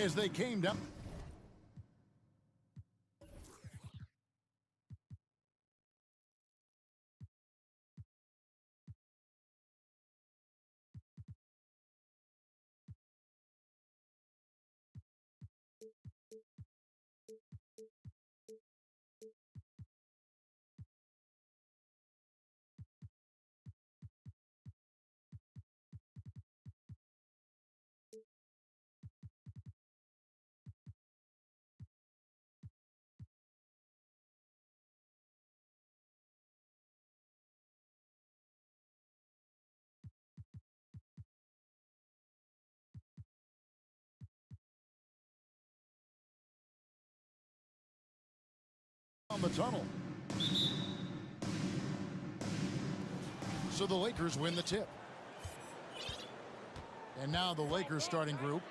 as they came down. On the tunnel. So the Lakers win the tip. And now the Lakers starting group.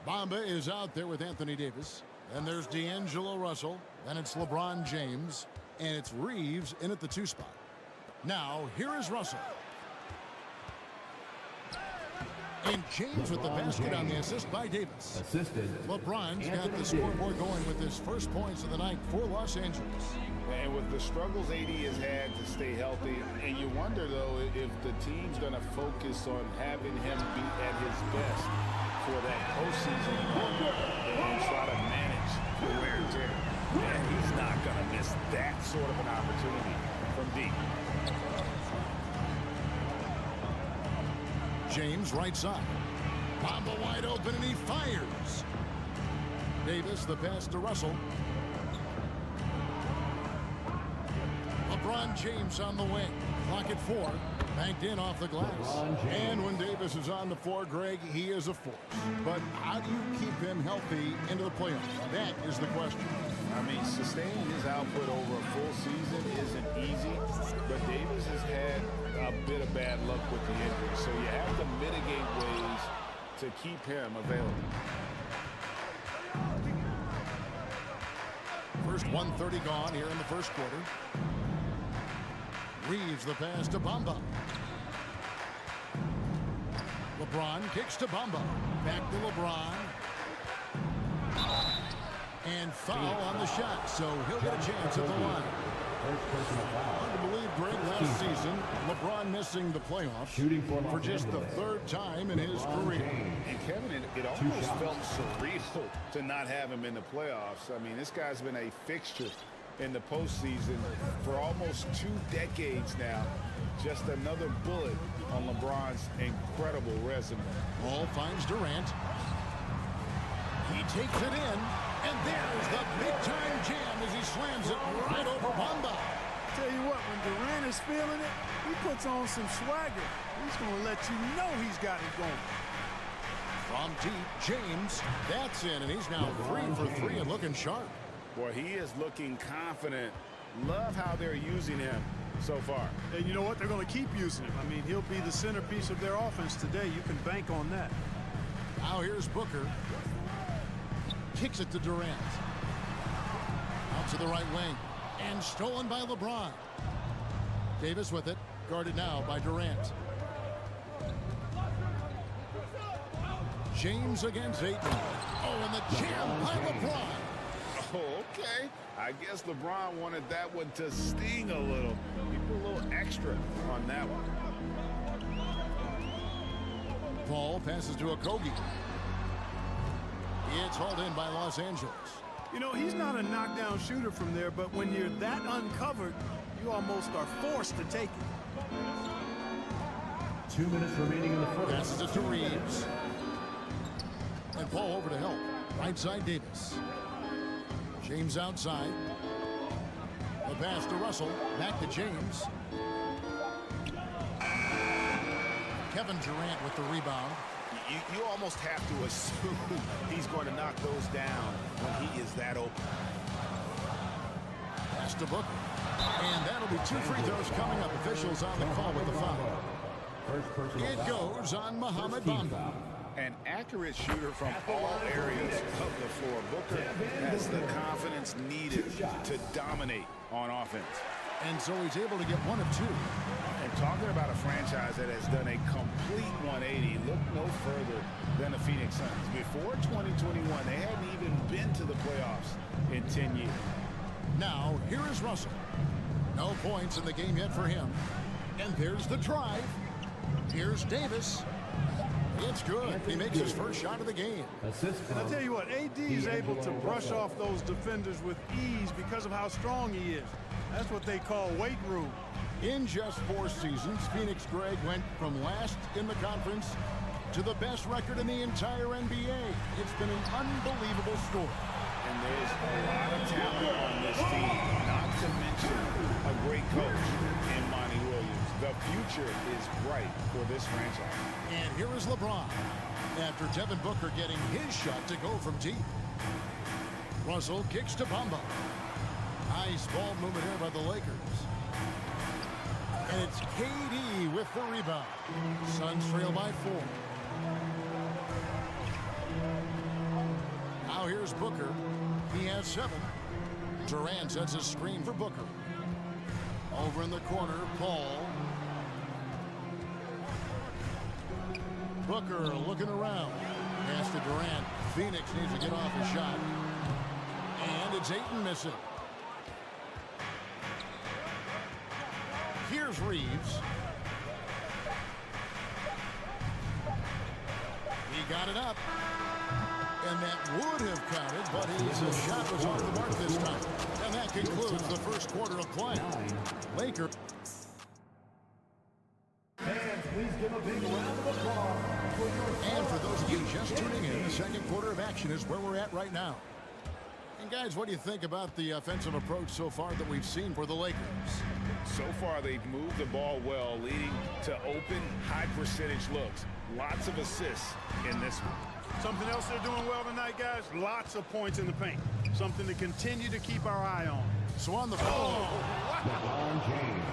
Bamba is out there with Anthony Davis. Then there's D'Angelo Russell. Then it's LeBron James. And it's Reeves in at the 2 spot. Now, here is Russell. And James with the basket on the assist by Davis. Assisted. LeBron's got the scoreboard going with his first points of the night for Los Angeles. And with the struggles AD has had to stay healthy, and you wonder, though, if the team's going to focus on having him be at his best for that postseason and try to manage the wear and tear. And he's not going to miss that sort of an opportunity from deep. James right side. Bamba wide open and he fires. Davis the pass to Russell. LeBron James on the wing. Clock at 4. Banked in off the glass. And when Davis is on the floor, Greg, he is a force. But how do you keep him healthy into the playoffs? That is the question. I mean, sustaining his output over a full season isn't easy, but Davis has had a bit of bad luck with the injury, so you have to mitigate ways to keep him available. First 1:30 gone here in the first quarter. Reeves the pass to Bamba. LeBron kicks to Bamba. Back to LeBron. And foul on the shot, so he'll get a chance at the line. Hard to believe, Greg, last season, LeBron missing the playoffs for just the 3rd time in his career. And Kevin, it almost felt surreal to not have him in the playoffs. I mean, this guy's been a fixture in the postseason for almost 2 decades now. Just another bullet on LeBron's incredible resume. Ball finds Durant. He takes it in. And there's the big-time jam as he slams it right over Bamba. Tell you what, when Durant is feeling it, he puts on some swagger. He's going to let you know he's got it going. From deep, James, that's in, and he's now 3 for 3 and looking sharp. Boy, he is looking confident. Love how they're using him so far. And you know what? They're going to keep using him. I mean, he'll be the centerpiece of their offense today. You can bank on that. Now here's Booker. Kicks it to Durant. Out to the right wing. And stolen by LeBron. Davis with it. Guarded now by Durant. James against Ayton. Oh, and the jam by LeBron. Oh, okay. I guess LeBron wanted that one to sting a little. He put a little extra on that one. Paul passes to Okogie. It's hauled in by Los Angeles. You know, he's not a knockdown shooter from there, but when you're that uncovered, you almost are forced to take it. 2 minutes remaining in the first. Passes it to Reeves. And Paul over to help. Right side Davis. James outside. The pass to Russell. Back to James. Kevin Durant with the rebound. You almost have to assume he's going to knock those down when he is that open. Pass to Booker. And that'll be 2 free throws coming up. Officials on the call with the foul. It goes on Mohamed Bamba. An accurate shooter from all areas of the floor. Booker has the confidence needed to dominate on offense. And so he's able to get one of two. And talking about a franchise that has done a complete 180, look no further than the Phoenix Suns. Before 2021, they hadn't even been to the playoffs in 10 years. Now, here is Russell. No points in the game yet for him. And there's the drive. Here's Davis. It's good. He makes his first shot of the game. And I tell you what, AD is able to brush off those defenders with ease because of how strong he is. That's what they call weight room. In just 4 seasons, Phoenix Greg went from last in the conference to the best record in the entire NBA. It's been an unbelievable story. And there's a lot of talent on this team, not to mention a great coach in Monty Williams. The future is bright for this franchise. And here is LeBron after Devin Booker getting his shot to go from deep. Russell kicks to Bamba. Nice ball movement here by the Lakers. And it's KD with the rebound. Suns trail by 4. Now here's Booker. He has 7. Durant sets a screen for Booker. Over in the corner, Paul. Booker looking around. Pass to Durant. Phoenix needs to get off a shot. And it's Ayton missing. Here's Reeves. He got it up. And that would have counted, but his shot was off the mark this time. And that concludes the first quarter of play. Lakers. Fans, please give a big round of applause for your... And for those of you just tuning in, the second quarter of action is where we're at right now. And guys, what do you think about the offensive approach so far that we've seen for the Lakers? So far, they've moved the ball well, leading to open, high-percentage looks. Lots of assists in this one. Something else they're doing well tonight, guys, lots of points in the paint. Something to continue to keep our eye on. So on the floor. LeBron James.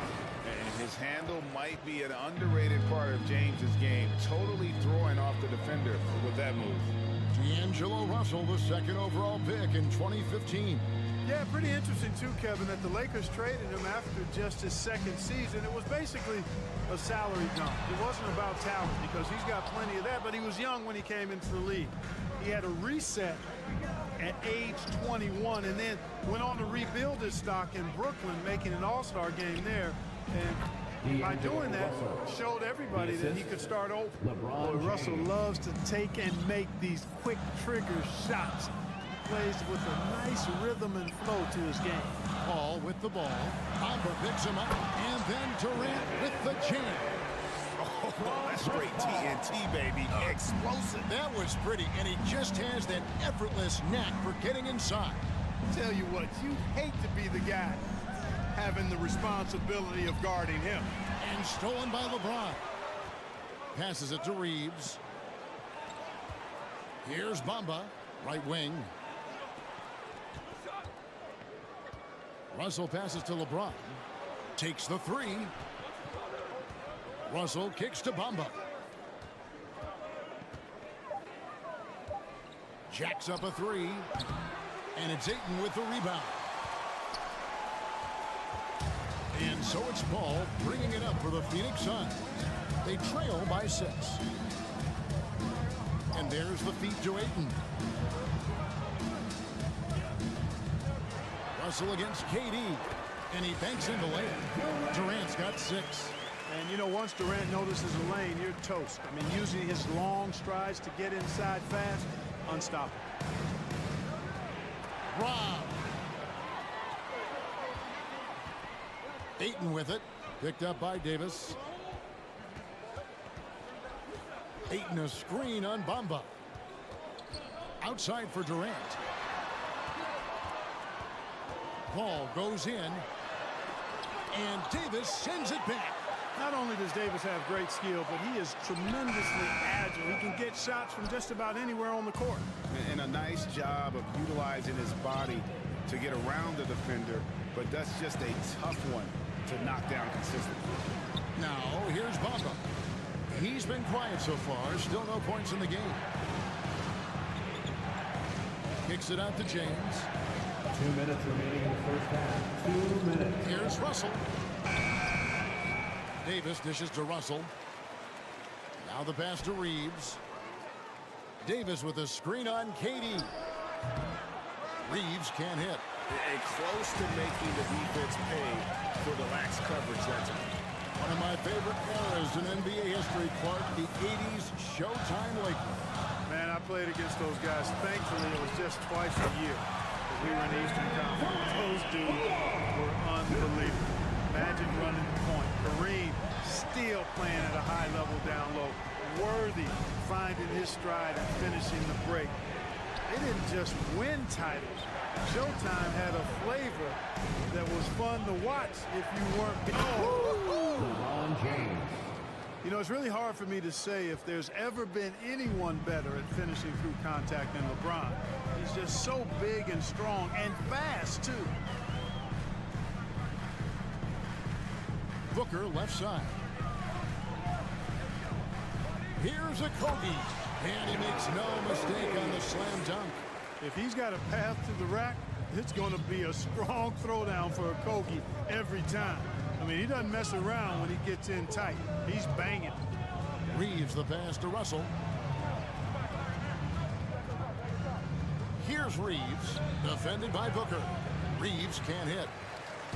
And his handle might be an underrated part of James's game, totally throwing off the defender with that move. D'Angelo Russell, the second overall pick in 2015. Yeah, pretty interesting, too, Kevin, that the Lakers traded him after just his second season. It was basically a salary dump. It wasn't about talent because he's got plenty of that, but he was young when he came into the league. He had a reset at age 21 and then went on to rebuild his stock in Brooklyn, making an all-star game there. And by doing that, showed everybody that he could start over. Boy, Russell loves to take and make these quick trigger shots. Plays with a nice rhythm and flow to his game. Paul with the ball. Bamba picks him up. And then Durant with the jam. Oh, that's straight TNT, baby. Explosive. That was pretty, and he just has that effortless knack for getting inside. Tell you what, you hate to be the guy having the responsibility of guarding him. And stolen by LeBron. Passes it to Reeves. Here's Bamba, right wing. Russell passes to LeBron. Takes the 3. Russell kicks to Bamba. Jacks up a 3. And it's Ayton with the rebound. And so it's Paul bringing it up for the Phoenix Suns. They trail by 6. And there's the feed to Ayton. Russell against KD. And he banks in the lane. Durant's got 6. And, you know, once Durant notices a lane, you're toast. I mean, using his long strides to get inside fast, unstoppable. Rob. Ayton with it. Picked up by Davis. Ayton a screen on Bamba. Outside for Durant. Ball goes in. And Davis sends it back. Not only does Davis have great skill, but he is tremendously agile. He can get shots from just about anywhere on the court. And a nice job of utilizing his body to get around the defender, but that's just a tough one to knock down consistently. Now, here's Bamba. He's been quiet so far. Still no points in the game. Kicks it out to James. 2 minutes remaining in the first half. 2 minutes. Here's Russell. Davis dishes to Russell. Now the pass to Reeves. Davis with a screen on Katie. Reeves can't hit. And close to making the defense pay for the lax coverage that time. One of my favorite eras in NBA history, Clark, the 80s Showtime Lakers. Man, I played against those guys. Thankfully, it was just twice a year that we were in the Eastern Conference. Those dudes were unbelievable. Imagine running the point. Kareem still playing at a high level down low. Worthy finding his stride and finishing the break. They didn't just win titles. Showtime had a flavor that was fun to watch if you weren't. LeBron James. You know, it's really hard for me to say if there's ever been anyone better at finishing through contact than LeBron. He's just so big and strong and fast, too. Booker left side. Here's a Kobe. And he makes no mistake on the slam dunk. If he's got a path to the rack, it's going to be a strong throwdown for a Kobe every time. I mean, he doesn't mess around when he gets in tight. He's banging. Reeves the pass to Russell. Here's Reeves, defended by Booker. Reeves can't hit.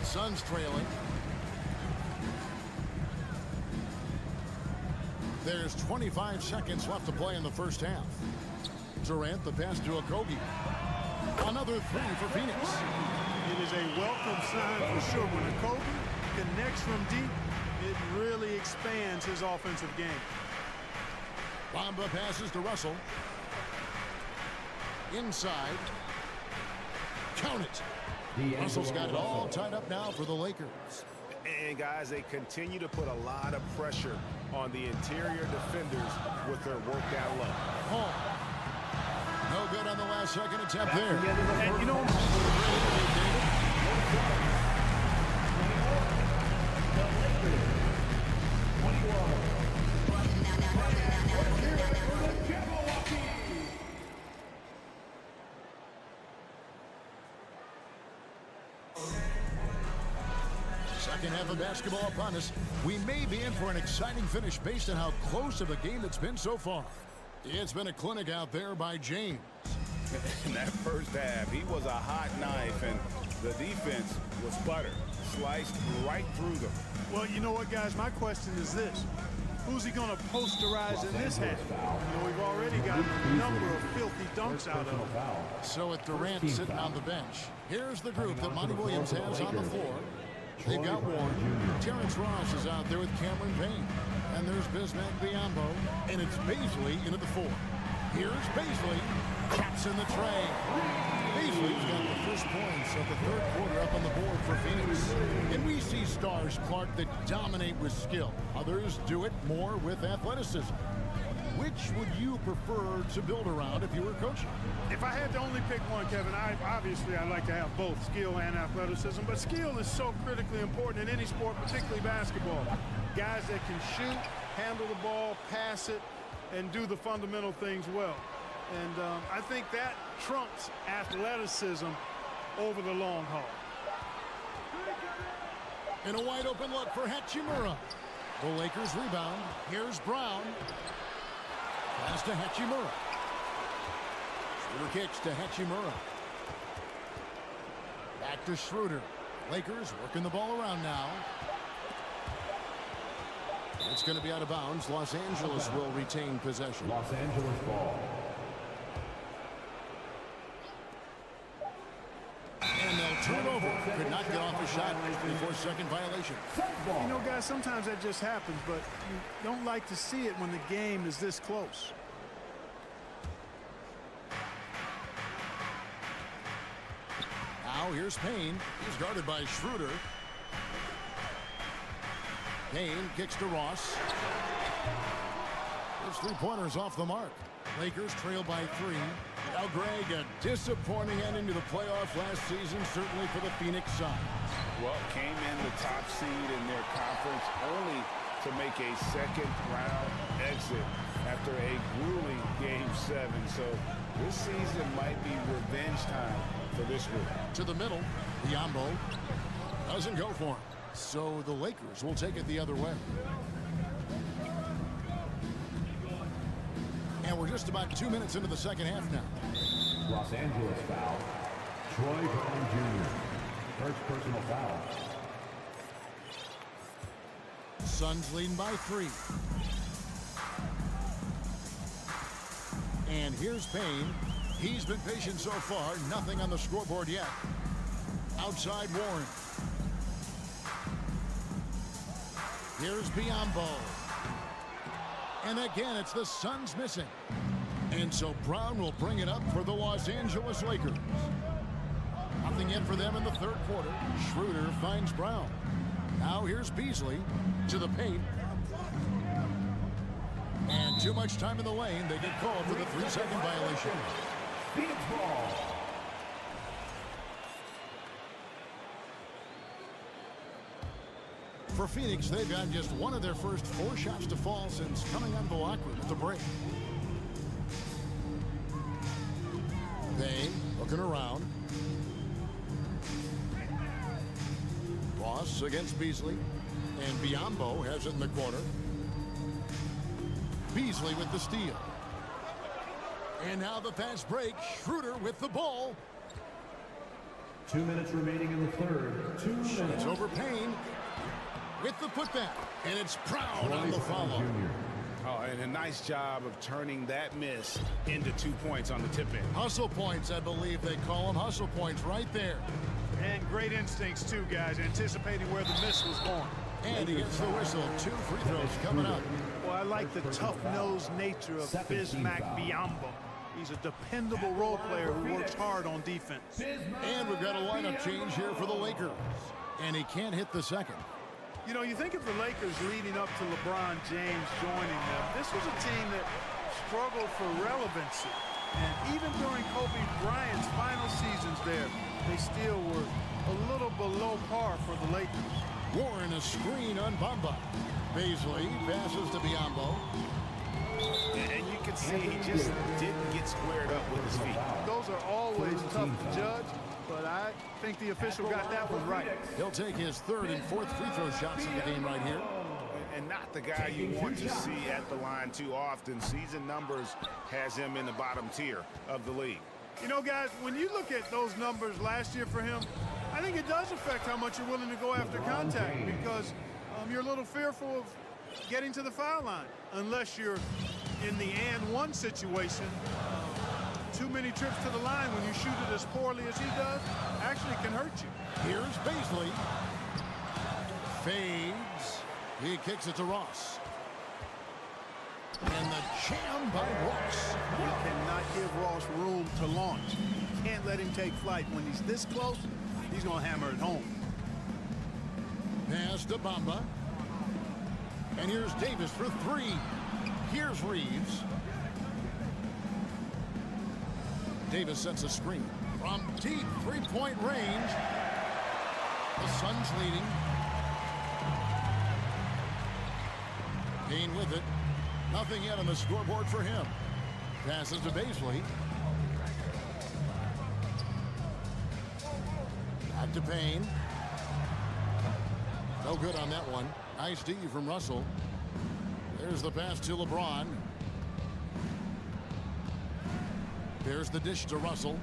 Suns trailing. There's 25 seconds left to play in the first half. Durant the pass to Okogie. Another three for Phoenix. It is a welcome sign for sure. When Okogie connects from deep, it really expands his offensive game. Bamba passes to Russell. Inside. Count it. Russell's got it all tied up now for the Lakers. And guys, they continue to put a lot of pressure on the interior defenders with their work down low. Home. No good on the last second attempt there. And you know, Second half of basketball upon us. We may be in for an exciting finish based on how close of a game it's been so far. It's been a clinic out there by James. In that first half, he was a hot knife, and the defense was butter. Sliced right through them. well, you know what, guys? My question is this. Who's he going to posterize in this half? You know, we've already gotten a number of filthy dunks out of him. So with Durant sitting on the bench, here's the group that Monty Williams has on the floor. They've got Warren. Terrence Ross is out there with Cameron Payne. And there's Bismack Biyombo. And it's Bazley into the four. Here's Bazley. Caps in the tray. Bazley's got the first points of the third quarter up on the board for Phoenix. And we see stars, Clark, that dominate with skill. Others do it more with athleticism. Which would you prefer to build around if you were coaching? If I had to only pick one, Kevin, I'd like to have both skill and athleticism. But skill is so critically important in any sport, particularly basketball. Guys that can shoot, handle the ball, pass it, and do the fundamental things well. And I think that trumps athleticism over the long haul. In a wide open look for Hachimura. The Lakers rebound. Here's Brown. Pass to Hachimura. Schroeder kicks to Hachimura. Back to Schroeder. Lakers working the ball around now. It's going to be out of bounds. Los Angeles will retain possession. Los Angeles ball. And they'll turn over. Could not get off a shot before second violation. You know, guys, sometimes that just happens, but you don't like to see it when the game is this close. Now here's Payne. He's guarded by Schroeder. Payne kicks to Ross. His three-pointers off the mark. Lakers trail by 3. Now, Greg, a disappointing ending to the playoff last season, certainly for the Phoenix Suns. Well, came in the top seed in their conference only to make a second-round exit after a grueling Game 7. So this season might be revenge time for this group. To the middle, Biombo doesn't go for him. So the Lakers will take it the other way. And we're just about 2 minutes into the second half now. Los Angeles foul. Troy Brown Jr. First personal foul. Suns leading by 3. And here's Payne. He's been patient so far. Nothing on the scoreboard yet. Outside Warren. Here's Biombo. And again, it's the Suns missing. And so Brown will bring it up for the Los Angeles Lakers. Nothing in for them in the third quarter. Schroeder finds Brown. Now here's Beasley to the paint. And too much time in the lane. They get called for the 3-second violation. Phoenix ball. For Phoenix, they've gotten just one of their first 4 shots to fall since coming out of the locker room at the break. They looking around. Ross against Beasley. And Biombo has it in the corner. Beasley with the steal. And now the fast break. Schroeder with the ball. 2 minutes remaining in the third. 2 minutes. It's over Payne with the putback. And it's Brown on the follow. Oh, and a nice job of turning that miss into 2 points on the tip-in. Hustle points, I believe they call them. Hustle points right there. And great instincts, too, guys, anticipating where the miss was going. And he gets the whistle. 2 free throws coming up. Well, I like the tough-nosed nature of Bismack Biombo. He's a dependable role player who works hard on defense. And we've got a lineup change here for the Lakers. And he can't hit the second. You know, you think of the Lakers leading up to LeBron James joining them. This was a team that struggled for relevancy. And even during Kobe Bryant's final seasons there, they still were a little below par for the Lakers. Warren a screen on Bamba. Beasley passes to Biombo. And you can see he just didn't get squared up with his feet. Those are always tough to judge, but I think the official got that one right. He'll take his 3rd and 4th free throw shots in the game right here. And not the guy you want to see at the line too often. Season numbers has him in the bottom tier of the league. You know, guys, when you look at those numbers last year for him, I think it does affect how much you're willing to go after contact because you're a little fearful of getting to the foul line unless you're in the and one situation. Too many trips to the line when you shoot it as poorly as he does actually can hurt you. Here's Beasley. Fades. He kicks it to Ross. And the jam by Ross. You cannot give Ross room to launch. You can't let him take flight. When he's this close, he's going to hammer it home. Pass to Bamba. And here's Davis for 3. Here's Reeves. Davis sets a screen from deep 3-point range. The Suns leading. Payne with it. Nothing yet on the scoreboard for him. Passes to Beasley. Back to Payne. No good on that one. Nice D from Russell. There's the pass to LeBron. There's the dish to Russell.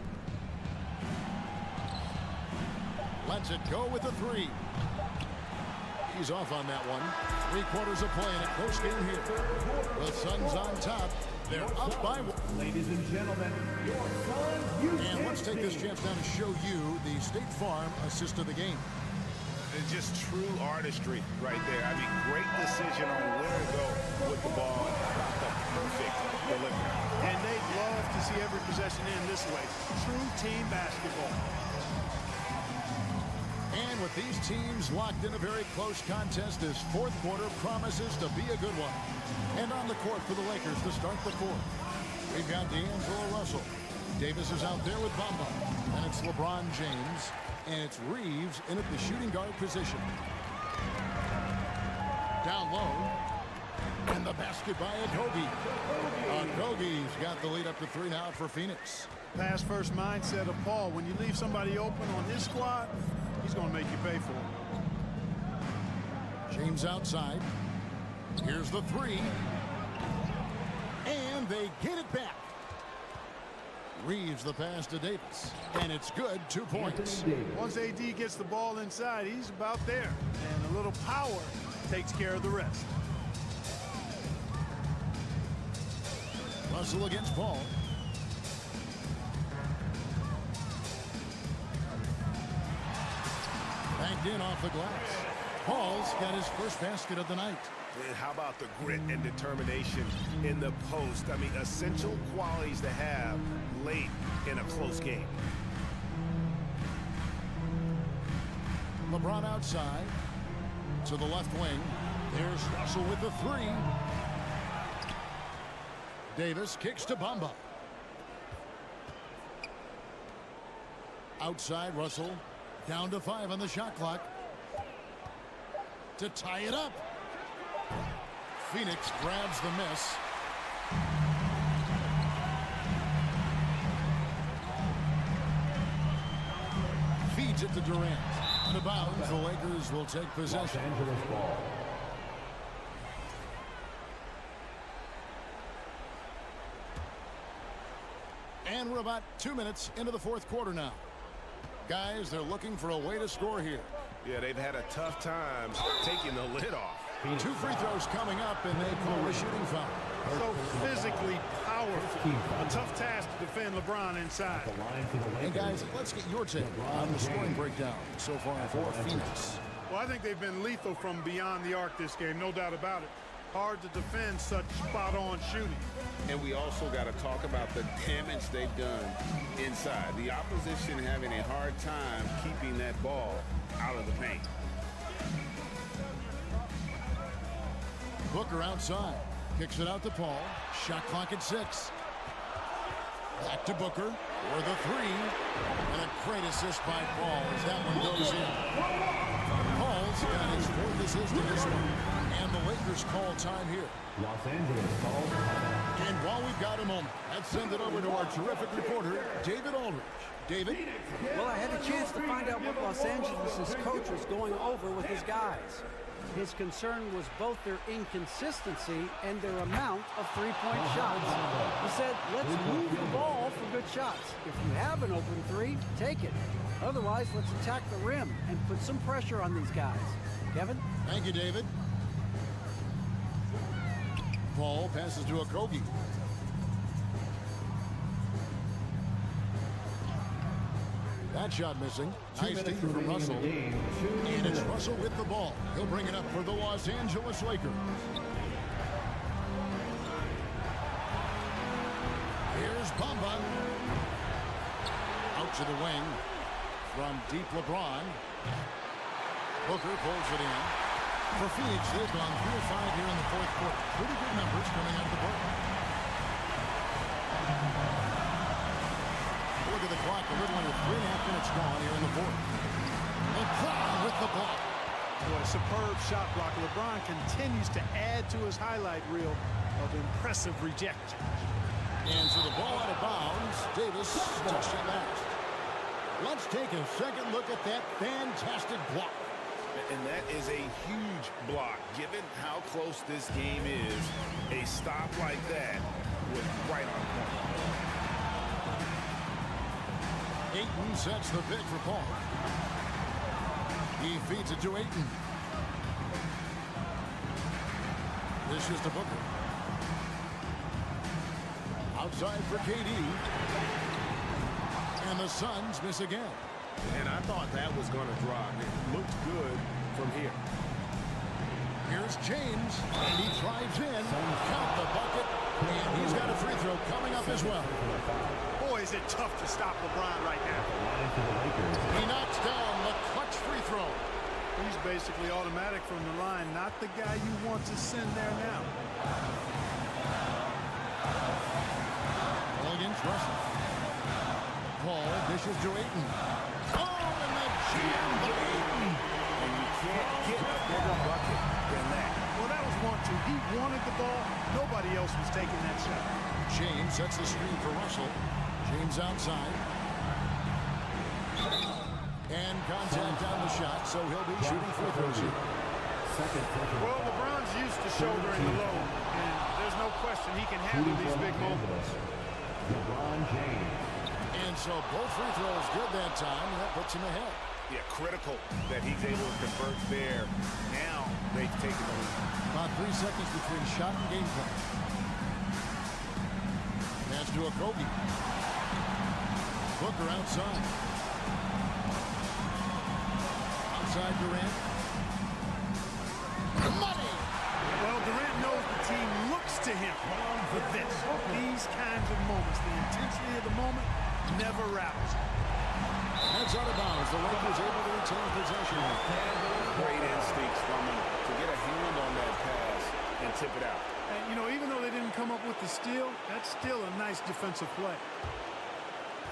Lets it go with the 3. He's off on that one. 3 quarters of play in a close game here. The Suns on top. They're up by 1. Ladies and gentlemen, your Suns. And let's take this chance now to show you the State Farm assist of the game. It's just true artistry right there. I mean, great decision on where to go with the ball. The perfect delivery. And they'd love to see every possession in this way. True team basketball. And with these teams locked in a very close contest, this 4th quarter promises to be a good one. And on the court for the Lakers to start the 4th. We've got D'Angelo Russell. Davis is out there with Bamba. And it's LeBron James. And it's Reeves in at the shooting guard position. Down low. And the basket by Okogie. Okogie's got the lead up to 3 now for Phoenix. Pass first mindset of Paul. When you leave somebody open on his squad, he's going to make you pay for it. James outside. Here's the 3. And they get it back. Reeves the pass to Davis. And it's good. 2 points. Once AD gets the ball inside, he's about there. And a little power takes care of the rest. Russell against Paul. Banked in off the glass. Paul's got his first basket of the night. And how about the grit and determination in the post? I mean, essential qualities to have late in a close game. LeBron outside to the left wing. There's Russell with the 3. Davis kicks to Bamba. Outside Russell. Down to 5 on the shot clock. To tie it up. Phoenix grabs the miss. Feeds it to Durant. Out of bounds, the Lakers will take possession. Los Angeles ball. And we're about 2 minutes into the 4th quarter now. Guys, they're looking for a way to score here. Yeah, they've had a tough time taking the lid off. 2 free throws coming up, and they call a shooting foul. So physically powerful. A tough task to defend LeBron inside. The line for the Lakers. And guys, let's get your take on the scoring breakdown so far for Phoenix. Well, I think they've been lethal from beyond the arc this game, no doubt about it. Hard to defend such spot-on shooting. And we also got to talk about the damage they've done inside. The opposition having a hard time keeping that ball out of the paint. Booker outside. Kicks it out to Paul. Shot clock at 6. Back to Booker for the 3. And a great assist by Paul as that one goes in. Paul's got his 4th assist in this one. And the Lakers call time here. Los Angeles calls timeout. And while we've got a moment, let's send it over to our terrific reporter, David Aldridge. David? Well, I had a chance to find out what Los Angeles' coach was going over with his guys. His concern was both their inconsistency and their amount of three-point shots. He said, let's move the ball for good shots. If you have an open 3, take it. Otherwise, let's attack the rim and put some pressure on these guys. Kevin? Thank you, David. Paul passes to Okogie. That shot missing. Nice team from Russell. And it's Russell with the ball. He'll bring it up for the Los Angeles Lakers. Here's Bamba. Out to the wing from deep LeBron. Booker pulls it in. For Phoenix, they've gone 3 of 5 here in the 4th quarter. Pretty good numbers coming out of the ball. Look at the clock. A little under 3.5 minutes gone here in the 4th. LeBron with the block. Boy, a superb shot block. LeBron continues to add to his highlight reel of impressive rejection. And so the ball out of bounds. Davis touched it last. Let's take a second look at that fantastic block. And that is a huge block. Given how close this game is, a stop like that was right on point. Ayton sets the pick for Paul. He feeds it to Ayton. This is to Booker. Outside for KD. And the Suns miss again. And I thought that was going to drop. It looked good from here. Here's James, and he drives in. Count the bucket, and he's got a free throw coming up as well. Boy, is it tough to stop LeBron right now. He knocks down the clutch free throw. He's basically automatic from the line, not the guy you want to send there now. Ball against Russell. Paul dishes to Ayton. Oh, and the jam by Ayton. And you can't get a bigger bucket than that. Well, that was 1-2. He wanted the ball James sets the screen for Russell. James outside. And contact on the shot, so he'll be shooting free throws here. Well, LeBron's used to shouldering the load, and there's no question he can handle these big moments. LeBron James. And so both free throws good that time, and that puts him ahead. Yeah, critical that he's able to convert there. Now they've taken the lead. About 3 seconds between shot and game clock. Pass to Okogie. Booker outside. Outside Durant. Money! Well, Durant knows the team looks to him for this. These kinds of moments, the intensity of the moment never rattles. That's out of bounds. The Lakers able to retain possession. Great instincts from him to get a hand on that pass and tip it out. And, you know, even though they didn't come up with the steal, that's still a nice defensive play.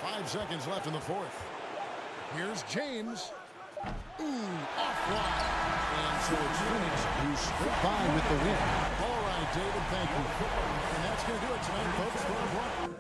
5 seconds left in the fourth. Here's James. Ooh, offline. And so it's Phoenix who slipped by with the win. All right, David, thank you. And that's going to do it tonight, folks. For one.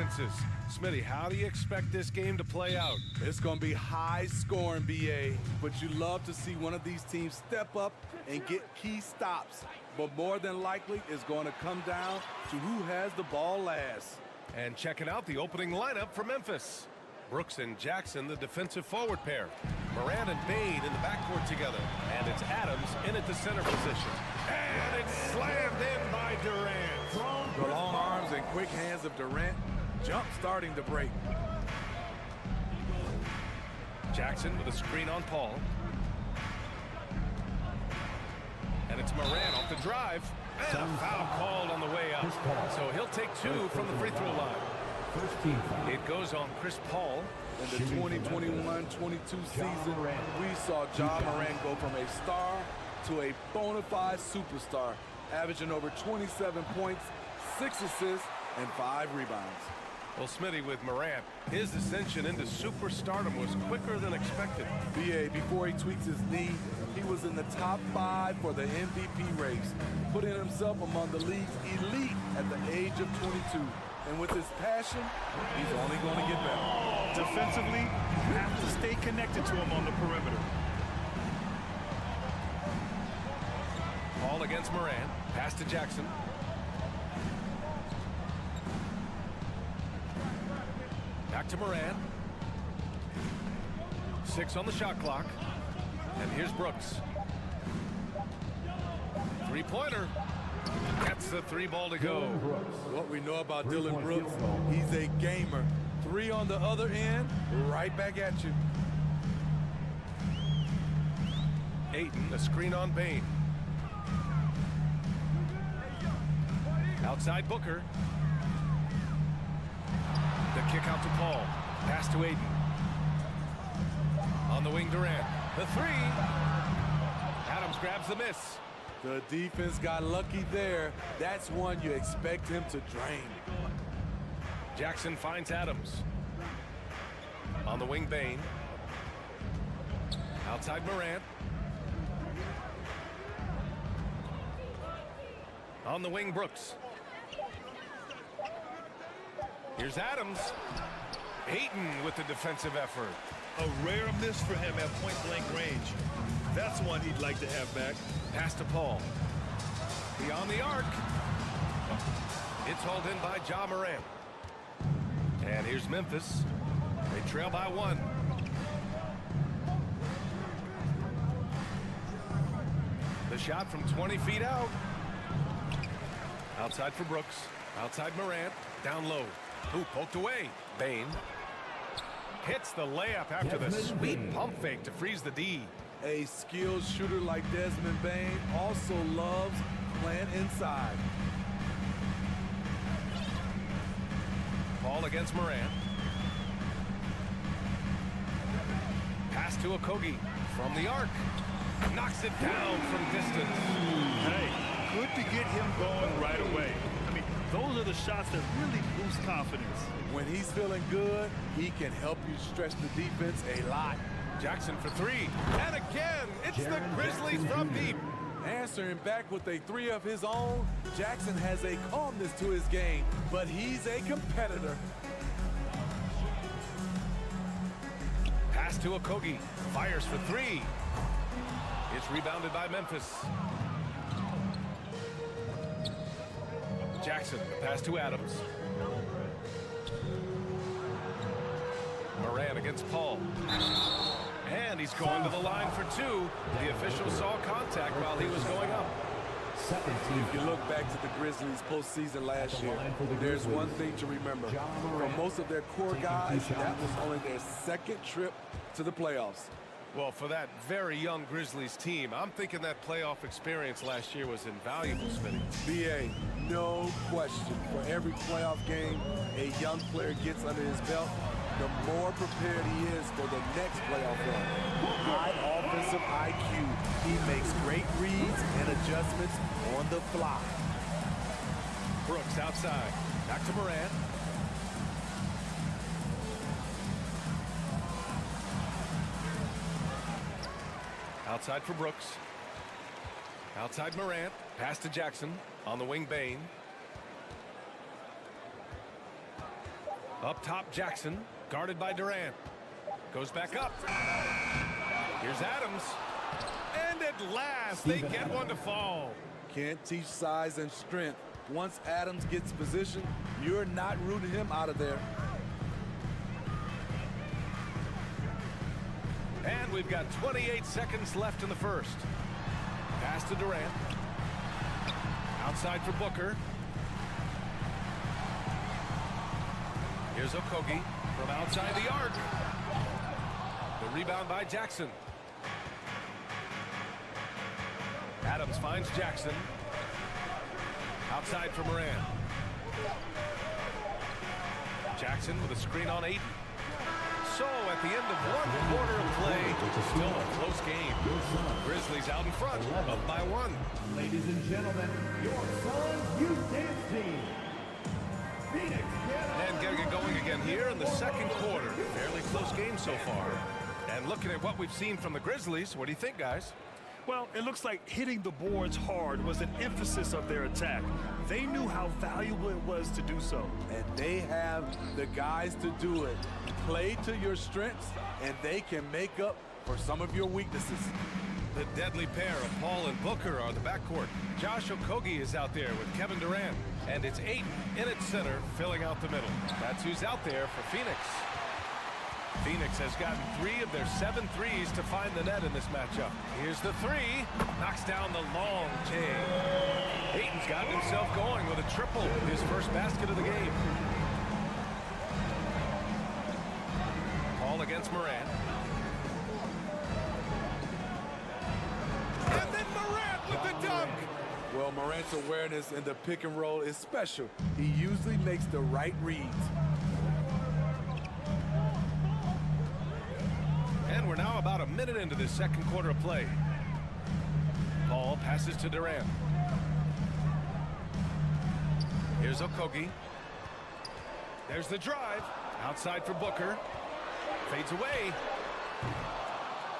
differences. Smitty, how do you expect this game to play out? It's going to be high scoring, BA, but you love to see one of these teams step up and get key stops. But more than likely, it's going to come down to who has the ball last. And checking out the opening lineup for Memphis. Brooks and Jackson, the defensive forward pair. Morant and Bane in the backcourt together. And it's Adams in at the center position. And it's slammed in by Durant. The long arms and quick hands of Durant. Jump starting to break. Jackson with a screen on Paul. And it's Morant off the drive. And a foul called on the way up. So he'll take 2 from the free throw line. First team foul. It goes on Chris Paul. In the 2021-22 season, we saw Ja Morant go from a star to a bona fide superstar, averaging over 27 points, 6 assists, and 5 rebounds. Well, Smitty, with Morant, his ascension into superstardom was quicker than expected. BA, before he tweaks his knee, he was in the top 5 for the MVP race, putting himself among the league's elite at the age of 22. And with his passion, he's only going to get better. Defensively, you have to stay connected to him on the perimeter. Paul against Morant. Pass to Jackson. Back to Morant. 6 on the shot clock. And here's Brooks. Three-pointer. That's the 3 ball to go. What we know about Dylan Brooks, he's a gamer. 3 on the other end, right back at you. Ayton, the screen on Bane. Outside Booker. The kick out to Paul. Pass to Ayton. On the wing, Durant. The 3. Adams grabs the miss. The defense got lucky there. That's one you expect him to drain. Jackson finds Adams. On the wing, Bane. Outside Morant. On the wing, Brooks. Here's Adams. Ayton with the defensive effort. A rare miss for him at point-blank range. That's one he'd like to have back. Pass to Paul. Beyond the arc. It's hauled in by Ja Morant. And here's Memphis. They trail by 1. The shot from 20 feet out. Outside for Brooks. Outside Morant. Down low. Who poked away? Bane. Hits the layup after the sweet pump fake to freeze the D. A skilled shooter like Desmond Bane also loves playing inside. Paul against Morant. Pass to Okogie from the arc. Knocks it down from distance. Hey, good to get him going right away. I mean, those are the shots that really boost confidence. When he's feeling good, he can help you stretch the defense a lot. Jackson for 3. And again, it's the Grizzlies from deep. Answering back with a 3 of his own, Jackson has a calmness to his game, but he's a competitor. Pass to Okogie. Fires for 3. It's rebounded by Memphis. Jackson, the pass to Adams. Morant against Paul. And he's going to the line for 2. The official saw contact while he was going up. If you look back to the Grizzlies postseason last year, there's one thing to remember. For most of their core guys, that was only their 2nd trip to the playoffs. Well, for that very young Grizzlies team, I'm thinking that playoff experience last year was invaluable, Smitty. BA, no question. For every playoff game a young player gets under his belt, the more prepared he is for the next playoff run. High offensive IQ. He makes great reads and adjustments on the fly. Brooks outside. Back to Morant. Outside for Brooks. Outside Morant. Pass to Jackson. On the wing, Bane. Up top, Jackson, guarded by Durant. Goes back up. Here's Adams. And at last, they get one to fall. Can't teach size and strength. Once Adams gets position, you're not rooting him out of there. And we've got 28 seconds left in the first. Pass to Durant. Outside for Booker. Here's Okogie from outside the arc. The rebound by Jackson. Adams finds Jackson. Outside for Moran. Jackson with a screen on Ayton. So at the end of one quarter of play, still a close game. Grizzlies out in front, up by 1. Ladies and gentlemen, your Suns youth dance team. Phoenix. And getting it going again here in the second quarter. Fairly close game so far. And looking at what we've seen from the Grizzlies, what do you think, guys? Well, it looks like hitting the boards hard was an emphasis of their attack. They knew how valuable it was to do so. And they have the guys to do it. Play to your strengths, and they can make up for some of your weaknesses. The deadly pair of Paul and Booker are the backcourt. Josh Okogie is out there with Kevin Durant. And it's Ayton in its center, filling out the middle. That's who's out there for Phoenix. Phoenix has gotten 3 of their 7 threes to find the net in this matchup. Here's the 3. Knocks down the long J. Ayton's gotten himself going with a triple. His first basket of the game. Paul against Morant. And then Morant with the dunk. Well, Morant's awareness in the pick and roll is special. He usually makes the right reads. And we're now about a minute into this second quarter of play. Paul passes to Durant. Here's Okogie. There's the drive. Outside for Booker. Fades away.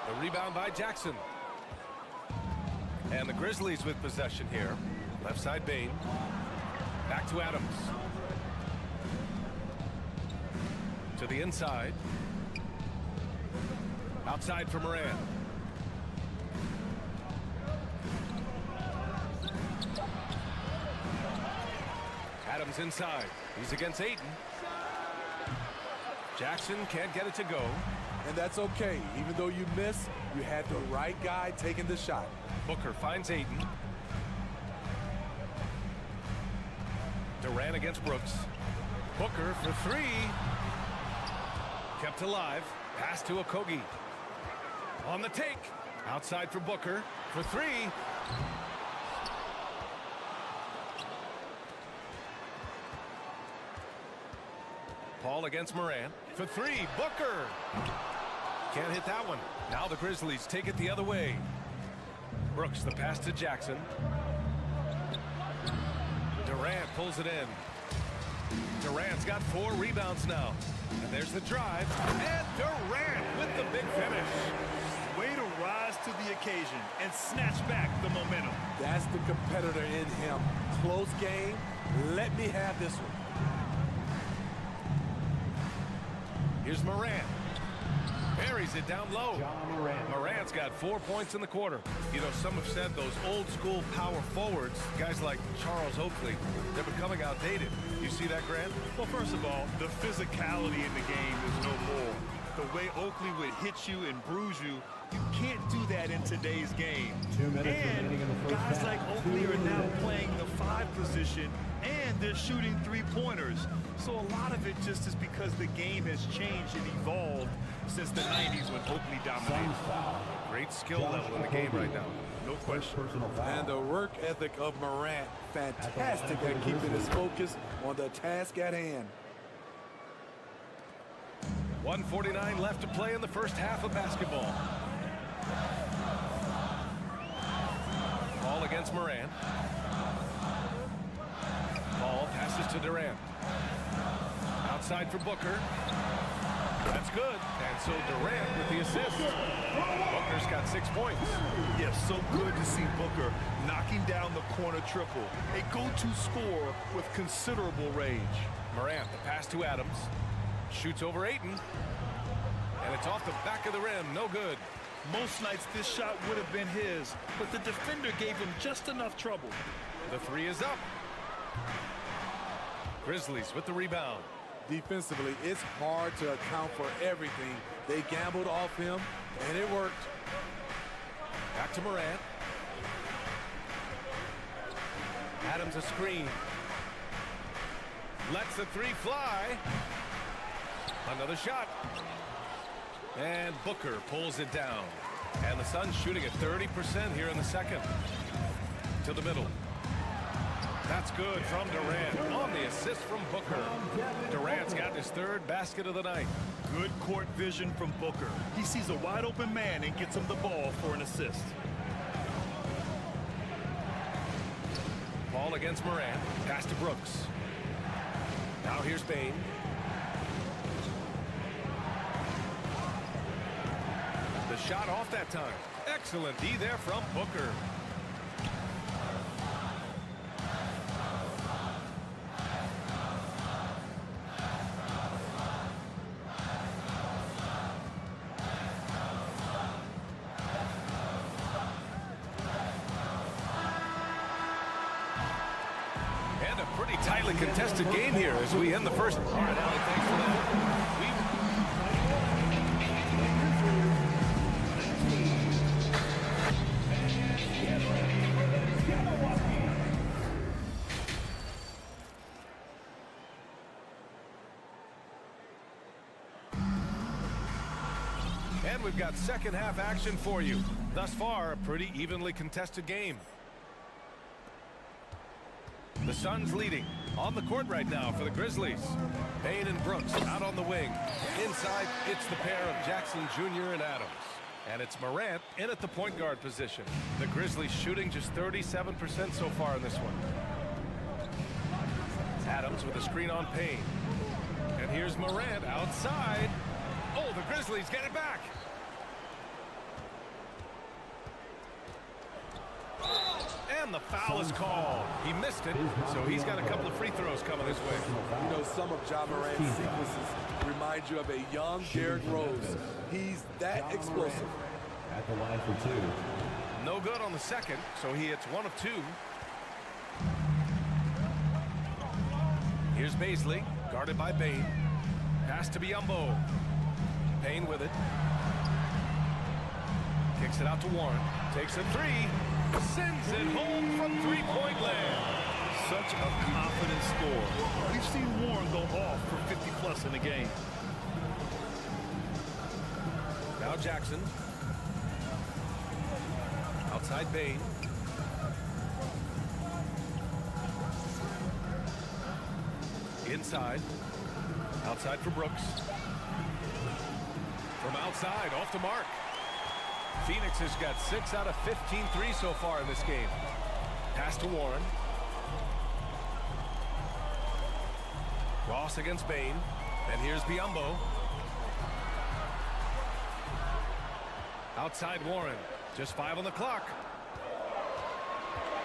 The rebound by Jackson. And the Grizzlies with possession here. Left side Bane. Back to Adams. To the inside. Outside for Moran. Adams inside. He's against Ayton. Jackson can't get it to go. And that's okay. Even though you miss, you had the right guy taking the shot. Booker finds Ayton. Durant against Brooks. Booker for 3. Kept alive. Pass to Okogie. On the take. Outside for Booker for 3. Paul against Moran for 3. Booker. Can't hit that one. Now the Grizzlies take it the other way. Brooks the pass to Jackson. Durant pulls it in. Durant's got 4 rebounds now. And there's the drive. And Durant with the big finish. Way to rise to the occasion and snatch back the momentum. That's the competitor in him. Close game. Let me have this one. Here's Morant. Buries it down low. Morant's got 4 points in the quarter. You know, some have said those old school power forwards, guys like Charles Oakley, they're becoming outdated. You see that, Grant? Well, first of all, the physicality in the game is no more. The way Oakley would hit you and bruise you, you can't do that in today's game. 2 minutes remaining in the first guys half. like Oakley are now playing the 5 position, and they're shooting 3-pointers. So a lot of it just is because the game has changed and evolved since the 90s when Oakley dominated. Great skill level in the game right now. No question. And the work ethic of Morant, fantastic at keeping his focus on the task at hand. 1:49 left to play in the first half of basketball. Paul against Morant. Paul passes to Durant. Outside for Booker. That's good. And so Durant with the assist. Booker's got 6 points. Yes, so good to see Booker knocking down the corner triple. A go-to score with considerable range. Morant, the pass to Adams. Shoots over Ayton. And it's off the back of the rim. No good. Most nights this shot would have been his, but the defender gave him just enough trouble. The three is up. Grizzlies with the rebound. Defensively, it's hard to account for everything. They gambled off him, and it worked. Back to Morant. Adams a screen. Lets the three fly. Another shot. And Booker pulls it down. And the Suns shooting at 30% here in the second. To the middle. That's good from Durant on the assist from Booker. Durant's got his third basket of the night. Good court vision from Booker. He sees a wide open man and gets him the ball for an assist. Ball against Morant. Pass to Brooks. Now here's Bane. The shot off that time. Excellent D there from Booker. And a pretty tightly contested game here as we end the first. All right, Allie, thanks for that. And we've got second half action for you. Thus far, a pretty evenly contested game. The Suns leading on the court right now for the Grizzlies. Bane and Brooks out on the wing. Inside, it's the pair of Jackson Jr. and Adams. And it's Morant in at the point guard position. The Grizzlies shooting just 37% so far in this one. Adams with a screen on Payne. And here's Morant outside. Oh, the Grizzlies get it back. And the foul is called. He missed it, so he's got a couple of free throws coming his way. You know, some of Ja Morant's sequences remind you of a young Derrick Rose. He's that explosive. At the line for two. No good on the second, so he hits one of two. Here's Baisley, guarded by Bane. Pass to Biyombo. Payne with it. Kicks it out to Warren. Takes a three. Sends it home from three-point land. Such a confident score. We've seen Warren go off for 50+ in the game. Now Jackson. Outside Bane. Inside. Outside for Brooks. From outside, off the mark. Phoenix has got 6 out of 15 threes so far in this game. Pass to Warren. Ross against Bane. And here's Biyombo. Outside Warren. Just 5 on the clock.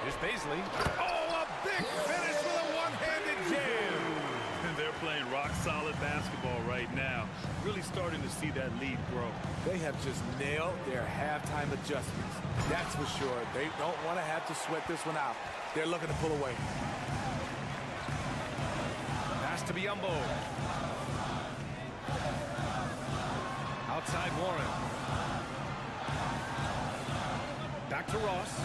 Here's Baisley. Oh, a big finish with a one-handed jam. And they're playing rock-solid basketball right now. Really starting to see that lead grow. They have just nailed their halftime adjustments. That's for sure. They don't want to have to sweat this one out. They're looking to pull away. Pass to Biyombo. Outside Warren. Back to Ross.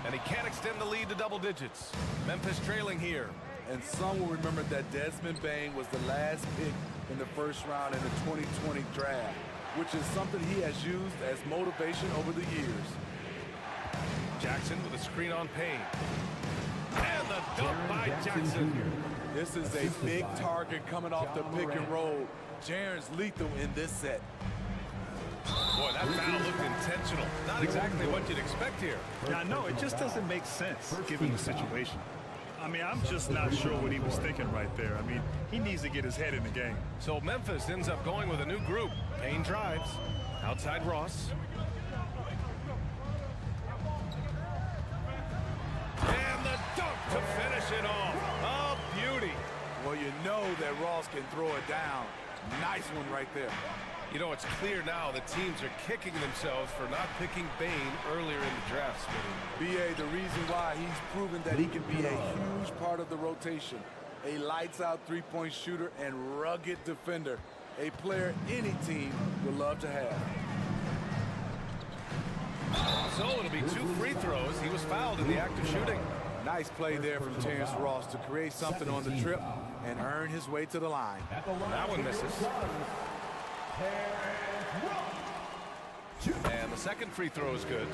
And he can't extend the lead to double digits. Memphis trailing here. And some will remember that Desmond Bane was the last pick in the first round in the 2020 draft, which is something he has used as motivation over the years. Jackson with a screen on Payne. And the dunk by Jackson. This is a big target coming off the pick and roll. Jaren's lethal in this set. Boy, that foul looked intentional. Not exactly what you'd expect here. Yeah, no, it just doesn't make sense given the situation. I mean, I'm just not sure what he was thinking right there. I mean, he needs to get his head in the game. So Memphis ends up going with a new group. Payne drives. Outside Ross. that Ross can throw it down. Nice one right there. You know, it's clear now that teams are kicking themselves for not picking Bane earlier in the draft, Smitty. B.A., the reason why he's proven that he can be a huge part of the rotation. A lights-out three-point shooter and rugged defender. A player any team would love to have. So it'll be 2 free throws. He was fouled in the act of shooting. Nice play there from Terrence Ross to create something on the trip and earn his way to the line. That one misses. And the second free throw is good.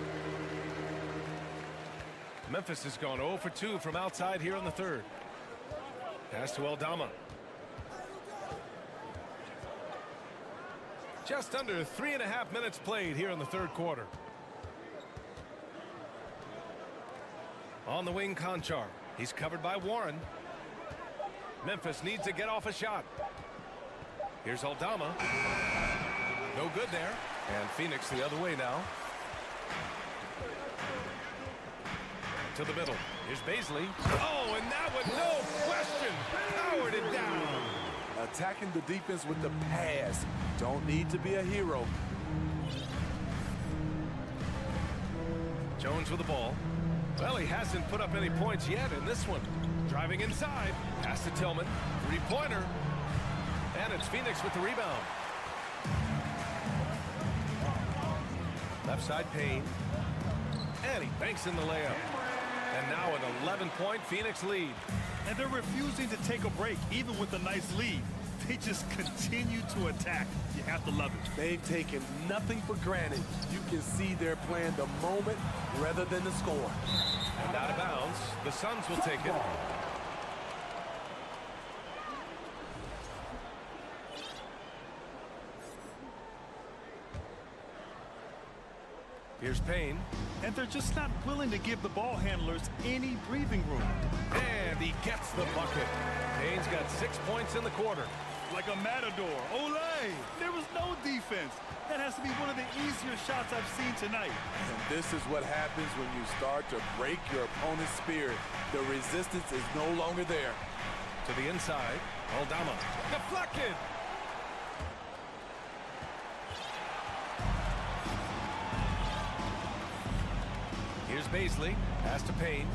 Memphis has gone 0 for 2 from outside here in the third. Pass to Aldama. Just under 3.5 minutes played here in the third quarter. On the wing, Conchar. He's covered by Warren. Memphis needs to get off a shot. Here's Aldama. No good there. And Phoenix the other way now. To the middle. Here's Baisley. Oh, and that one, no question. Powered it down. Attacking the defense with the pass. Don't need to be a hero. Jones with the ball. Well, he hasn't put up any points yet in this one. Driving inside. Pass to Tillman. Three-pointer. And it's Phoenix with the rebound. Left side Payne. And he banks in the layup. And now an 11-point Phoenix lead. And they're refusing to take a break, even with a nice lead. They just continue to attack. You have to love it. They've taken nothing for granted. You can see they're playing the moment rather than the score. And out of bounds. The Suns will take it. Here's Payne. And they're just not willing to give the ball handlers any breathing room. And he gets the bucket. Payne's got 6 points in the quarter. Like a matador. Olay! There was no defense. That has to be one of the easier shots I've seen tonight. And this is what happens when you start to break your opponent's spirit. The resistance is no longer there. To the inside. Aldama. Deflected! Here's Baisley. Pass to Payne.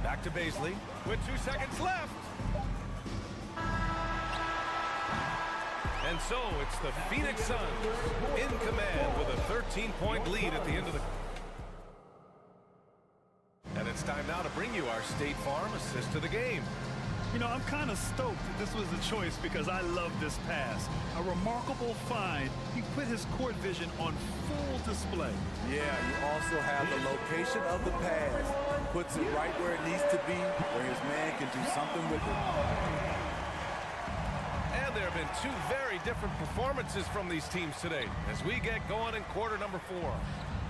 Back to Baisley with 2 seconds left. And so it's the Phoenix Suns in command with a 13-point lead at the end of the... And it's time now to bring you our State Farm assist of the game. You know, I'm kind of stoked that this was the choice because I love this pass. A remarkable find. He put his court vision on full display. Yeah, you also have the location of the pass. Puts it right where it needs to be, where his man can do something with it. And there have been 2 very different performances from these teams today as we get going in quarter number 4.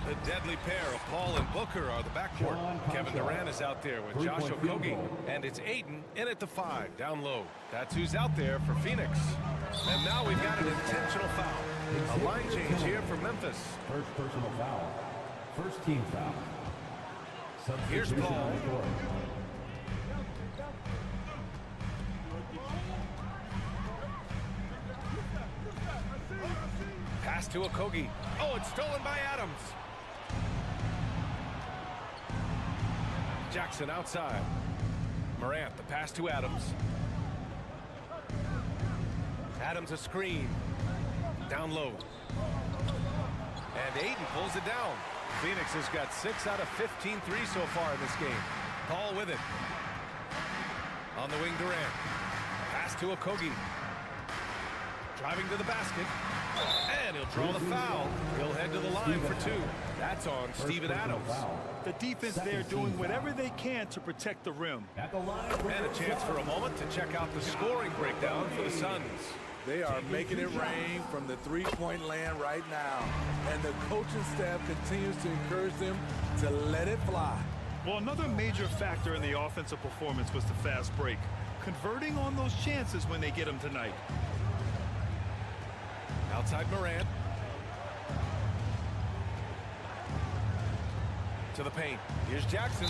The deadly pair of Paul and Booker are the backcourt. Kevin Durant is out there with Josh Okogie. And it's Aiden in at the 5, down low. That's who's out there for Phoenix. And now we've got an intentional foul. A line change here for Memphis. First personal foul. First team foul. Here's Paul. Pass to Okogie. Oh, it's stolen by Adams. Jackson outside. Morant, the pass to Adams. Adams a screen. Down low. And Aiden pulls it down. Phoenix has got 6 out of 15 threes so far in this game. Paul with it. On the wing, Durant. Pass to Okogie. Driving to the basket. And he'll draw the foul. He'll head to the line for 2. That's on Steven Adams. The defense there doing whatever they can to protect the rim. And a chance for a moment to check out the scoring breakdown for the Suns. They are making it rain from the three-point land right now. And the coaching staff continues to encourage them to let it fly. Well, another major factor in the offensive performance was the fast break. Converting on those chances when they get them tonight. Outside Morant. To the paint. Here's Jackson.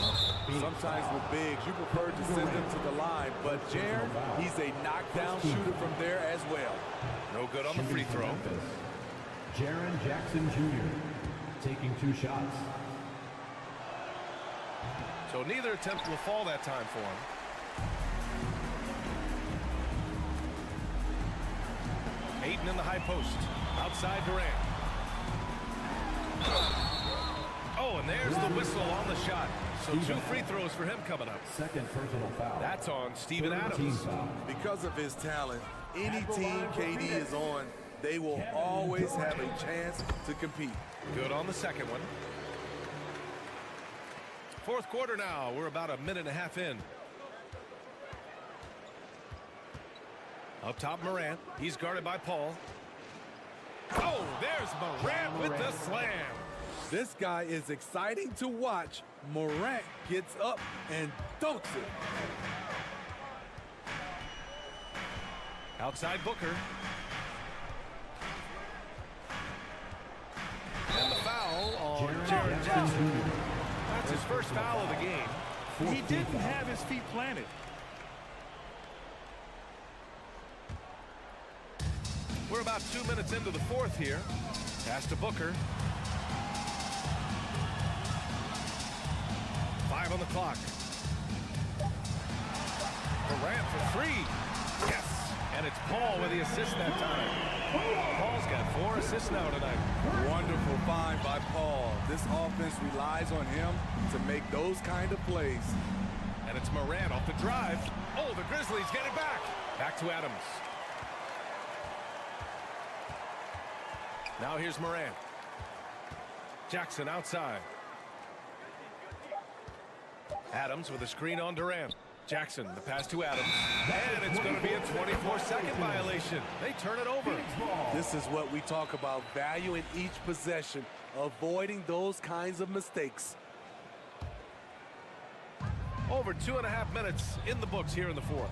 Sometimes with bigs, you prefer to send them to the line, but Jaren, he's a knockdown shooter from there as well. No good on the free throw. Jaren Jackson Jr. taking 2 shots. So neither attempt will fall that time for him. Ayton in the high post. Outside Durant. Oh, and there's the whistle on the shot. So 2 free throws for him coming up. Second personal foul. That's on Steven Adams. Because of his talent, any team KD is on, they will always have a chance to compete. Good on the second one. Fourth quarter now. We're about a minute and a half in. Up top, Morant. He's guarded by Paul. Oh, there's Morant with the slam. This guy is exciting to watch. Morant gets up and dunks it. Outside Booker. And the foul on Jaren Jackson. That's his first foul of the game. He didn't have his feet planted. We're about 2 minutes into the fourth here. Pass to Booker. 5 on the clock. Durant for 3. Yes. And it's Paul with the assist that time. Paul's got 4 assists now tonight. Wonderful find by Paul. This offense relies on him to make those kind of plays. And it's Morant off the drive. Oh, the Grizzlies get it back. Back to Adams. Now here's Morant. Jackson outside. Adams with a screen on Durant. Jackson, the pass to Adams. And it's going to be a 24-second violation. They turn it over. This is what we talk about, value in each possession, avoiding those kinds of mistakes. Over 2.5 minutes in the books here in the fourth.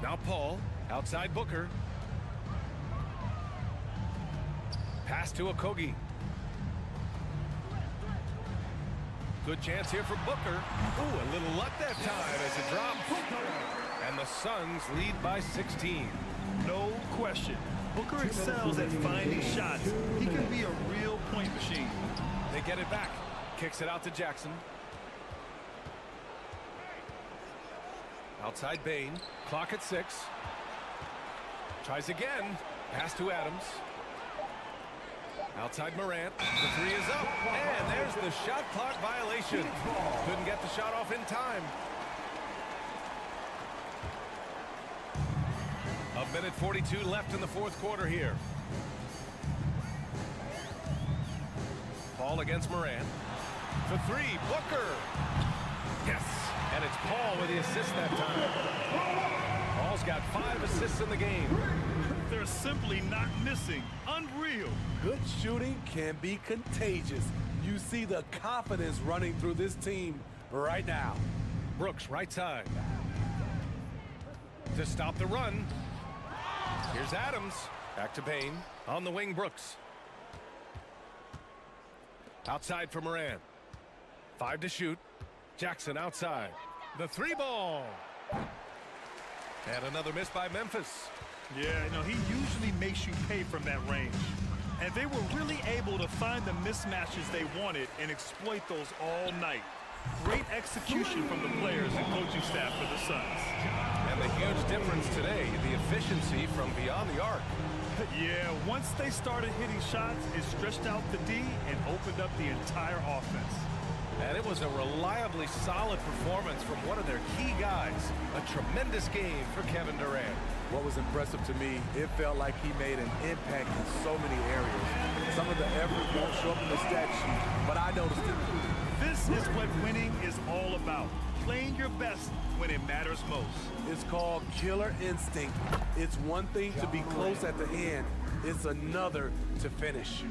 Now Paul, outside Booker. Pass to Okogie. Good chance here for Booker. Ooh, a little luck that time as it drops. And the Suns lead by 16. No question. Booker excels at finding shots. He can be a real point machine. They get it back. Kicks it out to Jackson. Outside Bain. Clock at 6. Tries again. Pass to Adams. Outside Morant. The 3 is up. And there's the shot clock violation. Couldn't get the shot off in time. A minute 42 left in the fourth quarter here. Paul against Morant. For 3, Booker. Yes. And it's Paul with the assist that time. Paul's got 5 assists in the game. They're simply not missing. Unreal. Good shooting can be contagious. You see the confidence running through this team right now. Brooks, right side. To stop the run. Here's Adams. Back to Bain. On the wing, Brooks. Outside for Morant. 5 to shoot. Jackson outside. The 3 ball. And another miss by Memphis. Yeah, he usually makes you pay from that range. And they were really able to find the mismatches they wanted and exploit those all night. Great execution from the players and coaching staff for the Suns. And the huge difference today, the efficiency from beyond the arc. Yeah, once they started hitting shots, it stretched out the D and opened up the entire offense. And it was a reliably solid performance from one of their key guys. A tremendous game for Kevin Durant. What was impressive to me, it felt like he made an impact in so many areas. Some of the effort won't show up in the stat sheet, but I noticed it. This is what winning is all about. Playing your best when it matters most. It's called killer instinct. It's one thing to be close at the end. It's another to finish.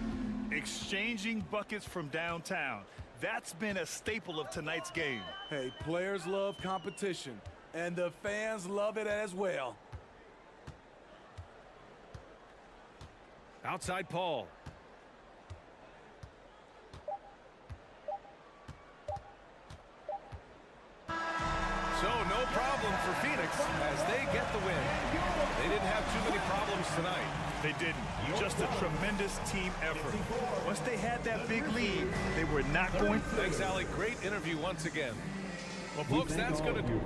Exchanging buckets from downtown. That's been a staple of tonight's game. Hey, players love competition, and the fans love it as well. Outside Paul. problem for Phoenix as they get the win. They didn't have too many problems tonight. They didn't. Just a tremendous team effort. Once they had that big lead, they were not going. Thanks, Allie. Great interview once again. Well, folks, that's going to do.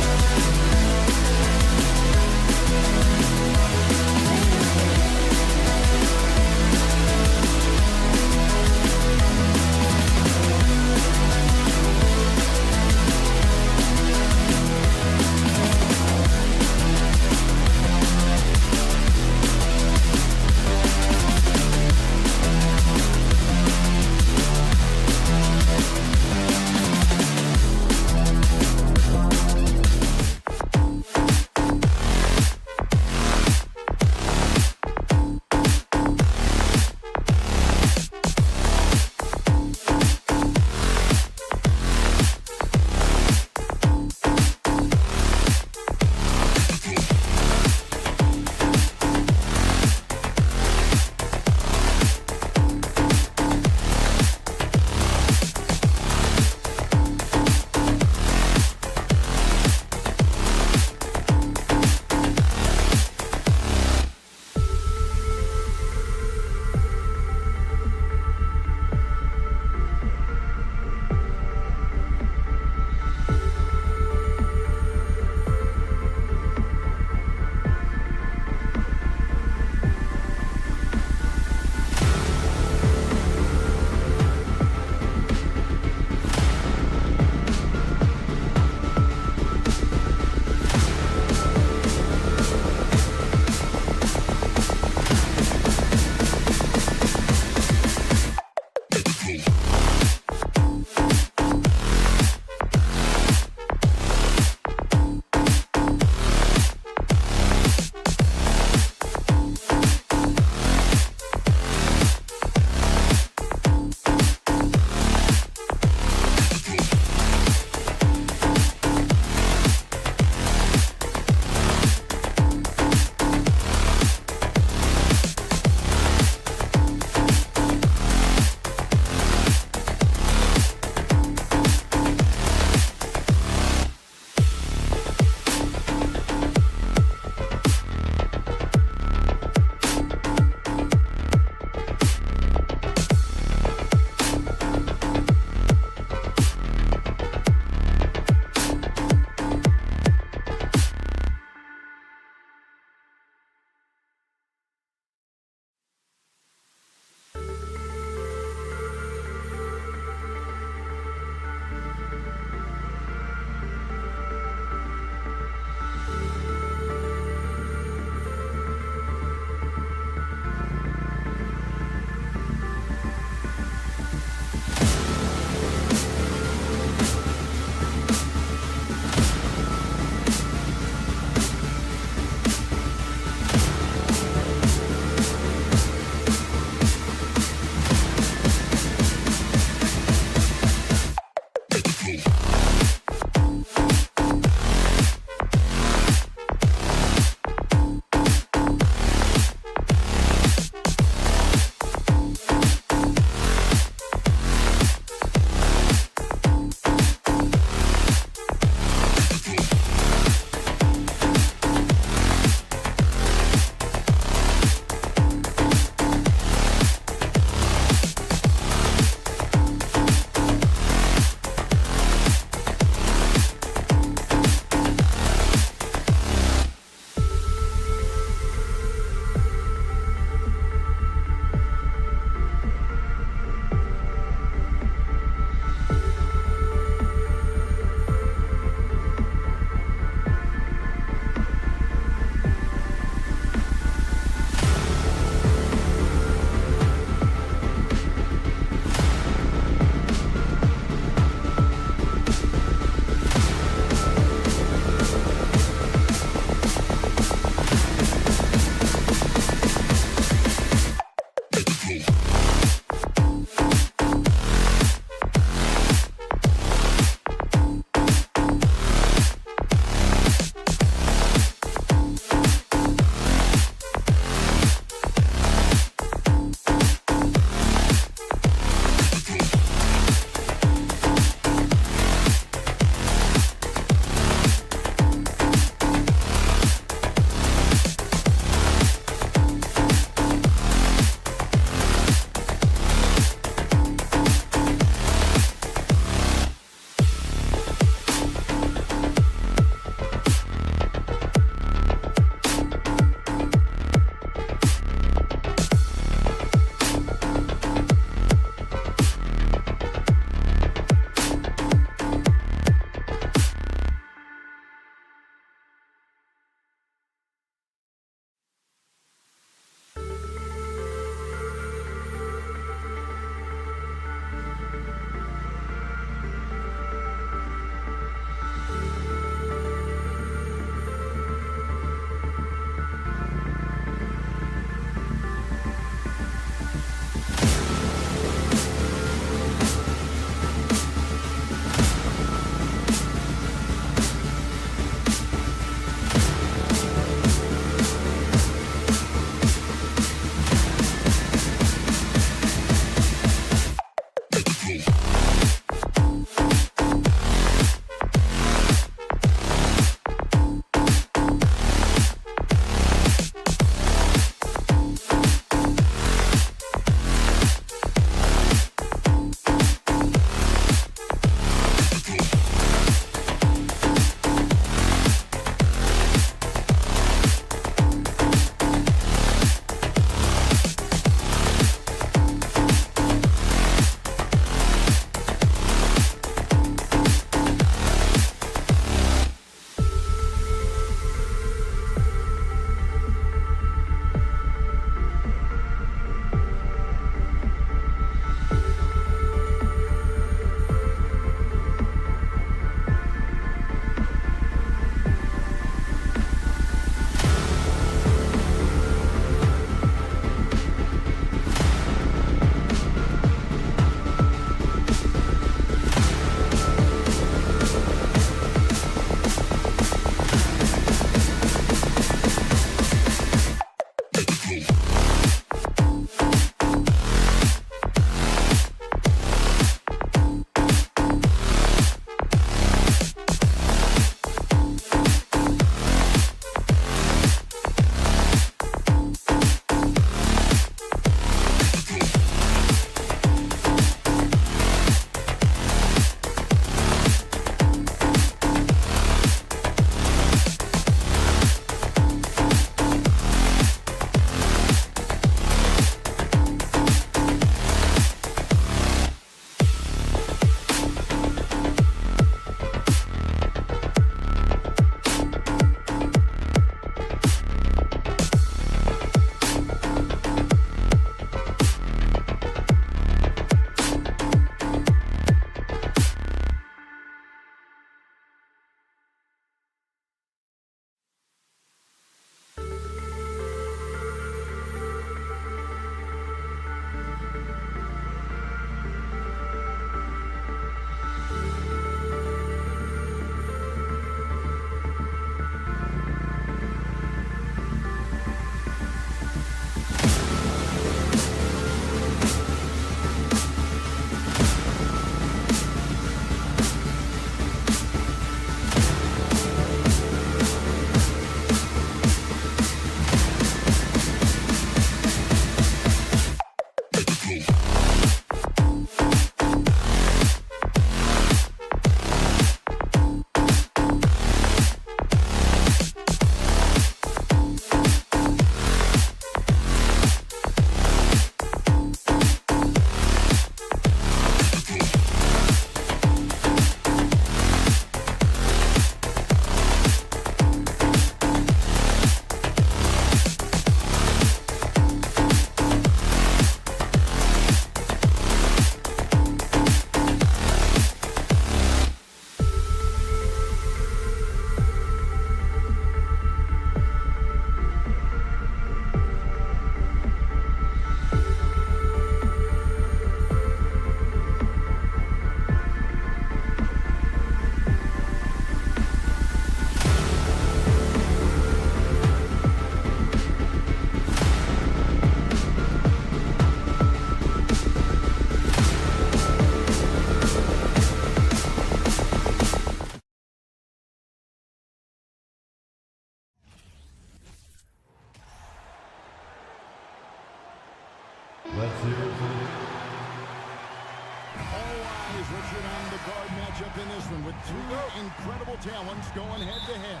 one with two incredible talents going head-to-head.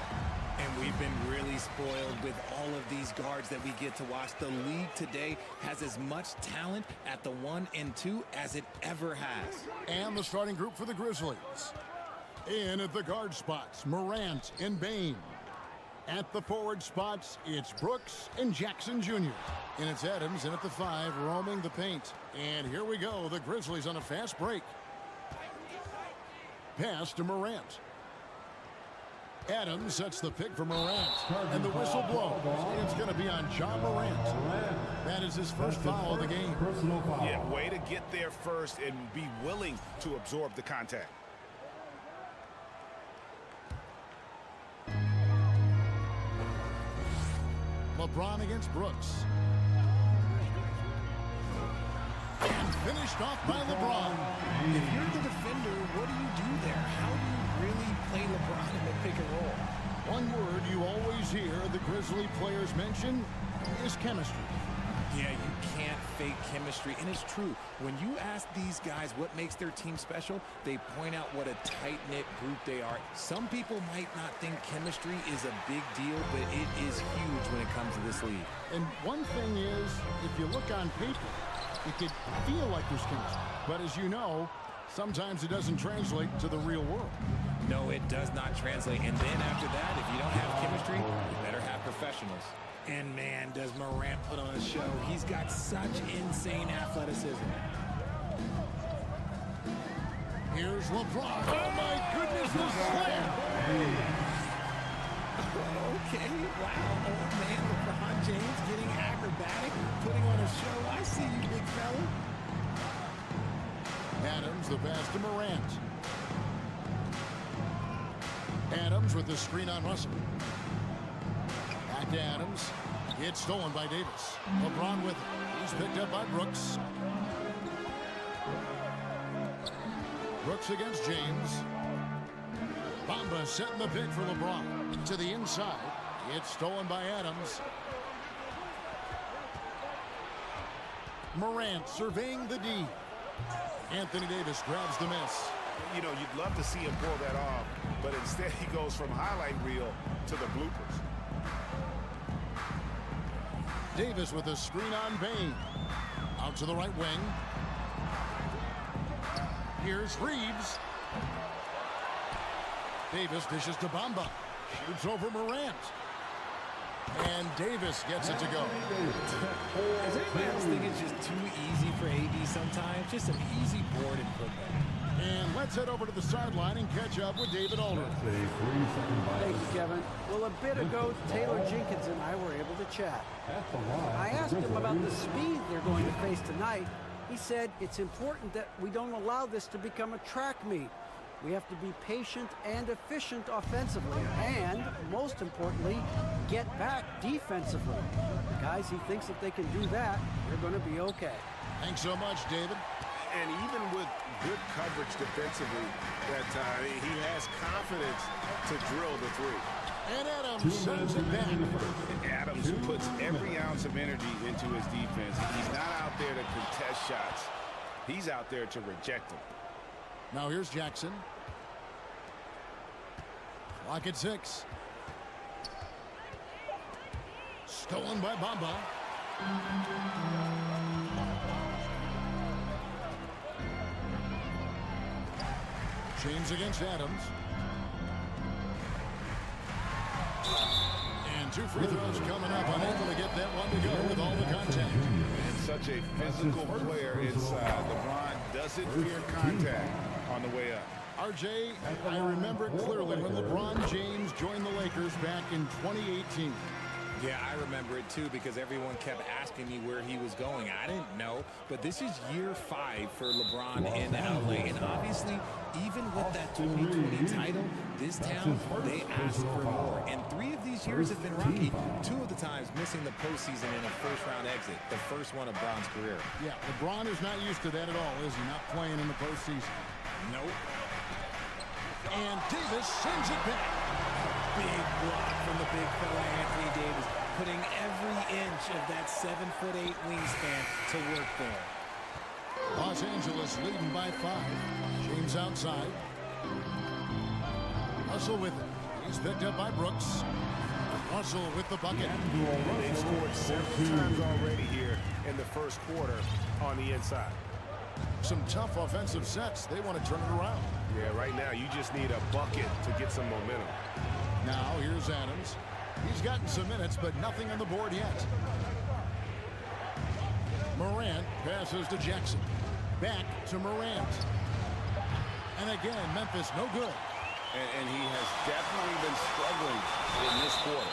And we've been really spoiled with all of these guards that we get to watch. The league today has as much talent at the 1 and 2 as it ever has. And the starting group for the Grizzlies. In at the guard spots, Morant and Bane. At the forward spots, it's Brooks and Jackson Jr. And it's Adams in at the 5, roaming the paint. And here we go, the Grizzlies on a fast break. Pass to Morant. Adams sets the pick for Morant. And the whistle blows. It's going to be on John Morant. That is his first foul of the game. Yeah, way to get there first and be willing to absorb the contact. LeBron against Brooks. And finished off by LeBron. If you're the defender, what do you do there? How do you really play LeBron in the pick and roll? One word you always hear the Grizzly players mention is chemistry. Yeah, you can't fake chemistry, and it's true. When you ask these guys what makes their team special, they point out what a tight-knit group they are. Some people might not think chemistry is a big deal, but it is huge when it comes to this league. And one thing is, if you look on paper, it could feel like there's chemistry. But as you know, sometimes it doesn't translate to the real world. No, it does not translate. And then after that, if you don't have chemistry, you better have professionals. And man, does Morant put on a show. He's got such insane athleticism. Here's LeBron. Oh my goodness, the slam! Okay, wow. Oh man, LeBron James getting acrobatic, putting on a show. I see you, big fella. Adams, the pass to Morant. Adams with the screen on Russell. Back to Adams. It's stolen by Davis. LeBron with it. He's picked up by Brooks. Brooks against James. Bamba setting the pick for LeBron. To the inside. It's stolen by Adams. Morant surveying the D. Anthony Davis grabs the miss. You know, you'd love to see him pull that off, but instead he goes from highlight reel to the bloopers. Davis with a screen on Bane. Out to the right wing. Here's Reeves. Davis dishes to Bamba. Shoots over Morant. And Davis gets it to go. Does anybody else think it's just too easy for AD sometimes? Just an easy board and putback. And let's head over to the sideline and catch up with David Aldridge. Thank you, Kevin. Well, a bit ago, Taylor Jenkins and I were able to chat. I asked him about the speed they're going to face tonight. He said it's important that we don't allow this to become a track meet. We have to be patient and efficient offensively, and most importantly, get back defensively. Guys, he thinks if they can do that, they're going to be okay. Thanks so much, David. And even with good coverage defensively, that he has confidence to drill the three. And Adams sends it back. Adams puts every ounce of energy into his defense. He's not out there to contest shots. He's out there to reject them. Now here's Jackson. Clock at 6. Stolen by Bamba. James against Adams. And 2 free throws coming up. Unable to get that one to go with all the contact. And such a physical player inside. LeBron doesn't fear contact on the way up. RJ, I remember it clearly when LeBron James joined the Lakers back in 2018. Yeah, I remember it too because everyone kept asking me where he was going. I didn't know, but this is year 5 for LeBron in LA. And obviously, even with that 2020 title, this town, they asked for more. And 3 of these years have been rocky. 2 of the times missing the postseason in a first-round exit, the first one of Bron's career. Yeah, LeBron is not used to that at all, is he? Not playing in the postseason. Nope. And Davis sends it back. Big block from the big fella Anthony Davis, putting every inch of that 7'8" wingspan to work there. Los Angeles leading by 5. James outside. Russell with it. He's picked up by Brooks. Russell with the bucket. They've scored several times already here in the first quarter on the inside. Some tough offensive sets. They want to turn it around. Yeah, right now you just need a bucket to get some momentum. Now here's Adams. He's gotten some minutes, but nothing on the board yet. Morant passes to Jackson. Back to Morant. And again, Memphis no good. And he has definitely been struggling in this quarter.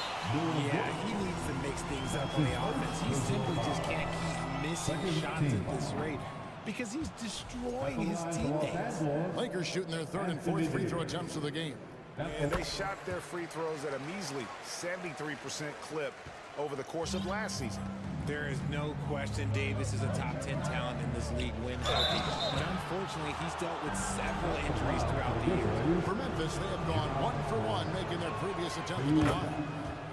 Yeah, he needs to mix things up on the offense. He simply just can't keep missing shots at this rate because he's destroying his teammates. Lakers shooting their third and fourth free throw attempts of the game. And they shot their free throws at a measly 73% clip over the course of last season. There is no question Davis is a top 10 talent in this league when healthy. But unfortunately, he's dealt with several injuries throughout the year. For Memphis, they have gone 1-for-1, making their previous attempt at the line.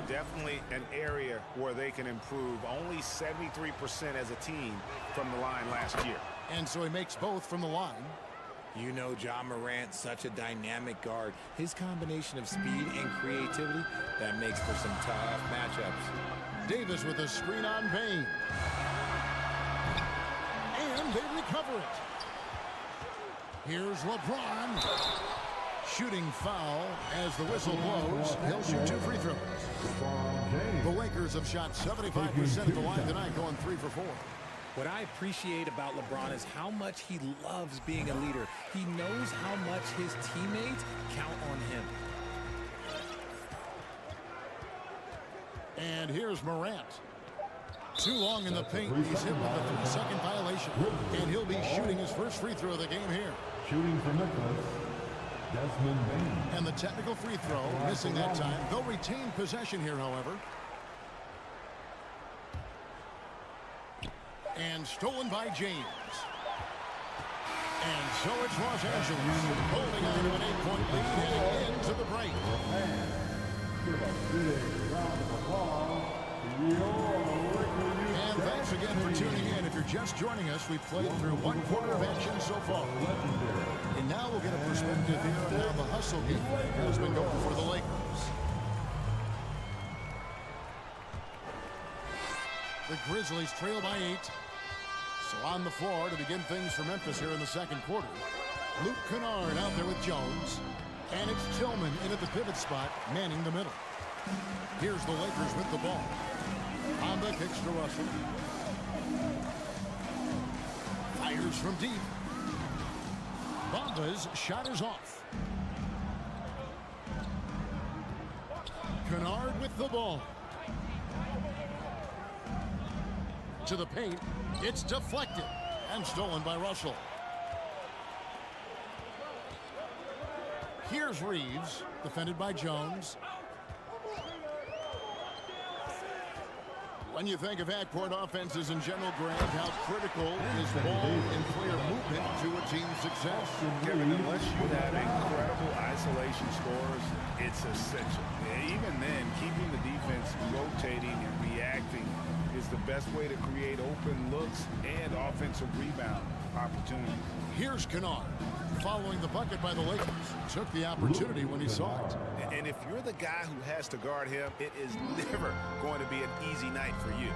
Definitely an area where they can improve. Only 73% as a team from the line last year. And so he makes both from the line. You know Ja Morant, such a dynamic guard. His combination of speed and creativity, that makes for some tough matchups. Davis with a screen on Bain. And they recover it. Here's LeBron. Shooting foul as the whistle blows. He'll shoot 2 free throws. The Lakers have shot 75% at the line tonight, going 3 for 4. What I appreciate about LeBron is how much he loves being a leader. He knows how much his teammates count on him. And here's Morant. Too long in the paint. He's hit with a 3-second violation. And he'll be shooting his first free throw of the game here. Shooting for Memphis, Desmond Bain. And the technical free throw, missing that time. They'll retain possession here, however. And stolen by James. And so it's Los Angeles holding on to an 8-point lead heading into the break. And thanks again for tuning in. If you're just joining us, we've played through 1 quarter of action so far. And now we'll get a perspective here on how the hustle game has been going for the Lakers. The Grizzlies trail by 8. So on the floor to begin things for Memphis here in the second quarter. Luke Kennard out there with Jones. And it's Tillman in at the pivot spot, manning the middle. Here's the Lakers with the ball. Bamba kicks to Russell. Fires from deep. Bamba's shot is off. Kennard with the ball. To the paint. It's deflected and stolen by Russell. Here's Reeves, defended by Jones. When you think of backcourt offenses in general, Grant, how critical is ball and player movement to a team's success? Kevin, unless you have incredible isolation scores, it's essential. Even then, keeping the defense rotating and reacting is the best way to create open looks and offensive rebound opportunities. Here's Kennard, following the bucket by the Lakers. Took the opportunity when he saw it. And if you're the guy who has to guard him, it is never going to be an easy night for you.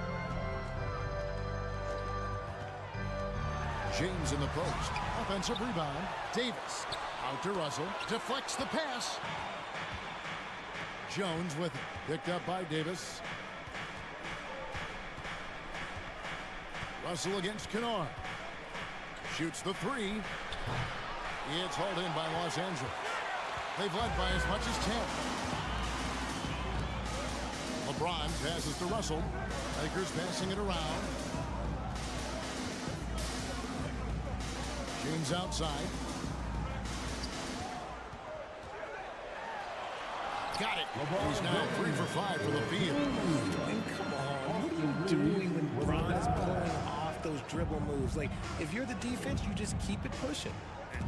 James in the post. Offensive rebound. Davis out to Russell. Deflects the pass. Jones with it. Picked up by Davis. Russell against Kennard. Shoots the 3. It's hauled in by Los Angeles. They've led by as much as 10. LeBron passes to Russell. Lakers passing it around. James outside. Got it. He's now 3 for 5 for the field. And come on, what are you doing when Bron is pulling off those dribble moves? Like, if you're the defense, you just keep it pushing.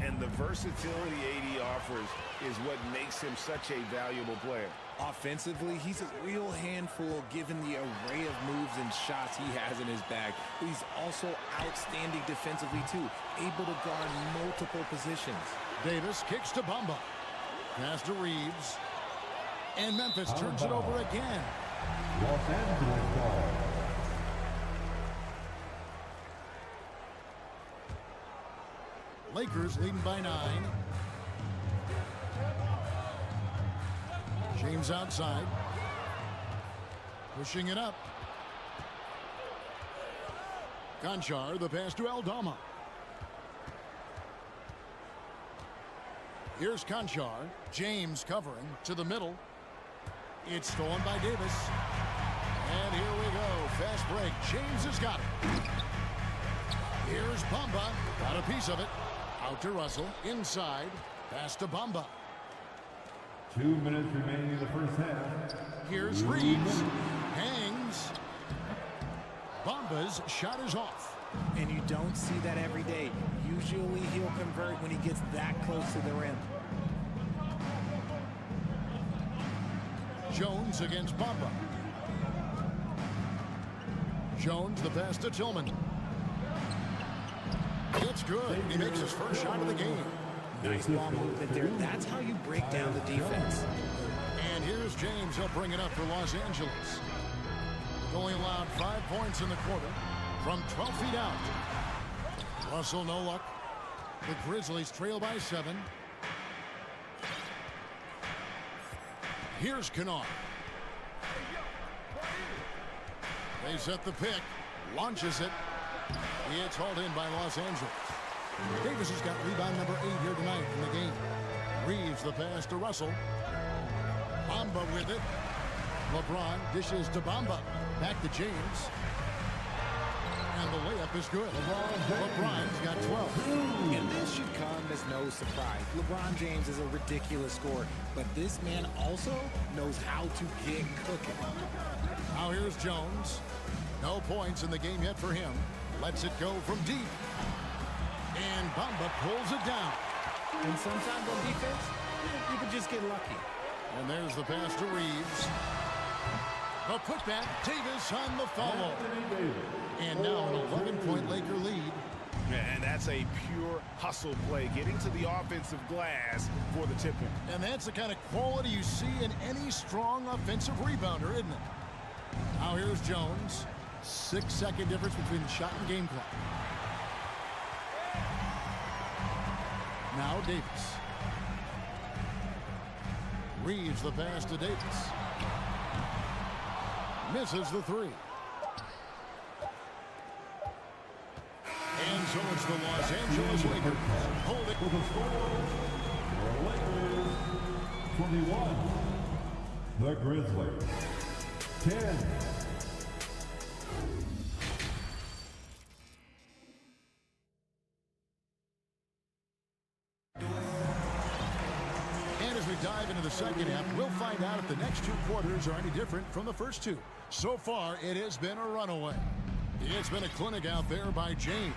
And the versatility AD offers is what makes him such a valuable player. Offensively, he's a real handful given the array of moves and shots he has in his bag. But he's also outstanding defensively, too, able to guard multiple positions. Davis kicks to Bamba. Pass to Reeves. And Memphis turns it over again. Los Angeles ball. Lakers leading by 9. James outside. Pushing it up. Conchar, the pass to Aldama. Here's Conchar. James covering to the middle. It's stolen by Davis. And here we go. Fast break. James has got it. Here's Bamba. Got a piece of it. Out to Russell. Inside. Pass to Bamba. 2 minutes remaining in the first half. Here's Reeves. Hangs. Bamba's shot is off. And you don't see that every day. Usually he'll convert when he gets that close to the rim. Jones against Bamba. Jones, the pass to Tillman. It's good. He makes his first shot of the game. Nice ball movement there. That's how you break down the defense. And here's James. He'll bring it up for Los Angeles. Only allowed 5 points in the quarter from 12 feet out. Russell, no luck. The Grizzlies trail by 7. Here's Kennard. They set the pick. Launches it. It's hauled in by Los Angeles. Davis has got rebound number 8 here tonight in the game. Reeves the pass to Russell. Bamba with it. LeBron dishes to Bamba. Back to James. And the layup is good. LeBron's got 12. And this should come as no surprise. LeBron James is a ridiculous scorer, but this man also knows how to get cooking. Now here's Jones. No points in the game yet for him. Lets it go from deep. And Bamba pulls it down. And sometimes on defense, you can just get lucky. And there's the pass to Reeves. A putback. Davis on the follow. And now an 11-point Laker lead. And that's a pure hustle play, getting to the offensive glass for the tip-in. And that's the kind of quality you see in any strong offensive rebounder, isn't it? Now here's Jones. 6-second difference between the shot and game clock. Now Davis. Reeves the pass to Davis. Misses the 3. And so it's the Los Angeles Lakers holding. With the score, the Lakers 21, the Grizzlies 10. And as we dive into the second half, we'll find out if the next 2 quarters are any different from the first 2. So far, it has been a runaway. It's been a clinic out there by James.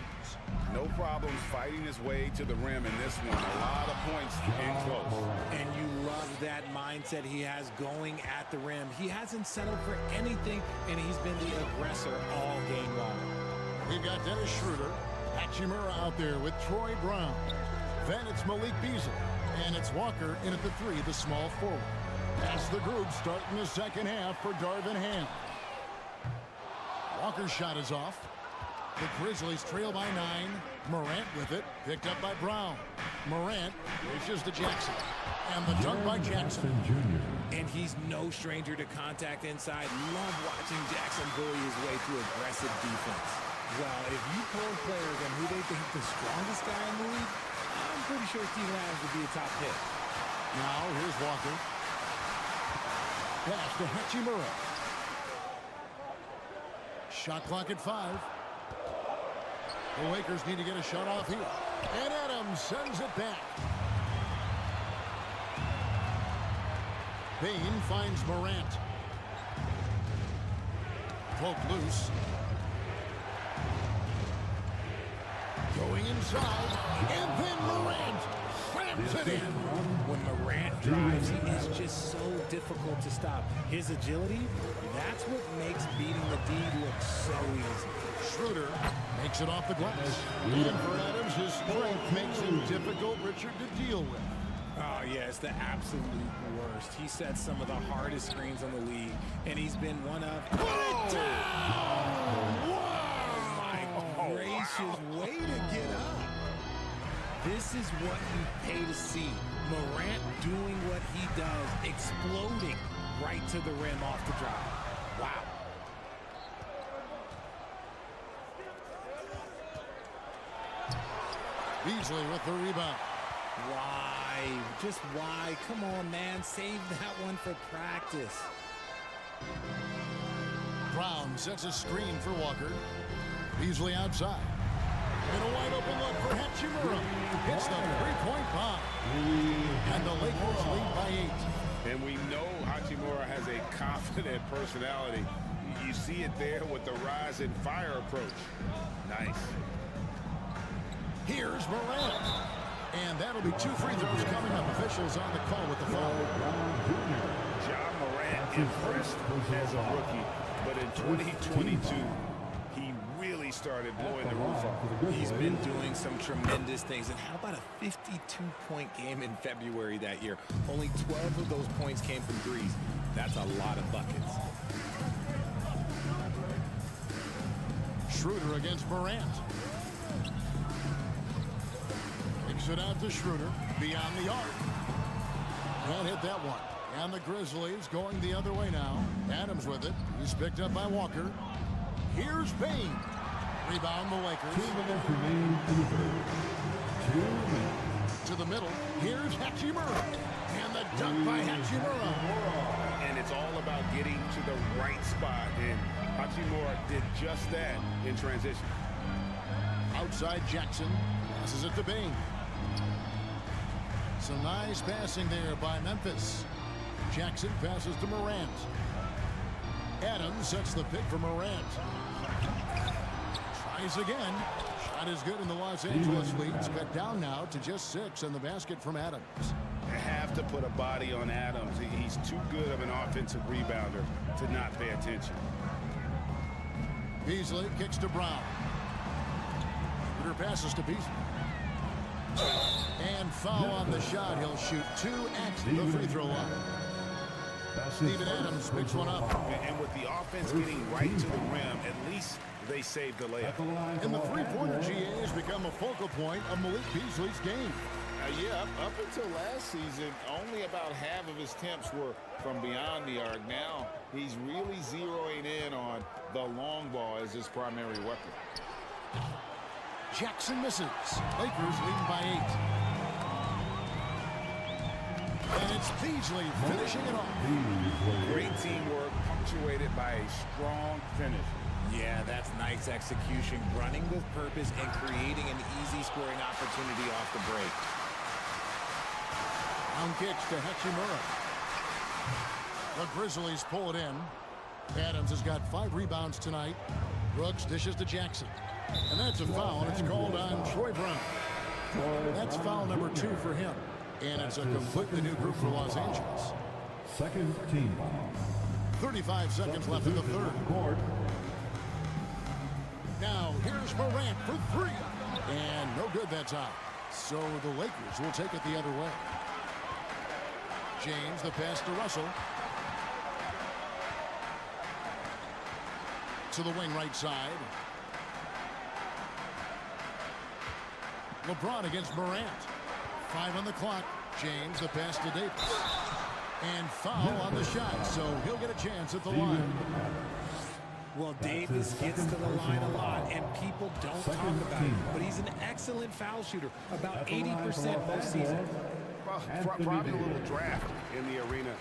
No problems fighting his way to the rim in this one. A lot of points and close. And you love that mindset he has going at the rim. He hasn't settled for anything, and he's been the aggressor all game long. We've got Dennis Schroeder, Hachimura out there with Troy Brown. Then it's Malik Beasley, and it's Walker in at the 3, the small forward. That's the group starting the second half for Darvin Ham. Walker's shot is off. The Grizzlies trail by 9. Morant with it, picked up by Brown. Morant dishes to Jackson. And the dunk by Jackson. And he's no stranger to contact inside. Love watching Jackson bully his way through aggressive defense. Well, if you poll players on who they think the strongest guy in the league, I'm pretty sure Steven Adams would be a top pick. Now, here's Walker. Pass to Hachimura. Shot clock at 5. The Lakers need to get a shot off here. And Adams sends it back. Bain finds Morant. Poked loose. Going inside. And then Morant slams it in. When Morant drives, he is just so difficult to stop. His agility, that's what makes beating the D look so easy. Schroeder makes it off the glass. And for Adams, his strength makes him difficult, Richard, to deal with. Oh, yeah, it's the absolute worst. He set some of the hardest screens on the league, and he's been one of... Oh, my gracious, way to get up. This is what you pay to see. Morant doing what he does, exploding right to the rim off the drive. Wow. Beasley with the rebound. Why? Just why? Come on, man. Save that one for practice. Brown sets a screen for Walker. Beasley outside. And a wide open look for Hachimura. Hits the three-point bomb. And the Lakers lead by 8. And we know Hachimura has a confident personality. You see it there with the rise and fire approach. Nice. Here's Morant. And that'll be 2 free throws coming up. Officials on the call with the foul. John Morant impressed as a rookie, but in 2022, he really started blowing the roof off. He's been doing some tremendous things. And how about a 52-point game in February that year? Only 12 of those points came from threes. That's a lot of buckets. Schroeder against Morant. Kicks it out to Schroeder. Beyond the arc. Can't hit that one. And the Grizzlies going the other way now. Adams with it. He's picked up by Walker. Here's Payne. Rebound the Lakers. 2 minutes remaining in the third. 2 minutes. To the middle. Here's Hachimura. And the dunk by Hachimura. And it's all about getting to the right spot. And Hachimura did just that in transition. Outside Jackson. Passes it to Bain. Some nice passing there by Memphis. Jackson passes to Morant. Adams sets the pick for Morant. Tries again. Shot is good, and the Los Angeles lead's cut down now to just 6, and the basket from Adams. They have to put a body on Adams. He's too good of an offensive rebounder to not pay attention. Beasley kicks to Brown. Shooter passes to Beasley. And foul on the shot. He'll shoot 2 at the free throw line. Steven Adams picks one up. And with the offense getting right to the rim, at least they saved the layup. And the three-pointer GA has become a focal point of Malik Beasley's game. Yeah, up until last season, only about half of his attempts were from beyond the arc. Now he's really zeroing in on the long ball as his primary weapon. Jackson misses. Lakers leading by 8. And it's Beasley finishing it off. Great teamwork punctuated by a strong finish. Yeah, that's nice execution, running with purpose and creating an easy scoring opportunity off the break. Down kicks to Hachimura. The Grizzlies pull it in. Adams has got 5 rebounds tonight. Brooks dishes to Jackson. And that's a foul, and it's called on Troy Brown. That's foul number 2 for him. And it's a completely new group for Los Angeles. Second team foul. 35 seconds left in the third. Now, here's Morant for 3. And no good that time. So the Lakers will take it the other way. James, the pass to Russell. To the wing right side. LeBron against Morant. 5 on the clock. James, the pass to Davis. And foul on the shot, so he'll get a chance at the line. Well, Davis gets to the line a lot, and people don't talk about it, but he's an excellent foul shooter, about 80% postseason. Well, probably a little draft in the arena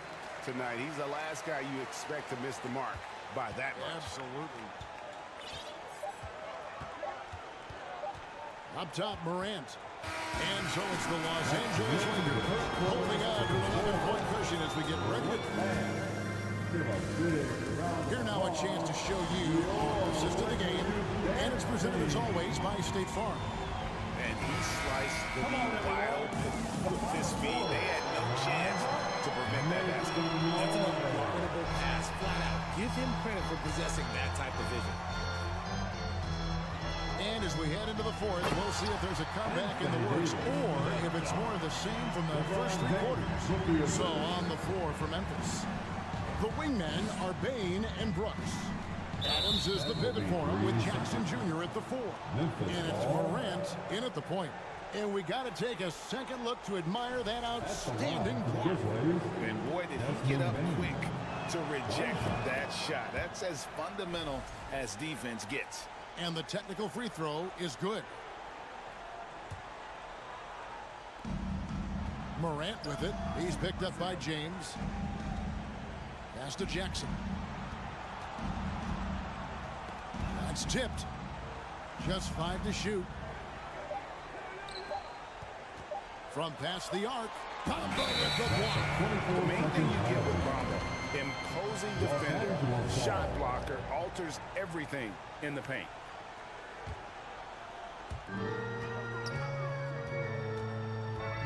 tonight. He's the last guy you expect to miss the mark by that much. Absolutely. Up top, Morant. And so it's the Los Angeles Lakers holding on to an 11-point cushion as we get ready to Here now a chance to show you the assist of the game, and it's presented as always by State Farm. And he sliced the ball wide open with his speed. They had no chance to prevent that basket. That's an unguardable pass, flat out. Give him credit for possessing that type of vision. And And as we head into the fourth, we'll see if there's a comeback in the works or if it's more of the same from the first 3 quarters. So on the floor for Memphis, the wingmen are Bain and Brooks. Adams is the pivot for him with Jackson Jr. at the 4. And it's Morant in at the point. And we got to take a second look to admire that outstanding block. And boy, did he get up quick to reject that shot. That's as fundamental as defense gets. And the technical free throw is good. Morant with it. He's picked up by James. Pass to Jackson. That's tipped. Just 5 to shoot. From past the arc, Bamba with the block. The main thing you get with Bamba, imposing defender, shot blocker, alters everything in the paint.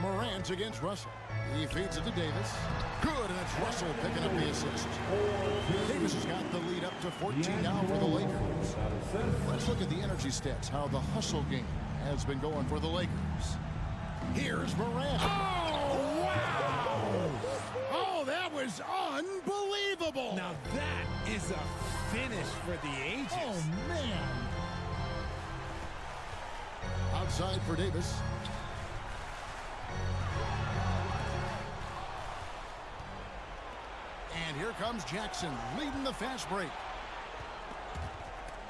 Morant against Russell. He feeds it to Davis. Good, and it's Russell picking up the assist. Davis has got the lead up to 14 now for the Lakers. Let's look at the energy stats, how the hustle game has been going for the Lakers. Here's Morant. Oh, wow! Oh, that was unbelievable! Now that is a finish for the ages. Oh, man! Outside for Davis. And here comes Jackson leading the fast break.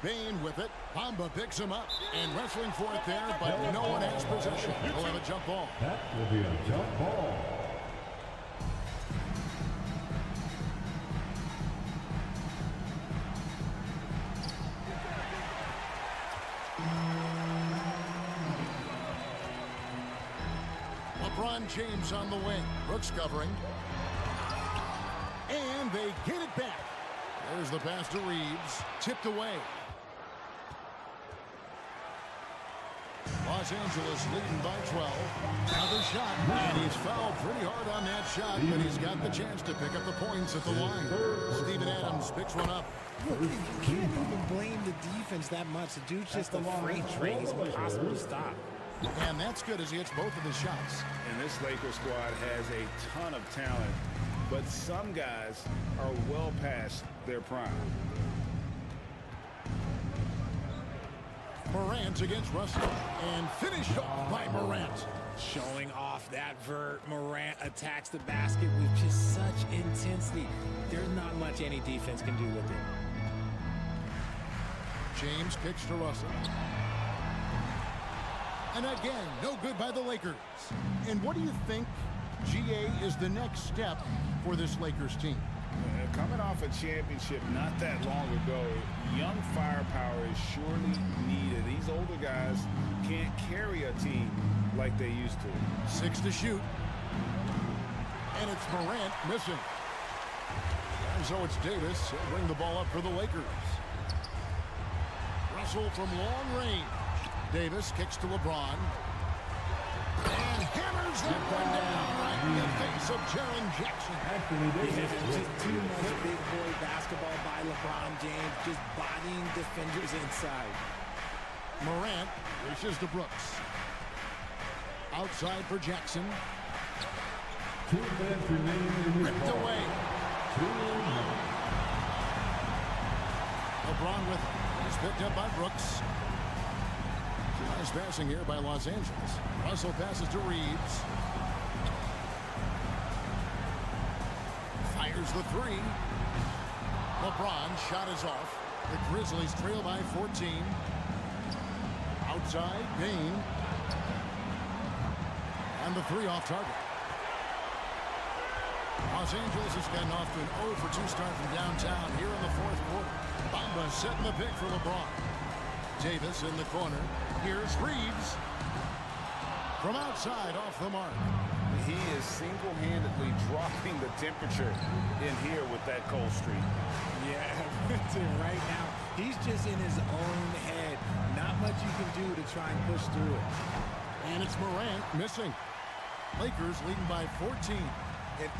Bain with it. Bamba picks him up and wrestling for it there, but no one has possession. He'll have a jump ball. That will be a jump ball. LeBron James on the wing. Brooks covering. And they get it back. There's the pass to Reeves. Tipped away. Los Angeles leading by 12. Another shot. And he's fouled pretty hard on that shot, but he's got the chance to pick up the points at the line. Steven Adams picks one up. Look, you can't even blame the defense that much. The dude's just a freight train. He's impossible to stop. And that's good as he hits both of his shots. And this Lakers squad has a ton of talent, but some guys are well past their prime. Morant against Russell, and finished off by Morant. Showing off that vert, Morant attacks the basket with just such intensity. There's not much any defense can do with it. James kicks to Russell. And again, no good by the Lakers. And what do you think, GA, is the next step for this Lakers team? Coming off a championship not that long ago, young firepower is surely needed. These older guys can't carry a team like they used to. 6 to shoot. And it's Morant missing. And so it's Davis. He'll bring the ball up for the Lakers. Russell from long range. Davis kicks to LeBron. And hammers that one down right in the face of Jaren Jackson. Just too much big boy basketball by LeBron James, just bodying defenders inside. Morant reaches to Brooks. Outside for Jackson. 2 minutes remaining in this Ripped ball. away. 2 minutes. LeBron with it. He's picked up by Brooks. Nice passing here by Los Angeles. Russell passes to Reeves. Fires the 3. LeBron shot is off. The Grizzlies trail by 14. Outside, Bain. And the 3 off target. Los Angeles has gotten off to an 0 for 2 start from downtown here in the 4th quarter. Bamba setting the pick for LeBron. Davis in the corner. Here's Reeves. From outside, off the mark. He is single-handedly dropping the temperature in here with that cold streak. Yeah, right now, he's just in his own head. Not much you can do to try and push through it. And it's Morant missing. Lakers leading by 14.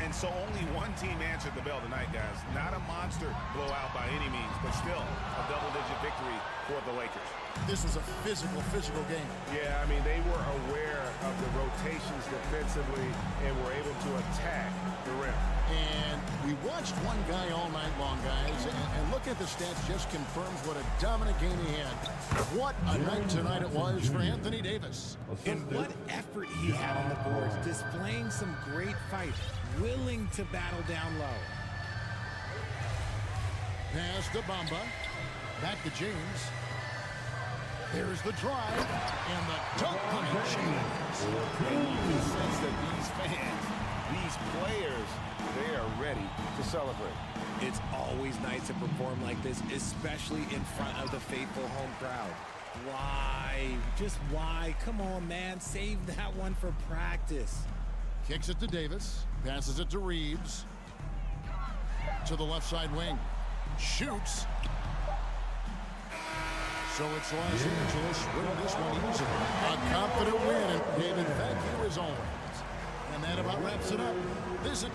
And so only one team answered the bell tonight, guys. Not a monster blowout by any means, but still a double-digit victory for the Lakers. This was a physical game. Yeah, I mean, they were aware of the rotations defensively and were able to attack the rim. And we watched one guy all night long, guys, and look at the stats just confirms what a dominant game he had. What a night tonight it was for Anthony Davis. And what effort he had on the boards, displaying some great fight, willing to battle down low. Pass to Bamba. Back to James. There's the drive and the dunk on James. And you can sense that these fans, these players, they are ready to celebrate. It's always nice to perform like this, especially in front of the faithful home crowd. Why? Just why? Come on, man. Save that one for practice. Kicks it to Davis. Passes it to Reeves. To the left side wing. Shoots. So it's Los Angeles winning this one easily. A confident win, and David, thank you as always. And that about wraps it up. Visit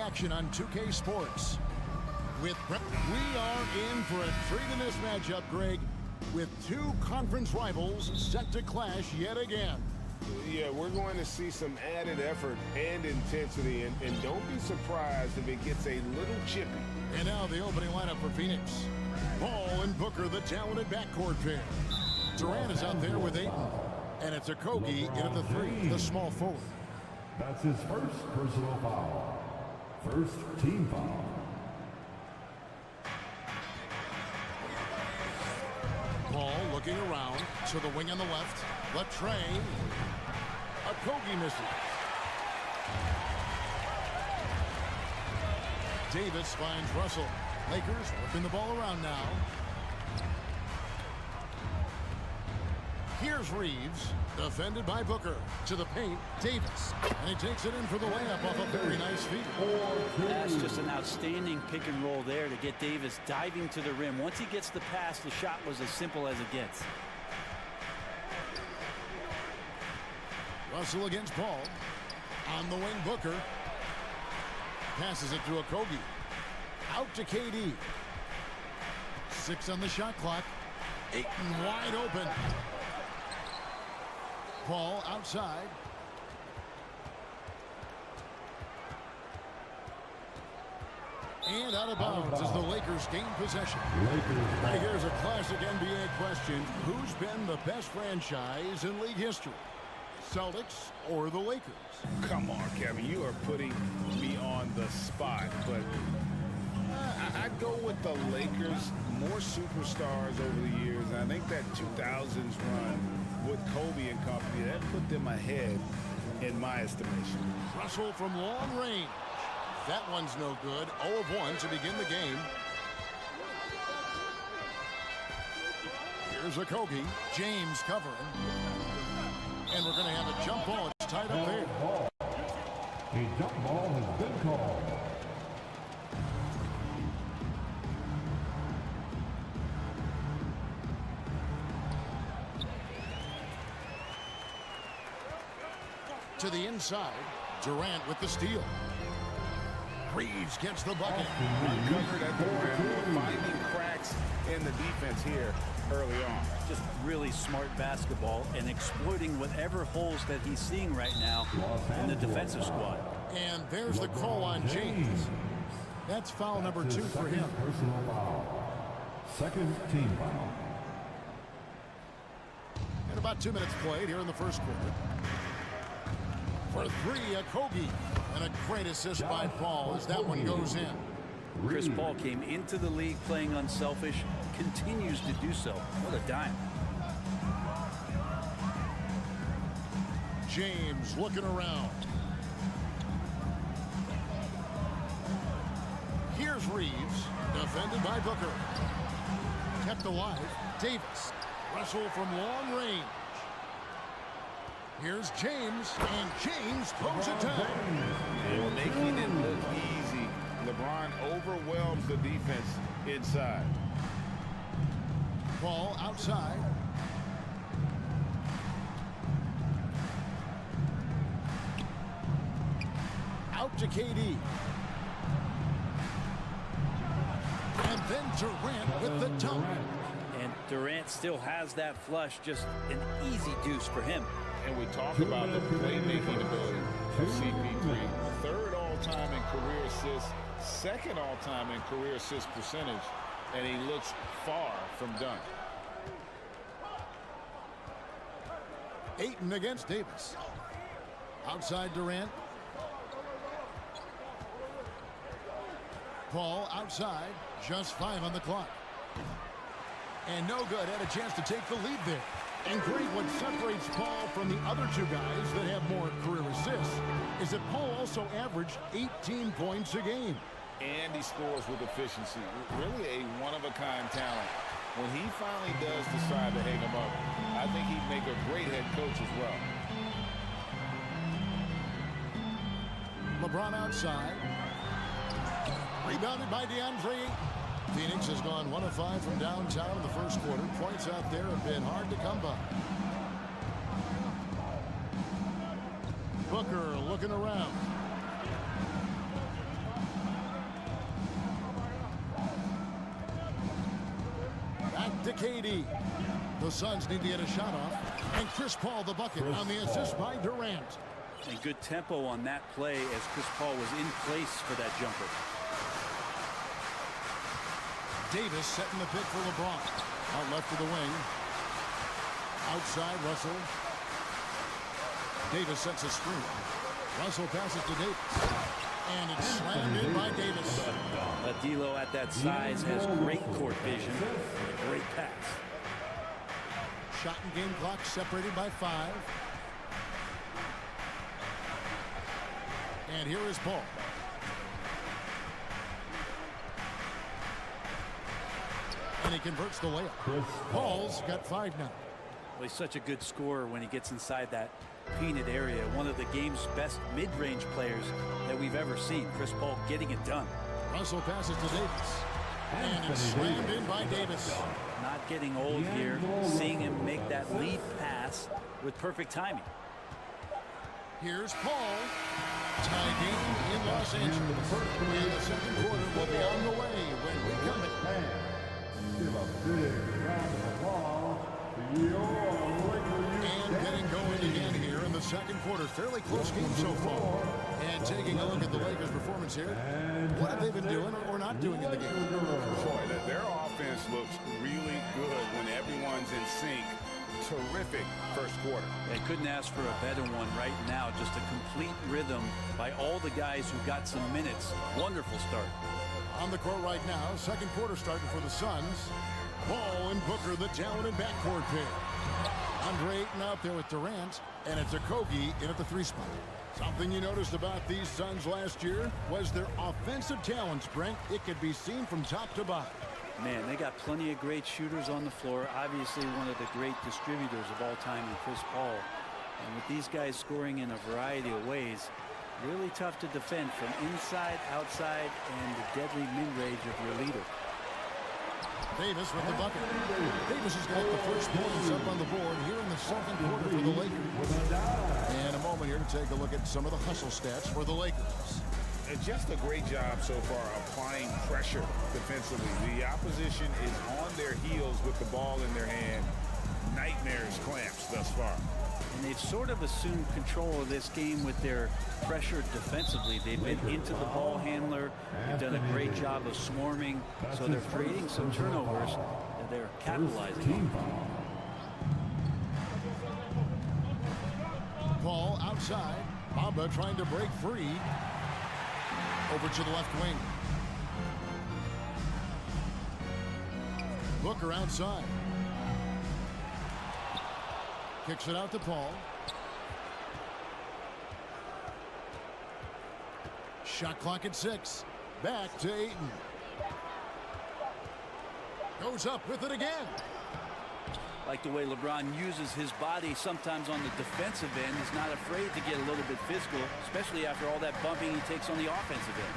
action on 2K Sports. We are in for a treat in this matchup, Greg, with two conference rivals set to clash yet again. Yeah, we're going to see some added effort and intensity, and don't be surprised if it gets a little chippy. And now the opening lineup for Phoenix. Ball and Booker, the talented backcourt pair. Durant is out there with Ayton. And it's Okogie in at the 3, the small forward. That's his first personal foul. First team foul. Ball looking around to the wing on the left. Latrey. Okogie misses. Davis finds Russell. Lakers working the ball around now. Here's Reeves, defended by Booker. To the paint, Davis. And he takes it in for the layup off a very nice feed. That's just an outstanding pick and roll there to get Davis diving to the rim. Once he gets the pass, the shot was as simple as it gets. Russell against Paul. On the wing, Booker. Passes it to Okogie. Out to KD. 6 on the shot clock. Ayton wide open. Paul outside. And out of bounds as the Lakers gain possession. Right, here's a classic NBA question. Who's been the best franchise in league history? Celtics or the Lakers? Come on, Kevin, you are putting me on the spot, but I'd go with the Lakers. More superstars over the years. I think that 2000s run with Kobe and company, that put them ahead in my estimation. Russell from long range. That one's no good. 0 of 1 to begin the game. Here's Okogie. James covering. And we're going to have a jump ball. It's tied up there. A jump ball has been called. To the inside. Durant with the steal. Reeves gets the bucket. Covered at the rim, finding cracks in the defense here early on. Just really smart basketball and exploiting whatever holes that he's seeing right now in the defensive squad. And there's the call on James. That's foul number 2 for him. Personal foul. Second team foul. And about 2 minutes played here in the first quarter. For 3, Okogie. And a great assist by Paul as that one goes in. Chris Paul came into the league playing unselfish, continues to do so. What a dime. James looking around. Here's Reeves, defended by Booker. Kept alive, Davis. Russell from long range. Here's James, and James throws it down. They're making it look easy. LeBron overwhelms the defense inside. Paul outside. Out to KD. And then Durant with the dunk. And Durant still has that flush, just an easy deuce for him. And we talk about the playmaking ability of CP3. 3rd all-time in career assists, 2nd all-time in career assist percentage, and he looks far from done. Ayton against Davis. Outside Durant. Paul outside. Just 5 on the clock. And no good. Had a chance to take the lead there. And great, what separates Paul from the other 2 guys that have more career assists is that Paul also averaged 18 points a game. And he scores with efficiency. Really a one-of-a-kind talent. When he finally does decide to hang him up, I think he'd make a great head coach as well. LeBron outside. Rebounded by DeAndre. Phoenix has gone 1 of 5 from downtown in the first quarter. Points out there have been hard to come by. Booker looking around. to KD. The Suns need to get a shot off. And Chris Paul the bucket on the assist by Durant. And good tempo on that play as Chris Paul was in place for that jumper. Davis setting the pick for LeBron. Out left to the wing. Outside Russell. Davis sets a screen. Russell passes to Davis. And it's slammed in by Davis. D'Lo at that size has great court vision. A great pass. Shot and game clock separated by 5. And here is Paul. And he converts the layup. Paul's got 5 now. Well, he's such a good scorer when he gets inside that painted area. One of the game's best mid-range players that we've ever seen. Chris Paul getting it done. Russell passes to Davis. And it's slammed in by Davis. Not getting old here. Seeing him make that lead pass with perfect timing. Here's Paul. Tie game in Los Angeles. And the second quarter will be on the way when we come back. Give a big round of applause to your Lakers. And getting going again here in the second quarter. Fairly close game so far. And taking a look at the Lakers' performance here. What have they been doing or not doing in the game? Boy, their offense looks really good when everyone's in sync. Terrific first quarter. They couldn't ask for a better one right now. Just a complete rhythm by all the guys who got some minutes. Wonderful start. On the court right now, second quarter starting for the Suns. Ball and Booker, the talented backcourt pair. Andre Ayton out there with Durant, and it's Okogie in at the 3 spot. Something you noticed about these Suns last year was their offensive talents, Brent. It could be seen from top to bottom. Man, they got plenty of great shooters on the floor. Obviously, one of the great distributors of all time in Chris Paul. And with these guys scoring in a variety of ways, really tough to defend from inside, outside, and the deadly mid-range of your leader. Davis with the bucket. Davis has got the first points up on the board here in the second quarter for the Lakers. And a moment here to take a look at some of the hustle stats for the Lakers. And just a great job so far applying pressure defensively. The opposition is on their heels with the ball in their hand. Nightmares clamps thus far. And they've sort of assumed control of this game with their pressure defensively. They've been into the ball handler. They've done a great job of swarming. So they're creating some turnovers that they're capitalizing on. Paul outside. Bamba trying to break free. Over to the left wing. Booker outside. Kicks it out to Paul. Shot clock at 6. Back to Ayton. Goes up with it again. Like the way LeBron uses his body sometimes on the defensive end. He's not afraid to get a little bit physical, especially after all that bumping he takes on the offensive end.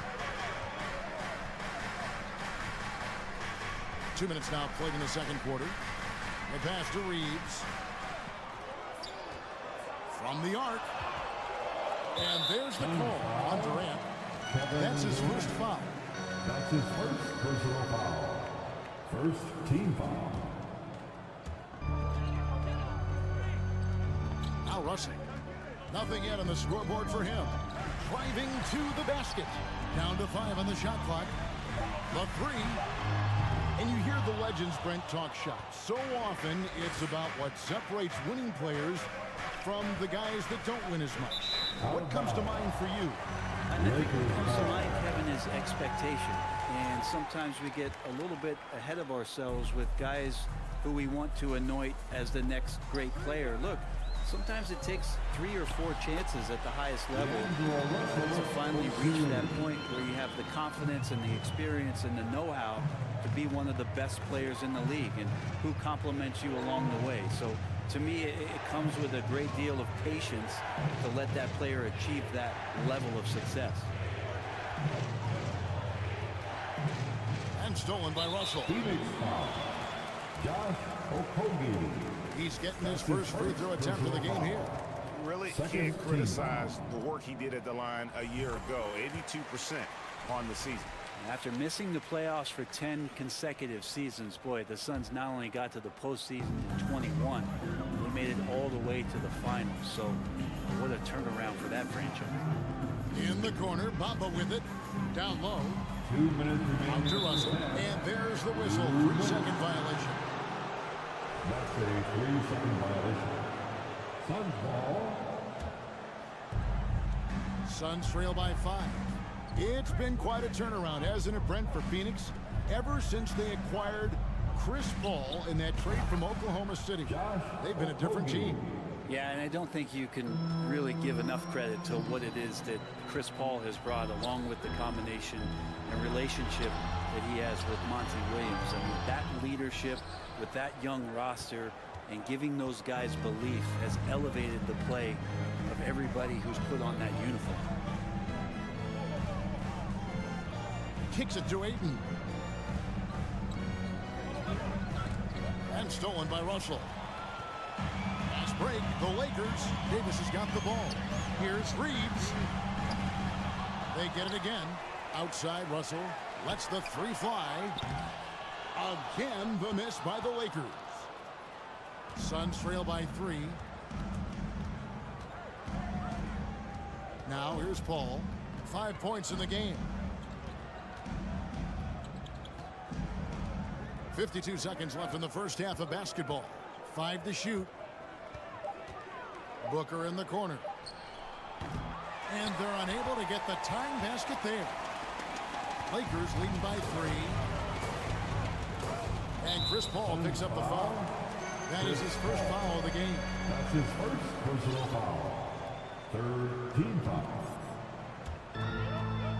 2 minutes now played in the second quarter. The pass to Reeves. From the arc. And there's the call on Durant. That's his first foul. That's his first personal foul. First team foul. Now rushing. Nothing yet on the scoreboard for him. Driving to the basket. Down to 5 on the shot clock. The 3. And you hear the legends, Brent, talk shots. So often it's about what separates winning players from the guys that don't win as much. What comes to mind for you? I think what comes to mind, Kevin, is expectation. And sometimes we get a little bit ahead of ourselves with guys who we want to anoint as the next great player. Look, sometimes it takes 3 or 4 chances at the highest level to finally reach that point where you have the confidence and the experience and the know-how to be one of the best players in the league and who compliments you along the way. So to me, it comes with a great deal of patience to let that player achieve that level of success. And stolen by Russell. Josh Okogie. He's getting his first free throw attempt of the game here. Really can't criticize the work he did at the line a year ago. 82%. on the season. After missing the playoffs for 10 consecutive seasons, boy, the Suns not only got to the postseason in 21, they made it all the way to the finals. So what a turnaround for that franchise. In the corner, Bamba with it. Down low. 2 minutes remaining. Out to Russell. And there's the whistle. 3-second violation. That's a 3-second violation. Suns ball. Suns trail by 5. It's been quite a turnaround, hasn't it, Brent, for Phoenix? Ever since they acquired Chris Paul in that trade from Oklahoma City, they've been a different team. Yeah, and I don't think you can really give enough credit to what it is that Chris Paul has brought, along with the combination and relationship that he has with Monty Williams. I mean, that leadership with that young roster and giving those guys belief has elevated the play of everybody who's put on that uniform. Kicks it to Ayton. And stolen by Russell. Fast break, the Lakers. Davis has got the ball. Here's Reeves. They get it again. Outside, Russell lets the 3 fly. Again, the miss by the Lakers. Suns trail by 3. Now here's Paul. 5 points in the game. 52 seconds left in the first half of basketball. 5 to shoot. Booker in the corner. And they're unable to get the tying basket there. Lakers leading by 3. And Chris Paul picks up the foul. That is his first foul of the game. That's his first personal foul. Third team foul.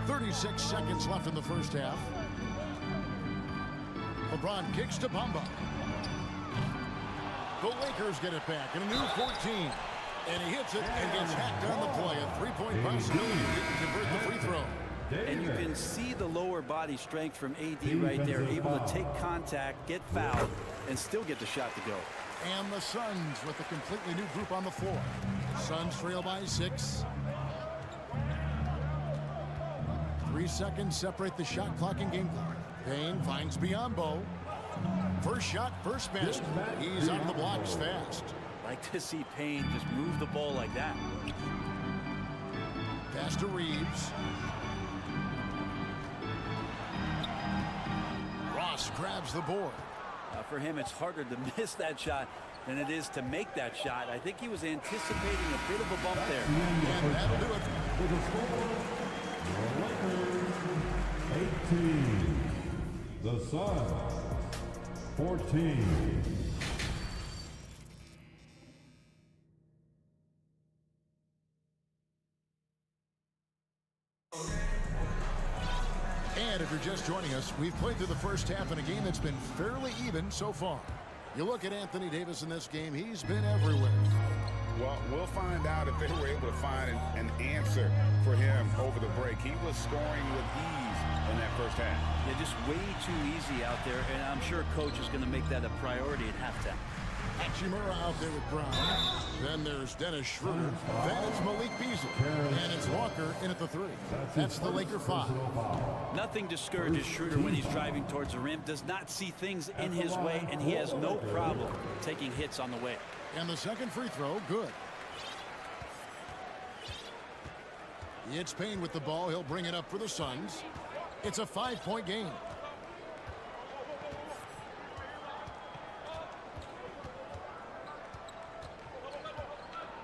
36 seconds left in the first half. LeBron kicks to Bamba. The Lakers get it back in a new 14. And he hits it and gets hacked on the play. A 3-point possibility. Didn't convert the free throw. And you can see the lower body strength from AD right there, able to take contact, get fouled, and still get the shot to go. And the Suns with a completely new group on the floor. Suns trail by 6. 3 seconds separate the shot clock and game clock. Payne finds Biyombo. First shot, first basket. He's out of the blocks fast. Like to see Payne just move the ball like that. Pass to Reeves. Ross grabs the board. For him, it's harder to miss that shot than it is to make that shot. I think he was anticipating a bit of a bump there. And that'll do it. With a score, the Lakers 18. The Suns 14. And if you're just joining us, we've played through the first half in a game that's been fairly even so far. You look at Anthony Davis in this game, he's been everywhere. Well, we'll find out if they were able to find an answer for him over the break. He was scoring with ease in that first half. Yeah, just way too easy out there, and I'm sure coach is going to make that a priority at halftime. Hachimura out there with Brown. Then there's Dennis Schroeder. Then it's Malik Beasley. And it's Walker in at the 3. That's the Laker 5. Nothing discourages Schroeder when he's driving towards the rim. Does not see things in his way, and he has no problem taking hits on the way. And the second free throw, good. It's Payne with the ball. He'll bring it up for the Suns. It's a 5-point game.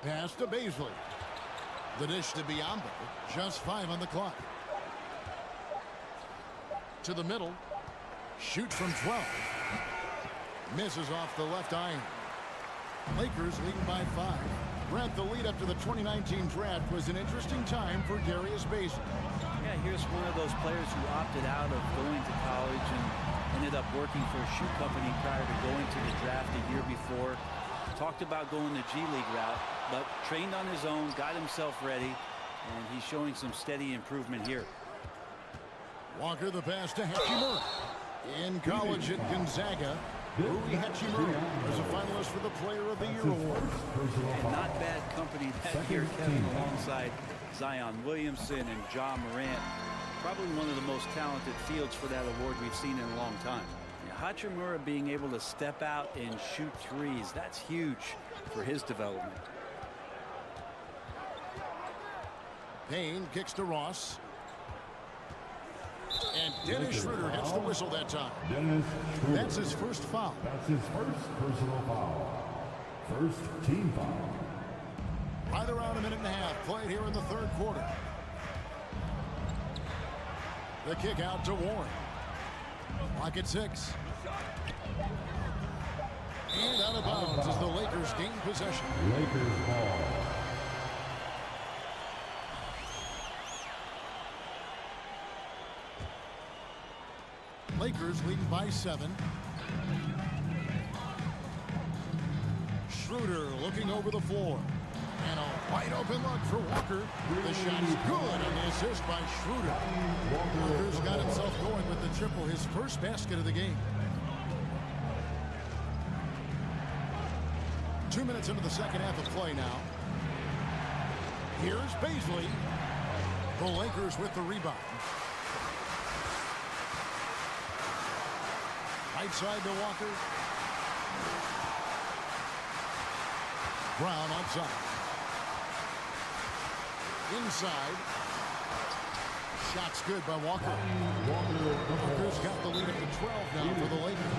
Pass to Beasley. The dish to Biyombo. Just 5 on the clock. To the middle. Shoots from 12. Misses off the left iron. Lakers leading by 5. Brent, the lead up to the 2019 draft was an interesting time for Darius Bazley. Yeah, here's one of those players who opted out of going to college and ended up working for a shoe company prior to going to the draft a year before. Talked about going the G League route, but trained on his own, got himself ready, and he's showing some steady improvement here. Walker the pass to Hachimura. In college at Gonzaga, Rui Hachimura was a finalist for the Player of the Year award. And not bad company that year, Kevin, alongside Zion Williamson and Ja Morant. probably one of the most talented fields for that award we've seen in a long time. Hachimura being able to step out and shoot threes, that's huge for his development. Payne kicks to Ross. And Dennis Schroeder gets the whistle that time. That's his first foul. That's his first personal foul. First team foul. Right around a minute and a half played here in the third quarter. The kick out to Warren. Clock at 6. And out of bounds as the Lakers gain possession. Lakers ball. Lakers leading by 7. Schroeder looking over the floor. And a wide open look for Walker. The shot's good, and the assist by Schroeder. Walker's got himself going with the triple, his first basket of the game. 2 minutes into the second half of play now. Here's Baisley. The Lakers with the rebound. Right side to Walker. Brown outside. Inside. Shot's good by Walker. Walker's got the lead up to 12 now for the Lakers.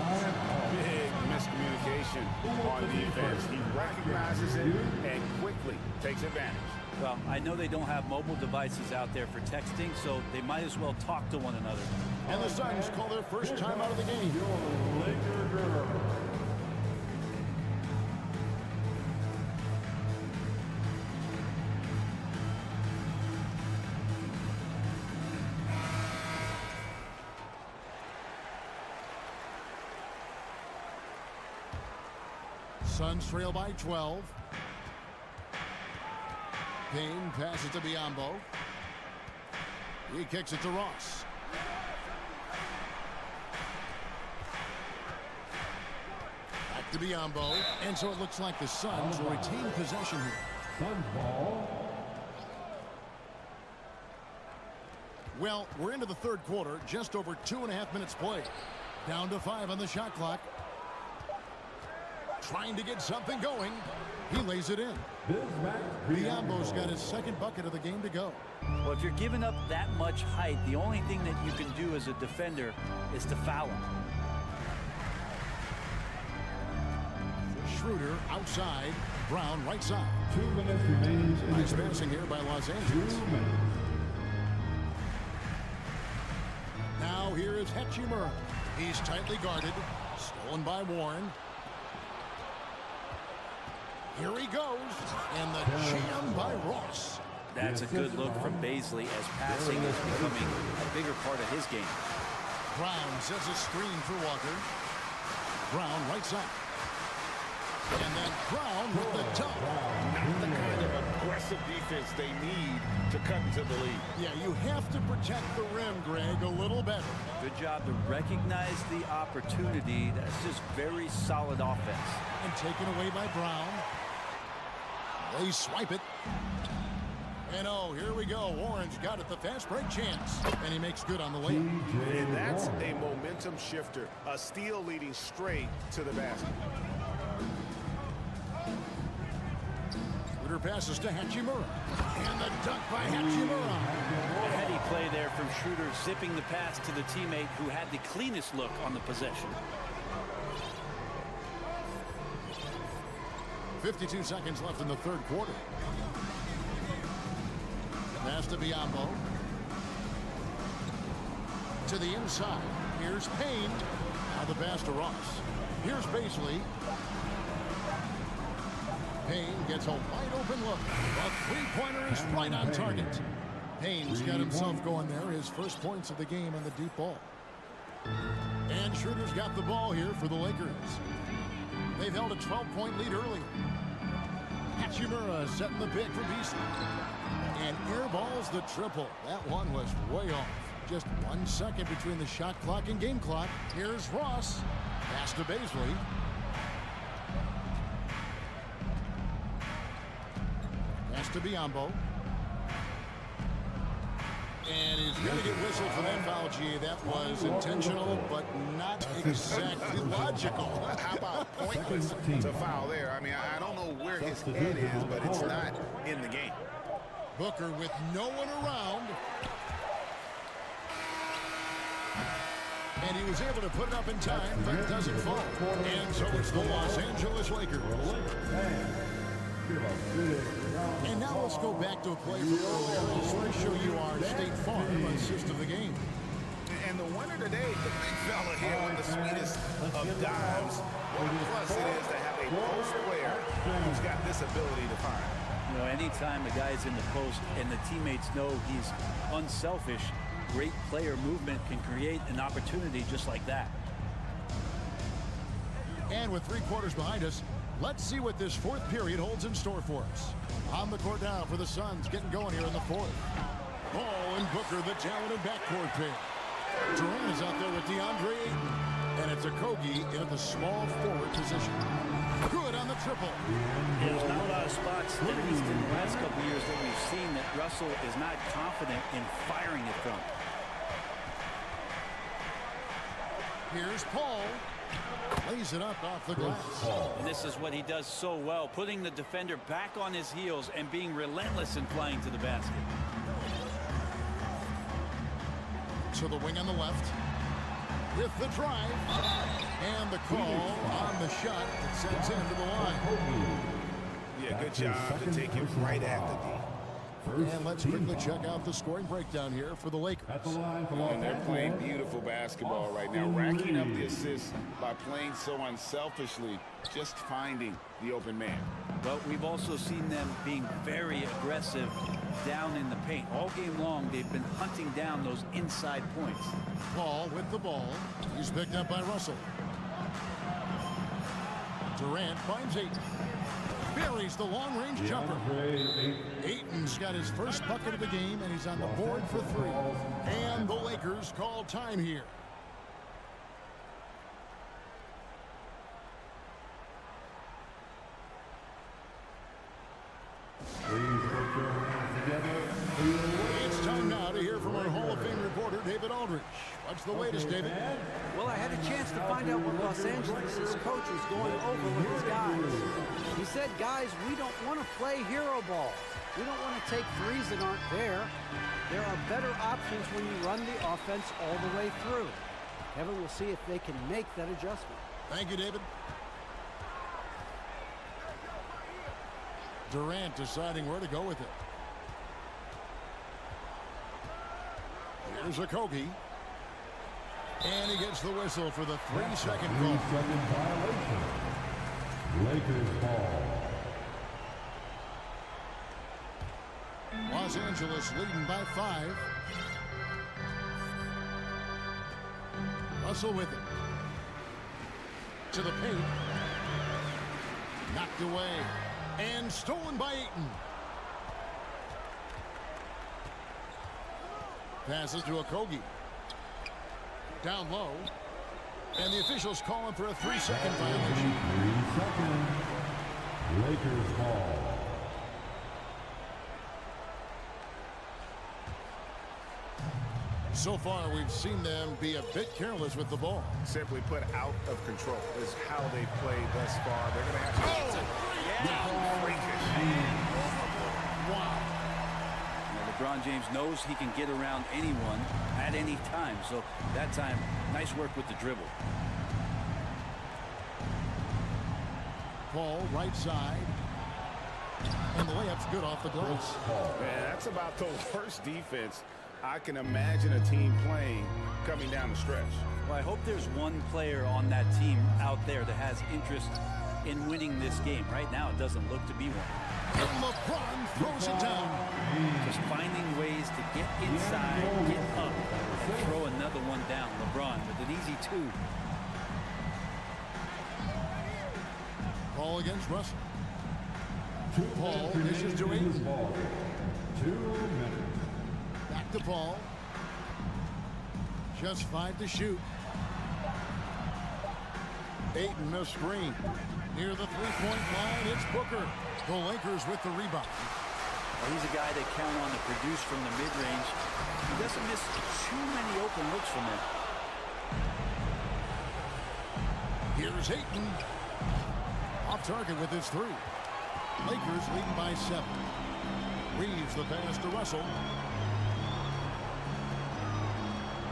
Big miscommunication on defense. He recognizes it and quickly takes advantage. Well, I know they don't have mobile devices out there for texting, so they might as well talk to one another. And the Suns call their first time out of the game. Suns trail by 12. Payne passes to Biyombo. He kicks it to Ross. Back to Biyombo. And so it looks like the Suns will retain possession here. Suns ball. Well, we're into the third quarter. Just over 2.5 minutes played. Down to 5 on the shot clock. Trying to get something going. He lays it in. Biyombo's got his second bucket of the game to go. Well, if you're giving up that much height, the only thing that you can do as a defender is to foul him. Schroeder outside. Brown right side. 2 minutes remaining. Nice passing here by Los Angeles. 2 minutes. Now here is Hachimura. He's tightly guarded. Stolen by Warren. Here he goes, and the jam by Ross. That's a good look from Baisley as passing is becoming a bigger part of his game. Brown sets a screen for Walker. Brown right side. And then Brown with the dunk. Not the kind of aggressive defense they need to cut into the lead. Yeah, you have to protect the rim, Greg, a little better. Good job to recognize the opportunity. That's just very solid offense. And taken away by Brown. They swipe it. And oh, here we go. Warren's got it, the fast break chance. And he makes good on the layup. And that's a momentum shifter. A steal leading straight to the basket. Schroeder passes to Hachimura. And the dunk by Hachimura. A heady play there from Schroeder, zipping the pass to the teammate who had the cleanest look on the possession. 52 seconds left in the third quarter. Pass to Biyombo. To the inside. Here's Payne. Now the pass to Ross. Here's Baisley. Payne gets a wide open look. The three-pointer is right on target. Payne's got himself going there. His first points of the game on the deep ball. And Schroeder's got the ball here for the Lakers. They've held a 12-point lead early. Hachimura setting the pick for Beasley. And airballs the triple. That one was way off. Just 1 second between the shot clock and game clock. Here's Ross. Pass to Baisley. Pass to Biyombo. And he's going to get whistled for that foul, G. That was intentional, but not exactly logical. How about pointless to foul there? I mean, I don't know where his head is, but it's not in the game. Booker with no one around. And he was able to put it up in time, but it doesn't fall. And so it's the Los Angeles Lakers. And now let's go back to a play from earlier as we show you our State Farm assist of the game. And the winner today, the big fella here with the sweetest of dimes. What a plus it is to have a post player who's got this ability to find. You know, anytime the guy's in the post and the teammates know he's unselfish, great player movement can create an opportunity just like that. And with 3 quarters behind us, let's see what this fourth period holds in store for us. On the court now for the Suns, getting going here in the fourth. Ball and Booker, the talented backcourt pair. Durant is out there with DeAndre Ayton. And it's a Kogi in the small forward position. Good on the triple. There's not a lot of spots, at least in the last couple years, that we've seen that Russell is not confident in firing it from. Here's Paul. Lays it up off the glass. And this is what he does so well, putting the defender back on his heels and being relentless in flying to the basket. To the wing on the left. With the drive. And the call on the shot that sends him to the line. Yeah, good job to take it right at the D. And let's quickly check out the scoring breakdown here for the Lakers. And they're playing beautiful basketball right now, racking up the assists by playing so unselfishly, just finding the open man. But we've also seen them being very aggressive down in the paint. All game long, they've been hunting down those inside points. Paul with the ball. He's picked up by Russell. Durant finds Ayton. Buries the long-range jumper. Ayton's got his first bucket of the game, and he's on the board for 3. And the Lakers call time here. It's time now to hear from our Hall of Fame reporter, David Aldridge. What's the latest, David? Well, I had a chance to find out what Los Angeles' coach was going over with his guys. He said, guys, we don't want to play hero ball. We don't want to take threes that aren't there. There are better options when you run the offense all the way through. Kevin will see if they can make that adjustment. Thank you, David. Durant deciding where to go with it. Here's a Kogi. And he gets the whistle for the 3-second call. 3-second violation. Lakers ball. Los Angeles leading by 5. Russell with it. To the paint. Knocked away. And stolen by Ayton. Passes to a Kogi. Down low. And the officials calling for a 3-second violation. 3 seconds. Lakers ball. So far, we've seen them be a bit careless with the ball. Simply put, out of control is how they played thus far. They're going to have to... Wow. LeBron James knows he can get around anyone at any time. So that time, nice work with the dribble. Paul, right side. And the layup's good off the glass. Man, that's about the worst defense I can imagine a team playing coming down the stretch. Well, I hope there's one player on that team out there that has interest in winning this game. Right now, it doesn't look to be one. And LeBron throws it down. Just finding ways to get inside, get up, and throw another one down. LeBron with an easy 2. Paul against Russell. Paul dishes to Ayton. 2 minutes. Back to Paul. Just 5 to shoot. Ayton a screen. Near the 3-point line, it's Booker. The Lakers with the rebound. Well, he's a guy they count on to produce from the mid-range. He doesn't miss too many open looks from him. Here's Ayton. Off target with his 3. Lakers lead by 7. Reeves the pass to Russell.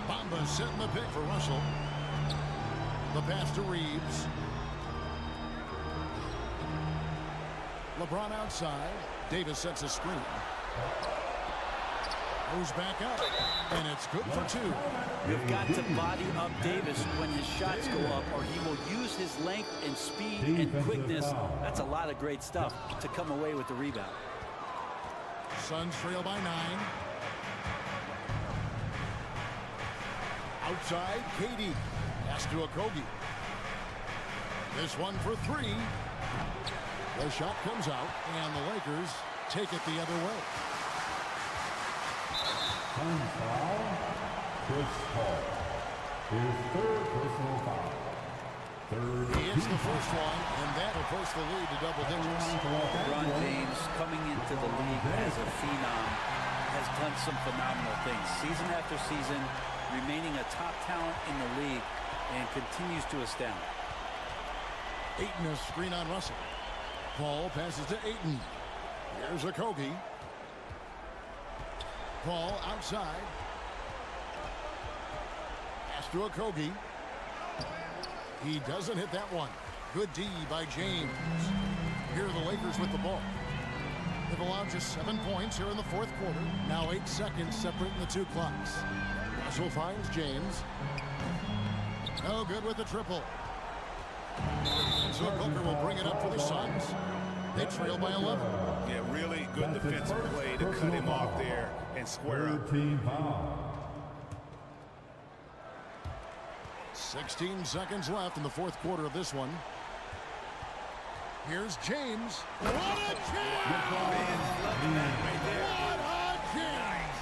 Bamba setting the pick for Russell. The pass to Reeves. LeBron outside. Davis sets a screen. Goes back up, and it's good for 2. You've got to body up Davis when his shots go up, or he will use his length and speed and quickness. That's a lot of great stuff to come away with the rebound. Suns trail by 9. Outside, KD. Pass to Okogie. This one for 3. The shot comes out, and the Lakers take it the other way. Suns foul, Chris Paul. His 3rd personal foul. He hits the first one, and that will push the lead to double digits. LeBron James, coming into the league as a phenom, has done some phenomenal things. Season after season, remaining a top talent in the league, and continues to astound. Ayton a screen on Russell. Paul passes to Ayton. Here's Okogie. Paul outside. Pass to Okogie. He doesn't hit that one. Good D by James. Here are the Lakers with the ball. They've allowed just 7 points here in the 4th quarter. Now 8 seconds separating the 2 clocks. Russell finds James. No good with the triple. So Booker will bring it up for the Suns. They trail by 11. Yeah, really good defensive play to cut him off there and square up. 16 seconds left in the 4th quarter of this one. Here's James. What a chance! What a chance!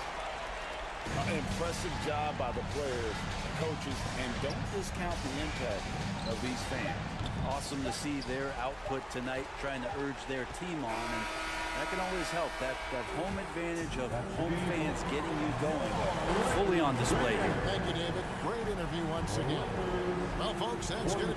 Impressive job by the players, coaches, and don't discount the impact of these fans. Awesome to see their output tonight, trying to urge their team on, and that can always help. That home advantage of home fans getting you going, fully on display here. Thank you, David. Great interview once again. Well, folks, that's good.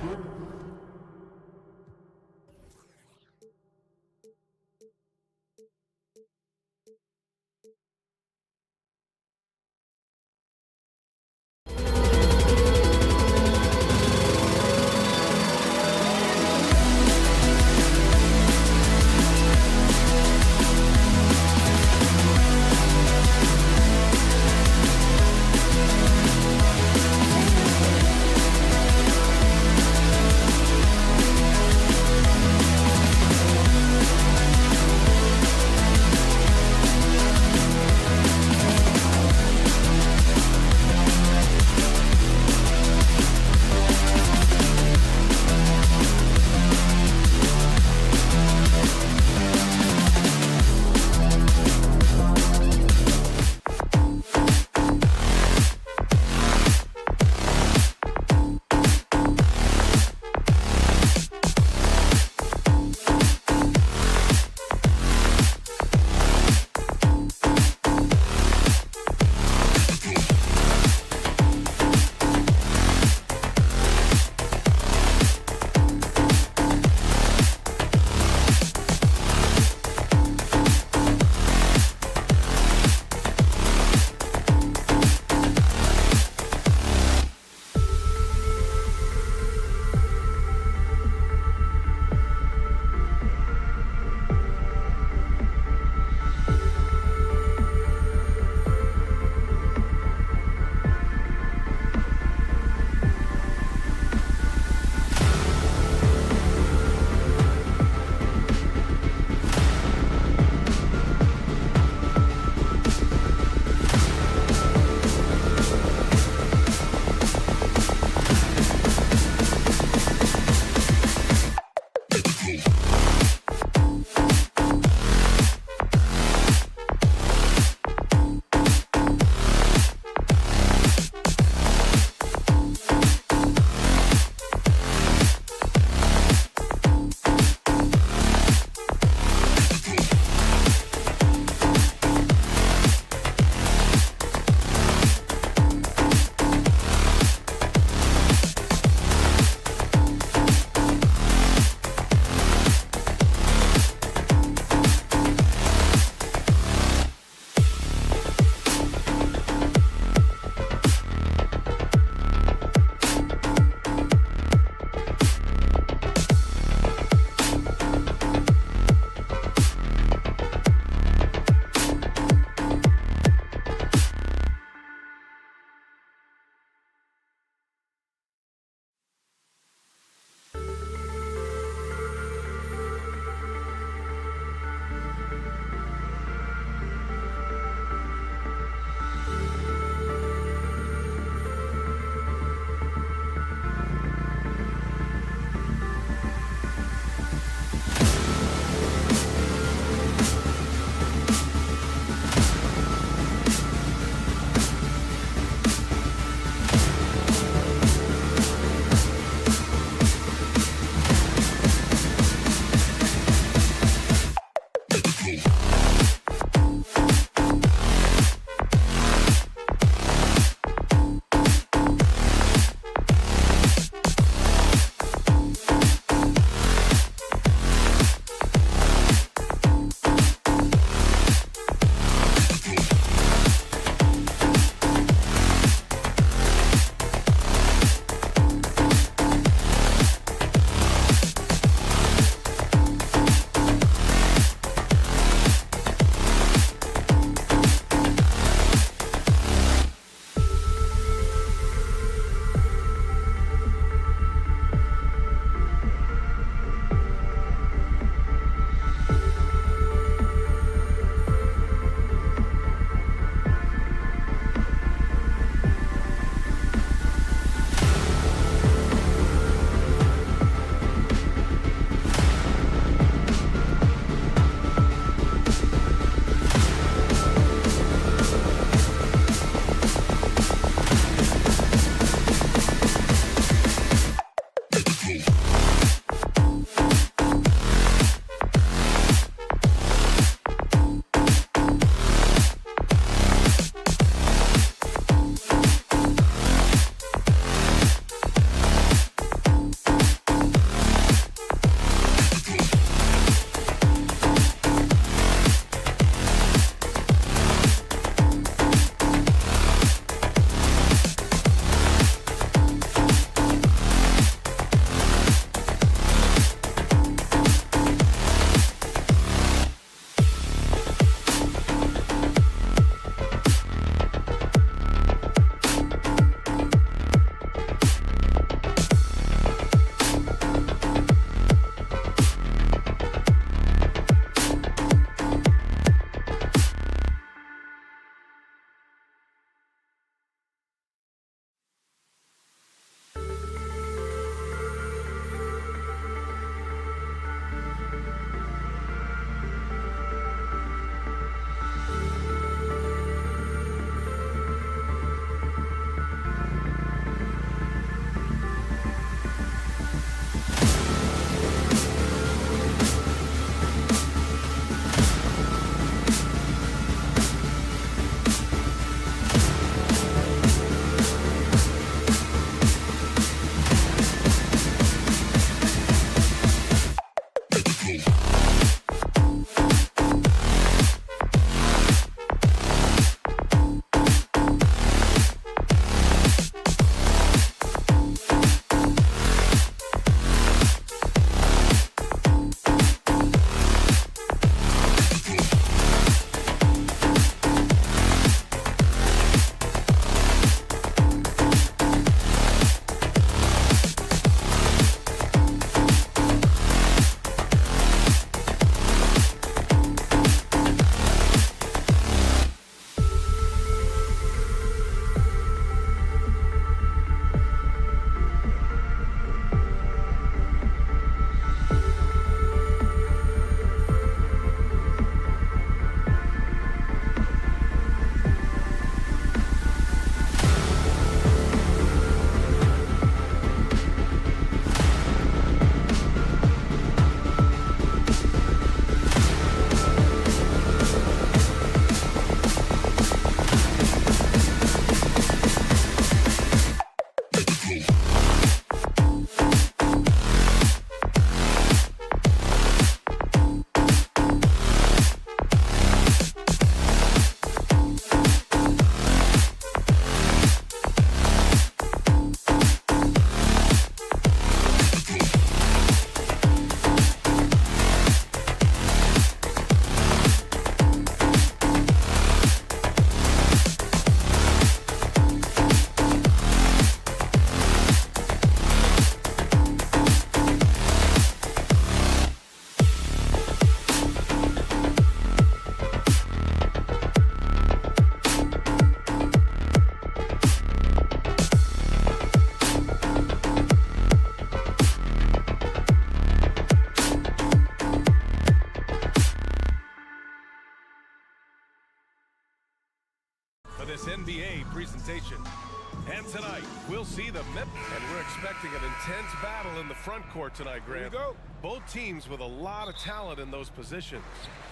And tonight, we'll see the and we're expecting an intense battle in the front court tonight, Grant. Here we go. Both teams with a lot of talent in those positions.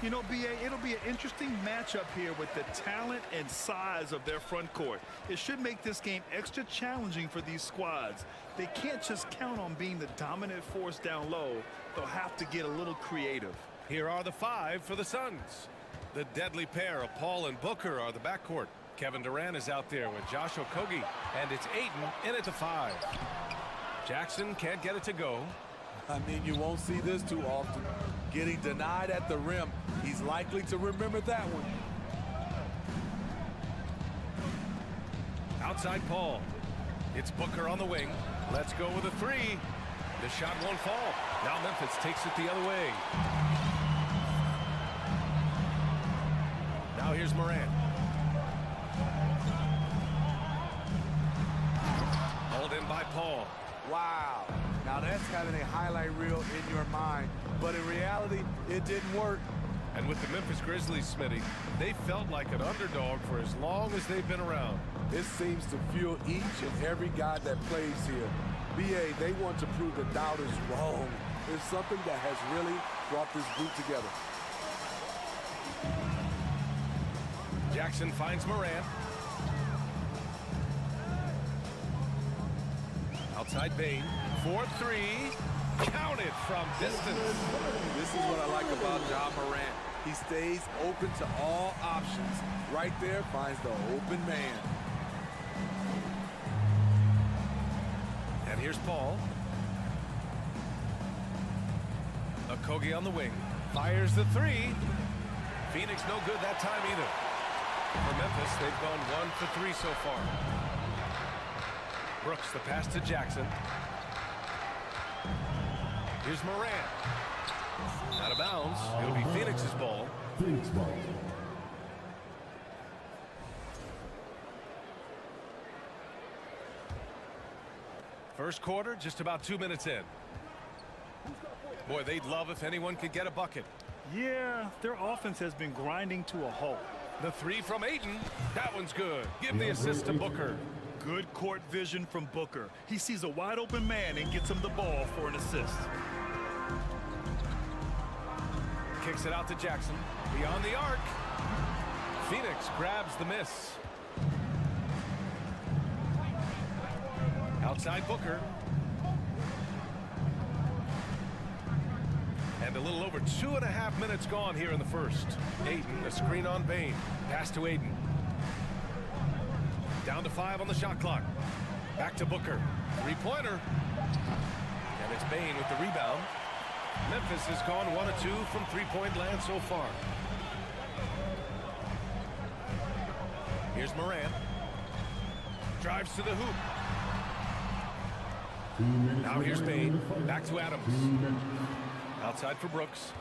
You know, B.A., it'll be an interesting matchup here with the talent and size of their front court. It should make this game extra challenging for these squads. They can't just count on being the dominant force down low. They'll have to get a little creative. Here are the 5 for the Suns. The deadly pair of Paul and Booker are the backcourt. Kevin Durant is out there with Josh Okogie, and it's Ayton in at the 5. Jackson can't get it to go. I mean, you won't see this too often. Getting denied at the rim. He's likely to remember that one. Outside Paul. It's Booker on the wing. Let's go with a 3. The shot won't fall. Now Memphis takes it the other way. Now here's Morant. Hauled in by Paul. Wow. Now that's having a highlight reel in your mind. But in reality, it didn't work. And with the Memphis Grizzlies, Smitty, they felt like an underdog for as long as they've been around. This seems to fuel each and every guy that plays here. BA, they want to prove the doubters wrong. It's something that has really brought this group together. Jackson finds Morant. Outside Bain. 4-3. Counted from distance. This is what I like about Ja Morant. He stays open to all options. Right there finds the open man. And here's Paul. Okogie on the wing. Fires the 3. Phoenix no good that time either. For Memphis, they've gone 1 for 3 so far. Brooks, the pass to Jackson. Here's Morant. Out of bounds. It'll be Phoenix's ball. Phoenix ball. First quarter, just about 2 minutes in. Boy, they'd love if anyone could get a bucket. Yeah, their offense has been grinding to a halt. The 3 from Ayton. That one's good. Give the assist to Booker. Good court vision from Booker. He sees a wide open man and gets him the ball for an assist. Kicks it out to Jackson. Beyond the arc. Phoenix grabs the miss. Outside Booker. And a little over 2.5 minutes gone here in the first. Ayton, a screen on Bain. Pass to Ayton. Down to 5 on the shot clock. Back to Booker. 3-pointer. And it's Bain with the rebound. Memphis has gone 1 of 2 from 3-point land so far. Here's Morant. Drives to the hoop. Now here's Bain. Back to Adams. Outside for Brooks.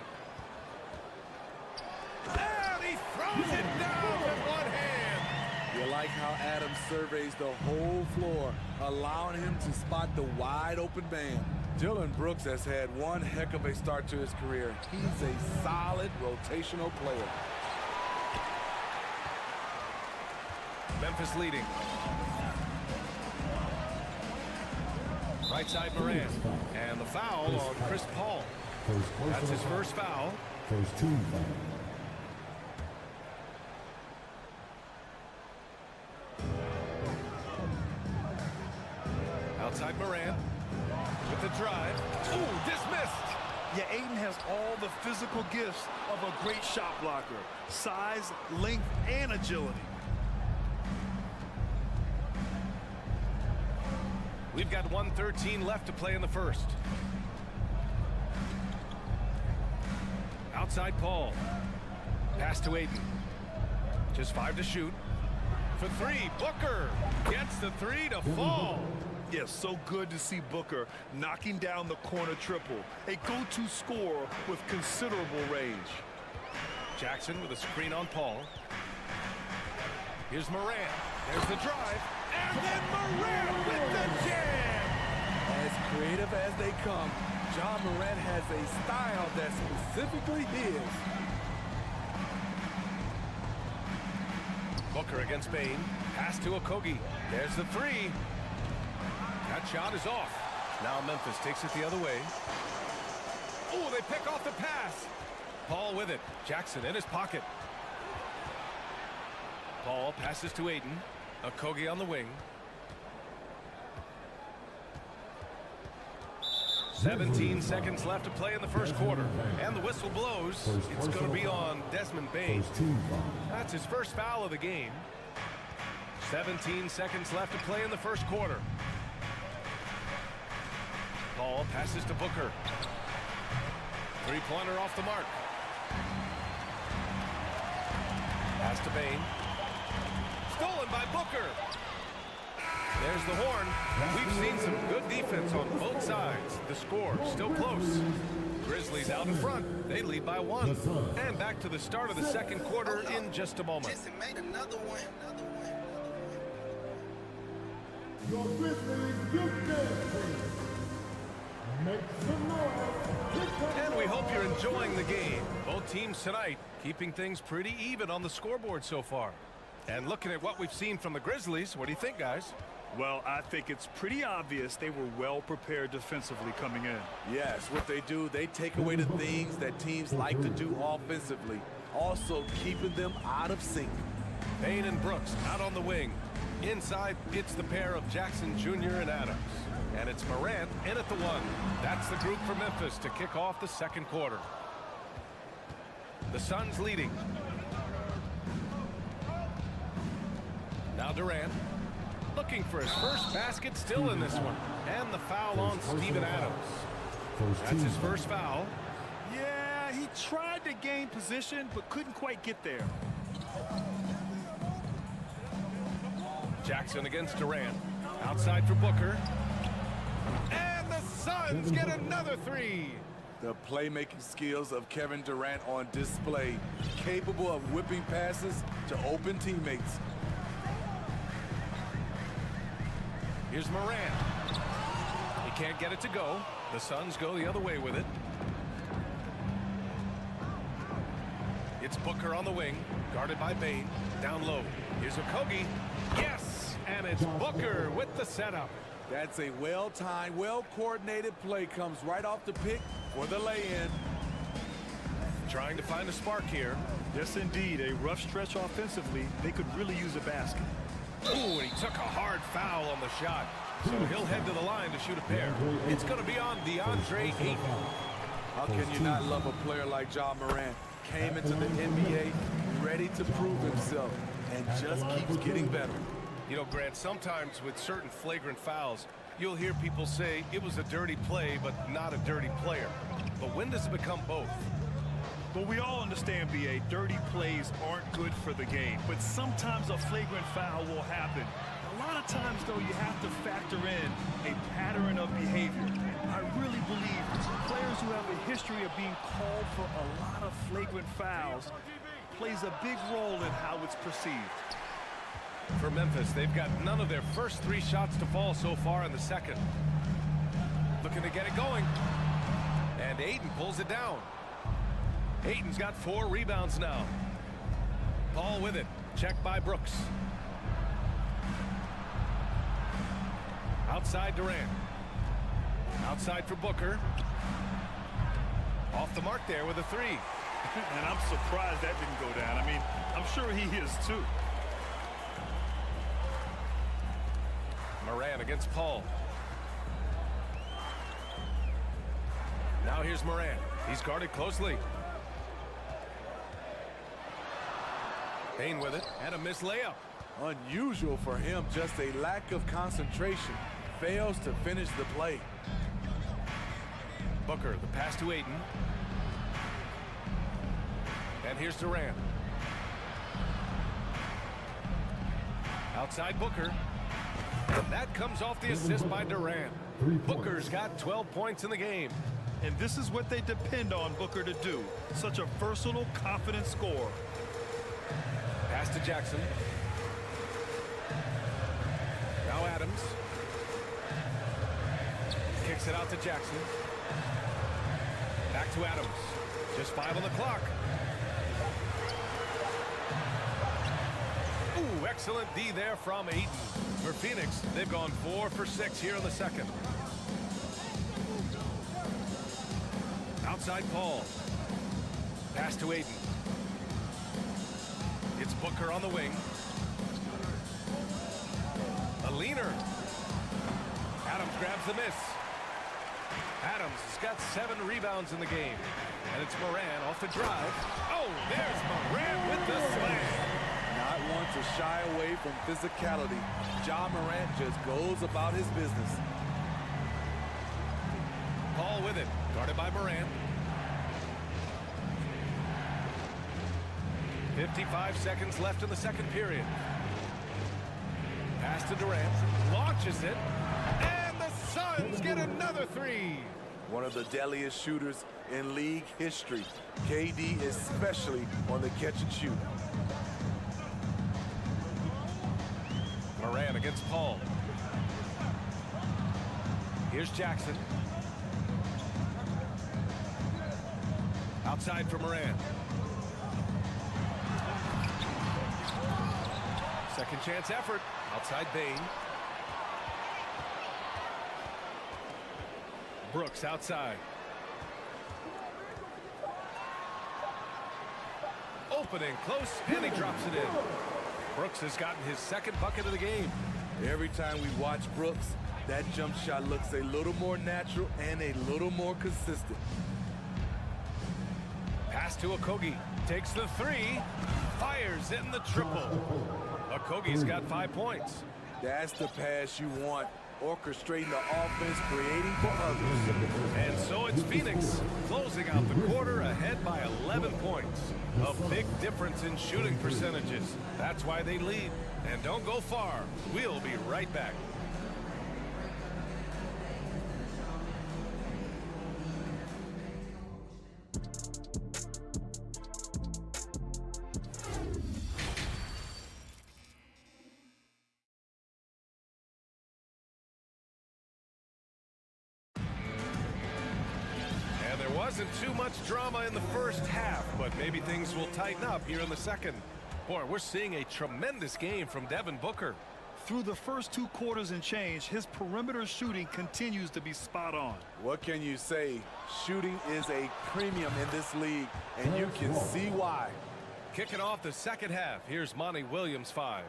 And he throws it down with one hand. You like how Adams surveys the whole floor, allowing him to spot the wide open man. Dillon Brooks has had one heck of a start to his career. He's a solid rotational player. Memphis leading. Right side Morant. And the foul on Chris Paul. That's his first foul. First team foul. Outside Morant with the drive. Ooh, dismissed. Yeah, Ayton has all the physical gifts of a great shot blocker. Size, length, and agility. We've got 1:13 left to play in the first. Outside Paul. Pass to Ayton. Just 5 to shoot. For 3, Booker gets the 3 to fall. Yes, so good to see Booker knocking down the corner triple. A go-to scorer with considerable range. Jackson with a screen on Paul. Here's Morant. There's the drive. And then Morant with the jam. As creative as they come, Ja Morant has a style that's specifically his. Booker against Bain. Pass to Okogie. There's the three. That shot is off. Now Memphis takes it the other way. Oh, they pick off the pass. Paul with it. Jackson in his pocket. Paul passes to Ayton. Okogie on the wing. 17 seconds left to play in the first quarter. And the whistle blows. It's going to be on Desmond Bain. That's his first foul of the game. 17 seconds left to play in the first quarter. Paul passes to Booker. Three-pointer off the mark. Pass to Bain. Stolen by Booker. There's the horn. We've seen some good defense on both sides. The score still close. Grizzlies out in front. They lead by 1. And back to the start of the second quarter in just a moment. Your Grizzlies, make some noise. And we hope you're enjoying the game. Both teams tonight keeping things pretty even on the scoreboard so far. And looking at what we've seen from the Grizzlies, what do you think, guys? Well, I think it's pretty obvious they were well prepared defensively coming in. Yes, what they do, they take away the things that teams like to do offensively, also keeping them out of sync. Bain and Brooks out on the wing. Inside, it's the pair of Jackson Jr. and Adams. And it's Morant in at the 1. That's the group for Memphis to kick off the second quarter. The Suns leading. Now Durant. Looking for his first basket, still in this one. And the foul on Steven Adams. That's his first foul. Yeah, he tried to gain position, but couldn't quite get there. Jackson against Durant. Outside for Booker. And the Suns get another 3. The playmaking skills of Kevin Durant on display, capable of whipping passes to open teammates. Here's Morant. He can't get it to go. The Suns go the other way with it. It's Booker on the wing, guarded by Bain. Down low. Here's Okogie. Yes! And it's Booker with the setup. That's a well-timed, well-coordinated play. Comes right off the pick for the lay-in. Trying to find a spark here. Yes, indeed. A rough stretch offensively. They could really use a basket. Ooh, and he took a hard foul on the shot. So he'll head to the line to shoot a pair. It's going to be on DeAndre Ayton. How can you not love a player like Ja Morant? Came into the NBA ready to prove himself and just keeps getting better. You know, Grant, sometimes with certain flagrant fouls, you'll hear people say it was a dirty play, but not a dirty player. But when does it become both? But we all understand, B.A., dirty plays aren't good for the game. But sometimes a flagrant foul will happen. A lot of times, though, you have to factor in a pattern of behavior. I really believe players who have a history of being called for a lot of flagrant fouls plays a big role in how it's perceived. For Memphis, they've got none of their first 3 shots to fall so far in the second. Looking to get it going. And Ayton pulls it down. Ayton's got 4 rebounds now. Paul with it. Checked by Brooks. Outside Durant. Outside for Booker. Off the mark there with a 3. And I'm surprised that didn't go down. I mean, I'm sure he is too. Morant against Paul. Now here's Morant. He's guarded closely. Bain with it, and a missed layup. Unusual for him, just a lack of concentration. Fails to finish the play. Booker, the pass to Ayton. And here's Durant. Outside Booker. And that comes off the assist by Durant. Booker's got 12 points in the game. And this is what they depend on Booker to do. Such a versatile, confident scorer. Pass to Jackson. Now Adams. Kicks it out to Jackson. Back to Adams. Just 5 on the clock. Ooh, Excellent D there from Ayton. For Phoenix, they've gone 4 for 6 here in the second. Outside Paul. Pass to Ayton. It's Booker on the wing. A leaner. Adams grabs the miss. Adams has got 7 rebounds in the game. And it's Moran off the drive. Oh, there's Moran with the slam. Not one to shy away from physicality. Ja Morant just goes about his business. Paul with it. Guarded by Moran. 55 seconds left in the second period. Pass to Durant. Launches it. And the Suns get another 3. One of the deadliest shooters in league history. KD especially on the catch and shoot. Moran against Paul. Here's Jackson. Outside for Moran. Second chance effort. Outside Bane. Brooks outside. Opening close, and he drops it in. Brooks has gotten his second bucket of the game. Every time we watch Brooks, that jump shot looks a little more natural and a little more consistent. Pass to Okogie. Takes the 3. Fires in the triple. Okogie's got 5 points. That's the pass you want. Orchestrating the offense, creating for others. And so it's Phoenix closing out the quarter ahead by 11 points. A big difference in shooting percentages. That's why they lead. And don't go far. We'll be right back. Wasn't too much drama in the first half, but maybe things will tighten up here in the second. Boy, we're seeing a tremendous game from Devin Booker. Through the first 2 quarters and change, his perimeter shooting continues to be spot on. What can you say? Shooting is a premium in this league, and you can see why. Kicking off the second half, here's Monty Williams 5.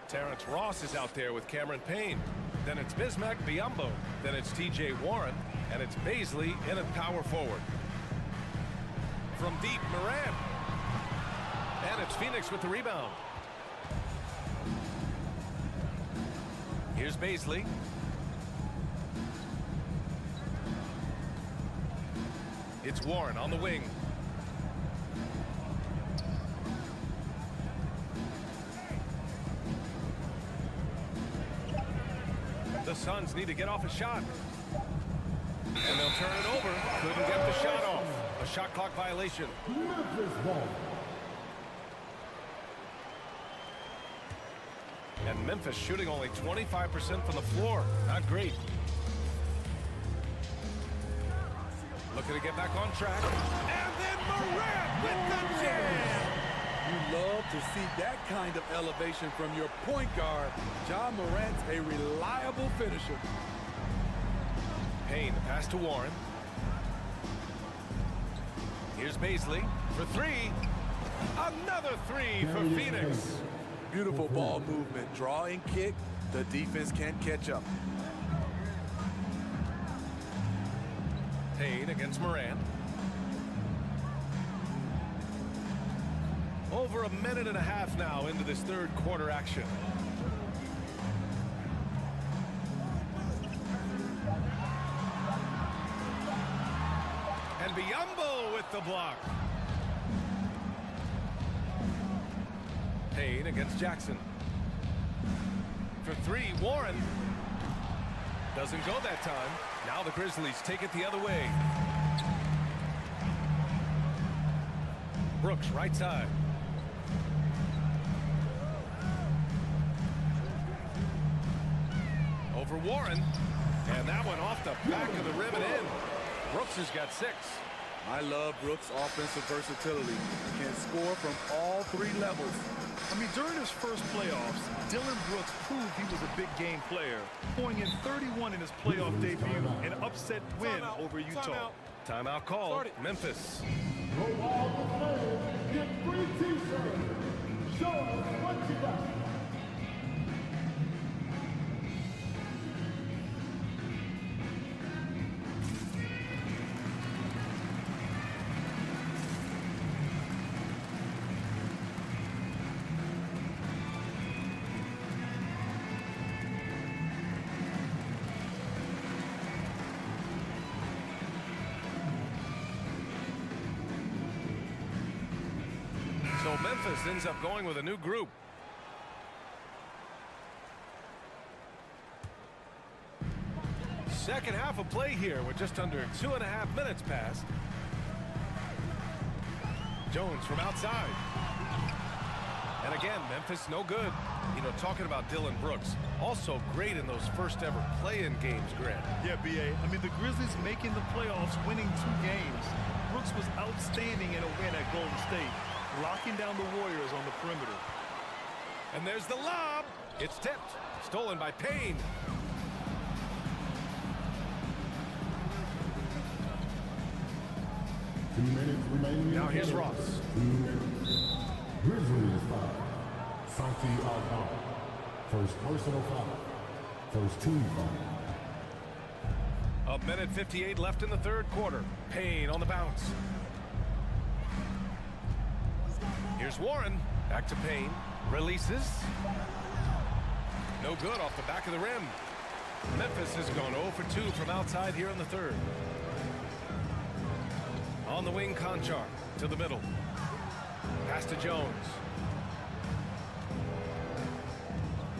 Terrence Ross is out there with Cameron Payne. Then it's Bismack Biyombo. Then it's T.J. Warren. And it's Baisley in at power forward. From deep, Moran. And it's Phoenix with the rebound. Here's Baisley. It's Warren on the wing. The Suns need to get off a shot. And they'll turn it over. Couldn't get the shot off. A shot clock violation. And Memphis shooting only 25% from the floor. Not great. Looking to get back on track. And then Morant with the jam. You love to see that kind of elevation from your point guard. Ja Morant's a reliable finisher. Payne, pass to Warren. Here's Baisley for 3. Another 3 for Phoenix. Beautiful ball movement. Draw and kick. The defense can't catch up. Payne against Moran. Over a minute and a half now into this third quarter action. And Biyombo with the block. Payne against Jackson. For 3, Warren. Doesn't go that time. Now the Grizzlies take it the other way. Brooks, right side. Over Warren. And that one off the back of the rim and in. Brooks has got 6. I love Brooks' offensive versatility. Can score from all three levels. I mean, during his first playoffs, Dylan Brooks proved he was a big game player, pouring in 31 in his playoff debut, an upset win over Utah. Timeout call, Memphis. Go all the way. Get free t-shirts. Show us what you got. So Memphis ends up going with a new group. Second half of play here with just under 2.5 minutes passed. Jones from outside. And again, Memphis no good. You know, talking about Dylan Brooks, also great in those first ever play-in games, Grant. Yeah, B.A. I mean, the Grizzlies making the playoffs, winning 2 games. Brooks was outstanding in a win at Golden State, locking down the Warriors on the perimeter. And there's the lob. It's tipped. Stolen by Payne. Now here's Ross. Grizzlies foul. Santi Aldama. First personal foul. First team foul. A minute 58 left in the third quarter. Payne on the bounce. Here's Warren. Back to Payne. Releases. No good off the back of the rim. Memphis has gone 0 for 2 from outside here in the third. On the wing, Conchar to the middle. Pass to Jones.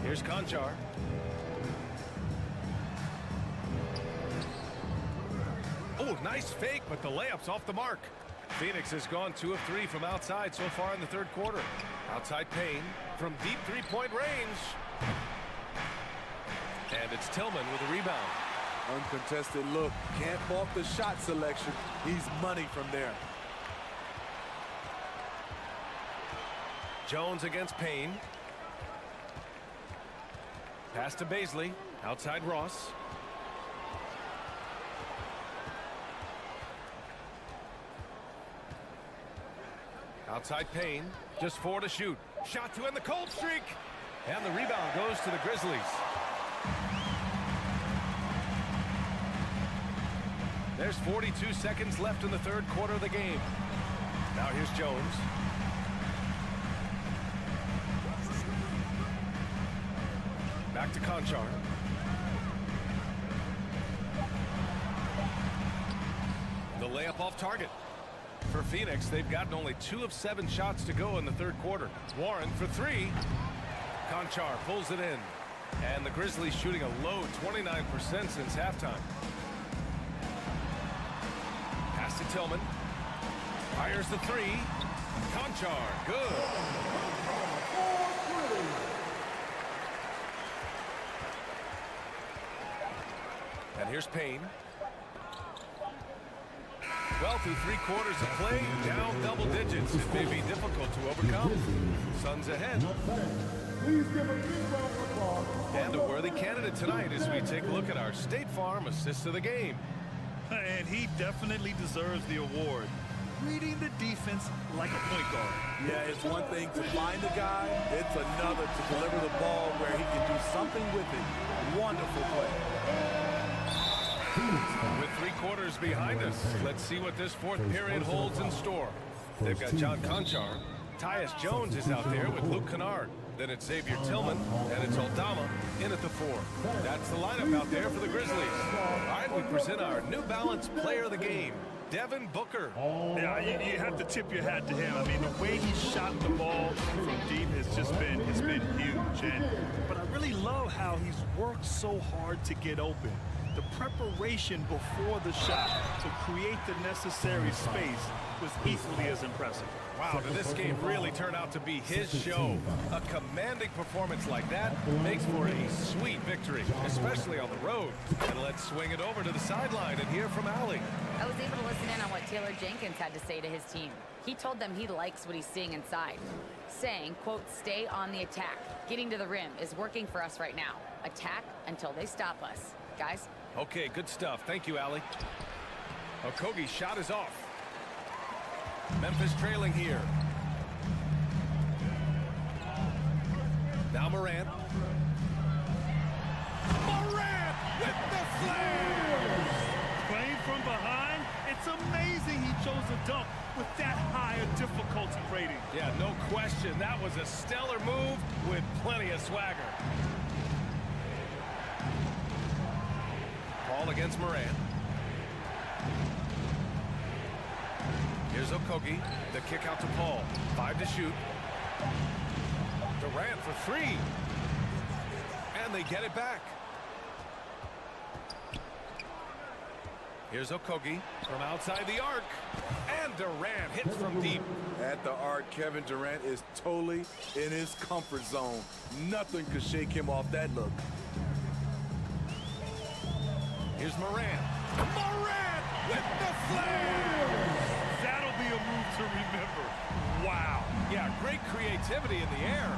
Here's Conchar. Oh, nice fake, but the layup's off the mark. Phoenix has gone 2 of 3 from outside so far in the third quarter. Outside Payne from deep three-point range. And it's Tillman with a rebound. Uncontested look. Can't fault the shot selection. He's money from there. Jones against Payne. Pass to Baisley. Outside Ross. Outside Payne. Just 4 to shoot. Shot to end the cold streak. And the rebound goes to the Grizzlies. There's 42 seconds left in the third quarter of the game. Now here's Jones. Back to Conchar. The layup off target. For Phoenix, they've gotten only 2 of 7 shots to go in the third quarter. Warren for 3. Conchar pulls it in. And the Grizzlies shooting a low 29% since halftime. Pass to Tillman. Fires the 3. Conchar, good. And here's Payne. Well, through 3 quarters of play, down double digits. It may be difficult to overcome. Suns ahead. And a worthy candidate tonight as we take a look at our State Farm assist of the game. And he definitely deserves the award. Reading the defense like a point guard. Yeah, it's one thing to find the guy. It's another to deliver the ball where he can do something with it. Wonderful play. With 3 quarters behind us, let's see what this fourth period holds in store. They've got John Conchar. Tyus Jones is out there with Luke Kennard. Then it's Xavier Tillman, and it's Aldama in at the 4. That's the lineup out there for the Grizzlies. All right, we present our New Balance player of the game, Devin Booker. Yeah, you have to tip your hat to him. I mean, the way he shot the ball from deep has just been, huge. But I really love how he's worked so hard to get open. the preparation before the shot to create the necessary space was equally as impressive. Wow, did this game really turn out to be his show? A commanding performance like that makes for a sweet victory, especially on the road. And let's swing it over to the sideline and hear from Allie. I was able to listen in on what Taylor Jenkins had to say to his team. He told them he likes what he's seeing inside, saying, quote, "Stay on the attack. Getting to the rim is working for us right now. Attack until they stop us." Guys? Okay, good stuff. Thank you, Allie. Okogie's shot is off. Memphis trailing here. Now Morant. Morant with the flare! Playing from behind, it's amazing he chose a dunk with that high a difficulty rating. Yeah, no question. That was a stellar move with plenty of swagger. Paul against Morant. Here's Okogie. The kick out to Paul. 5 to shoot. Durant for 3. And they get it back. Here's Okogie from outside the arc. And Durant hits from deep. At the arc, Kevin Durant is totally in his comfort zone. Nothing could shake him off that look. Here's Morant. Morant with the flare! That'll be a move to remember. Wow. Yeah, great creativity in the air.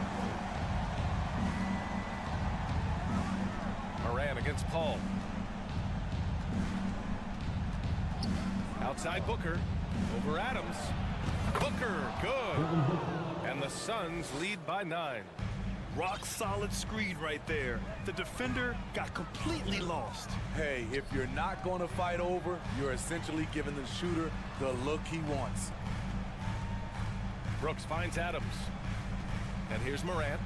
Morant against Paul. Outside Booker. Over Adams. Booker, good. And the Suns lead by 9. Rock solid screen right there. The defender got completely lost. Hey, if you're not going to fight over, you're essentially giving the shooter the look he wants. Brooks finds Adams. And here's Morant.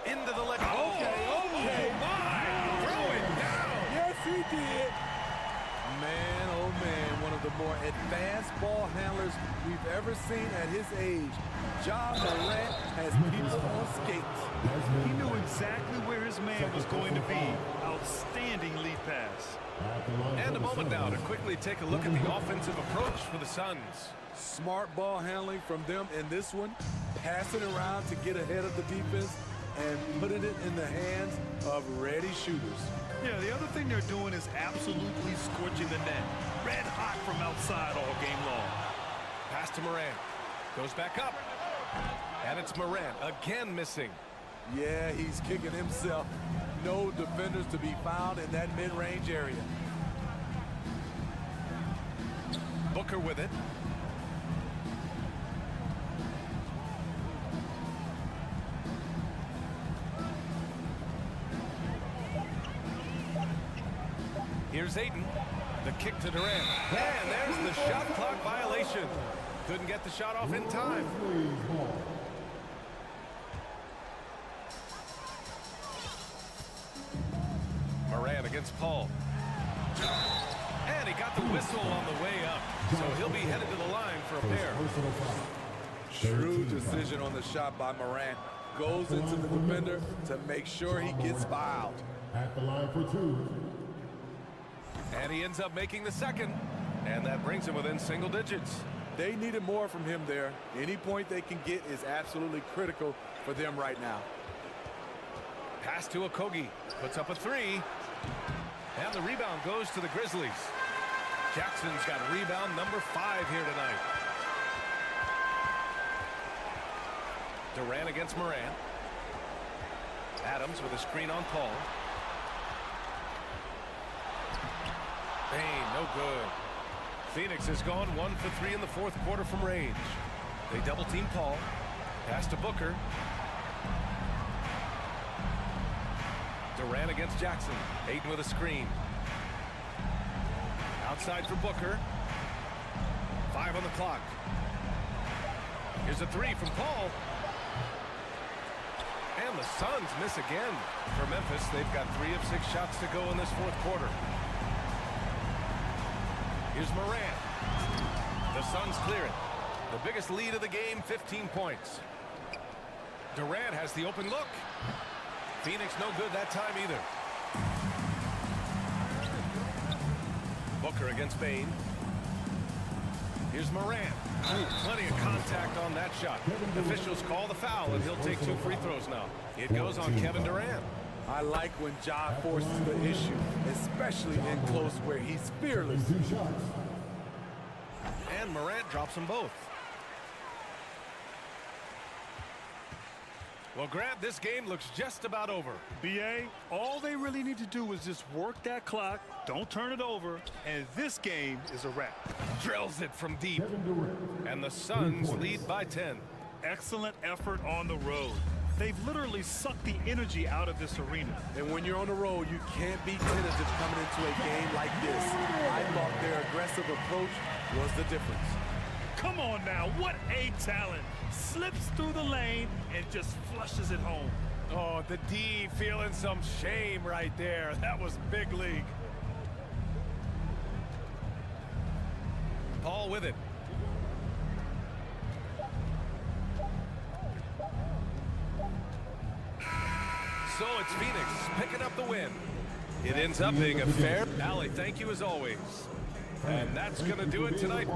Into the leg. Okay. My! Throw it down! Yes, he did. Man, oh man, one of the more advanced ball handlers we've ever seen at his age. Ja Morant has people on skates. He knew exactly where his man was going to be. Outstanding lead pass. And a moment now to quickly take a look at the offensive approach for the Suns. Smart ball handling from them in this one. Passing around to get ahead of the defense and putting it in the hands of ready shooters. Yeah, the other thing they're doing is absolutely scorching the net. Red hot from outside all game long. Pass to Morant. Goes back up. And it's Morant again missing. Yeah, he's kicking himself. No defenders to be found in that mid-range area. Booker with it. Here's Ayton. The kick to Durant. And there's the shot clock violation. Couldn't get the shot off in time. Morant against Paul. And he got the whistle on the way up. So he'll be headed to the line for a pair. Shrewd decision on the shot by Morant. Goes into the defender to make sure he gets fouled. At the line for 2. And he ends up making the second. And that brings him within single digits. They needed more from him there. Any point they can get is absolutely critical for them right now. Pass to Okogie. Puts up a 3. And the rebound goes to the Grizzlies. Jackson's got rebound number 5 here tonight. Durant against Morant. Adams with a screen on Paul. Bain, no good. Phoenix has gone 1 for 3 in the fourth quarter from range. They double team Paul. Pass to Booker. Durant against Jackson. Ayton with a screen. Outside for Booker. 5 on the clock. Here's a 3 from Paul. And the Suns miss again. For Memphis, they've got 3 of 6 shots to go in this fourth quarter. Here's Morant. The Suns clear it. The biggest lead of the game, 15 points. Durant has the open look. Phoenix no good that time either. Booker against Bain. Here's Morant. Ooh, plenty of contact on that shot. Officials call the foul, and he'll take 2 free throws now. It goes on Kevin Durant. I like when Ja forces the issue, especially in close where he's fearless. And Morant drops them both. Well, Grant, this game looks just about over. BA, all they really need to do is just work that clock, don't turn it over, and this game is a wrap. Drills it from deep. And the Suns lead by 10. Excellent effort on the road. They've literally sucked the energy out of this arena. And when you're on the road, you can't be tentative coming into a game like this. I thought their aggressive approach was the difference. Come on now, what a talent. Slips through the lane and just flushes it home. Oh, the D feeling some shame right there. That was big league. Paul with it. So it's Phoenix picking up the win. It ends up being a fair. Allie, thank you as always. And that's going to do it tonight.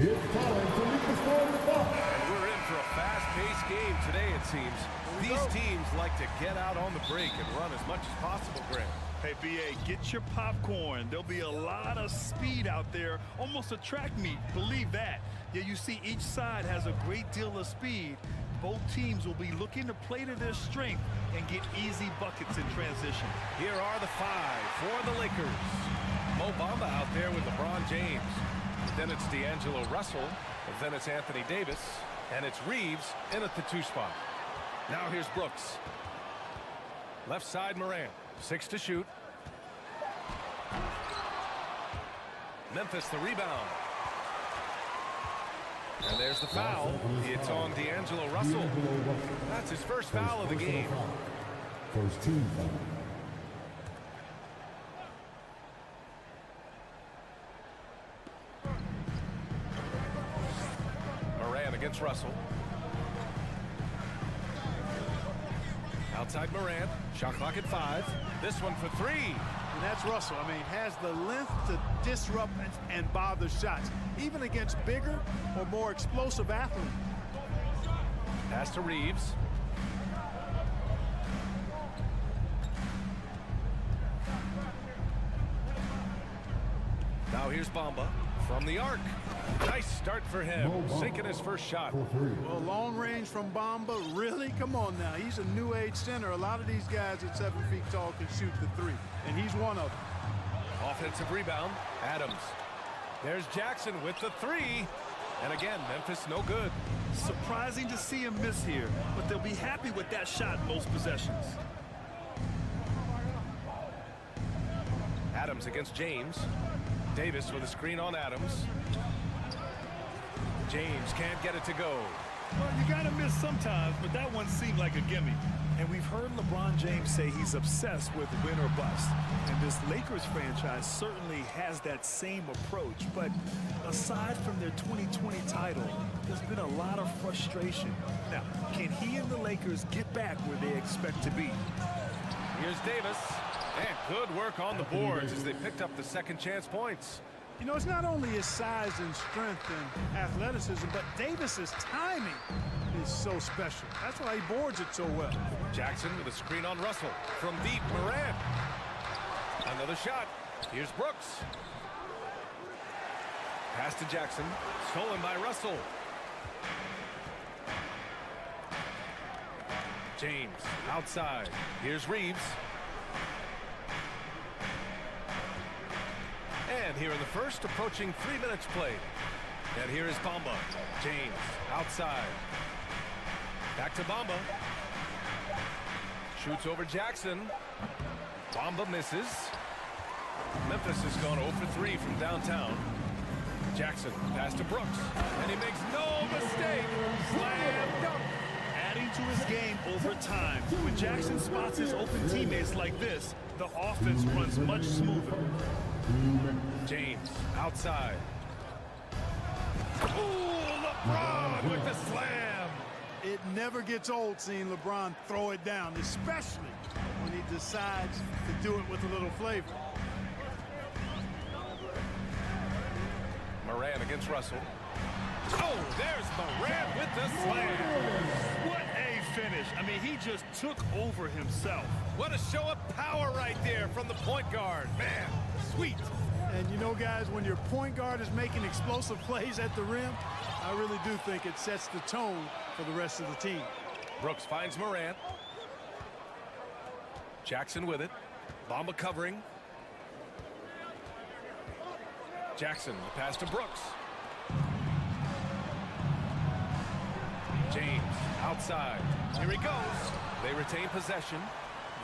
It's time to meet the score of the ball. And we're in for a fast-paced game today, it seems. These teams like to get out on the break and run as much as possible, Grant. Hey, BA, get your popcorn. There'll be a lot of speed out there, almost a track meet. Believe that. Yeah, you see each side has a great deal of speed. Both teams will be looking to play to their strength and get easy buckets in transition. Here are the 5 for the Lakers. Mo Bamba out there with LeBron James. Then it's D'Angelo Russell. Then it's Anthony Davis. And it's Reeves in at the 2 spot. Now here's Brooks. Left side Morant. 6 to shoot. Memphis the rebound. And there's the foul. It's on D'Angelo Russell. That's his first foul of the game. First team foul. Morant against Russell. Outside Morant. Shot clock at 5. This one for 3. And that's Russell. I mean, has the length to disrupt and bother shots, even against bigger or more explosive athletes. Pass to Reeves. Now here's Bamba from the arc. Nice start for him, sinking his first shot. Well, long range from Bamba, really? Come on now. He's a new age center. A lot of these guys at 7 feet tall can shoot the 3, and he's one of them. Offensive rebound, Adams. There's Jackson with the 3. And again, Memphis no good. Surprising to see him miss here, but they'll be happy with that shot most possessions. Adams against James. Davis with a screen on Adams. James can't get it to go. Well, you gotta miss sometimes, but that one seemed like a gimme. And we've heard LeBron James say he's obsessed with win or bust. And this Lakers franchise certainly has that same approach. But aside from their 2020 title, there's been a lot of frustration. Now, can he and the Lakers get back where they expect to be? Here's Davis. And good work on the boards as they picked up the second chance points. You know, it's not only his size and strength and athleticism, but Davis's timing is so special. That's why he boards it so well. Jackson with a screen on Russell. From deep, Morant. Another shot. Here's Brooks. Pass to Jackson. Stolen by Russell. James outside. Here's Reeves. And here in the first, approaching 3 minutes played. And here is Bamba. James outside. Back to Bamba. Shoots over Jackson. Bamba misses. Memphis has gone 0 for 3 from downtown. Jackson pass to Brooks. And he makes no mistake. Slam dunk. Adding to his game over time. When Jackson spots his open teammates like this, the offense runs much smoother. James outside. Ooh, LeBron with the slam. It never gets old seeing LeBron throw it down, especially when he decides to do it with a little flavor. Morant against Russell. Oh, there's Morant with the slam. What a finish. I mean, he just took over himself. What a show of power right there from the point guard. Man, sweet. And you know, guys, when your point guard is making explosive plays at the rim, I really do think it sets the tone for the rest of the team. Brooks finds Morant. Jackson with it. Bamba covering. Jackson, the pass to Brooks. James outside. Here he goes. They retain possession.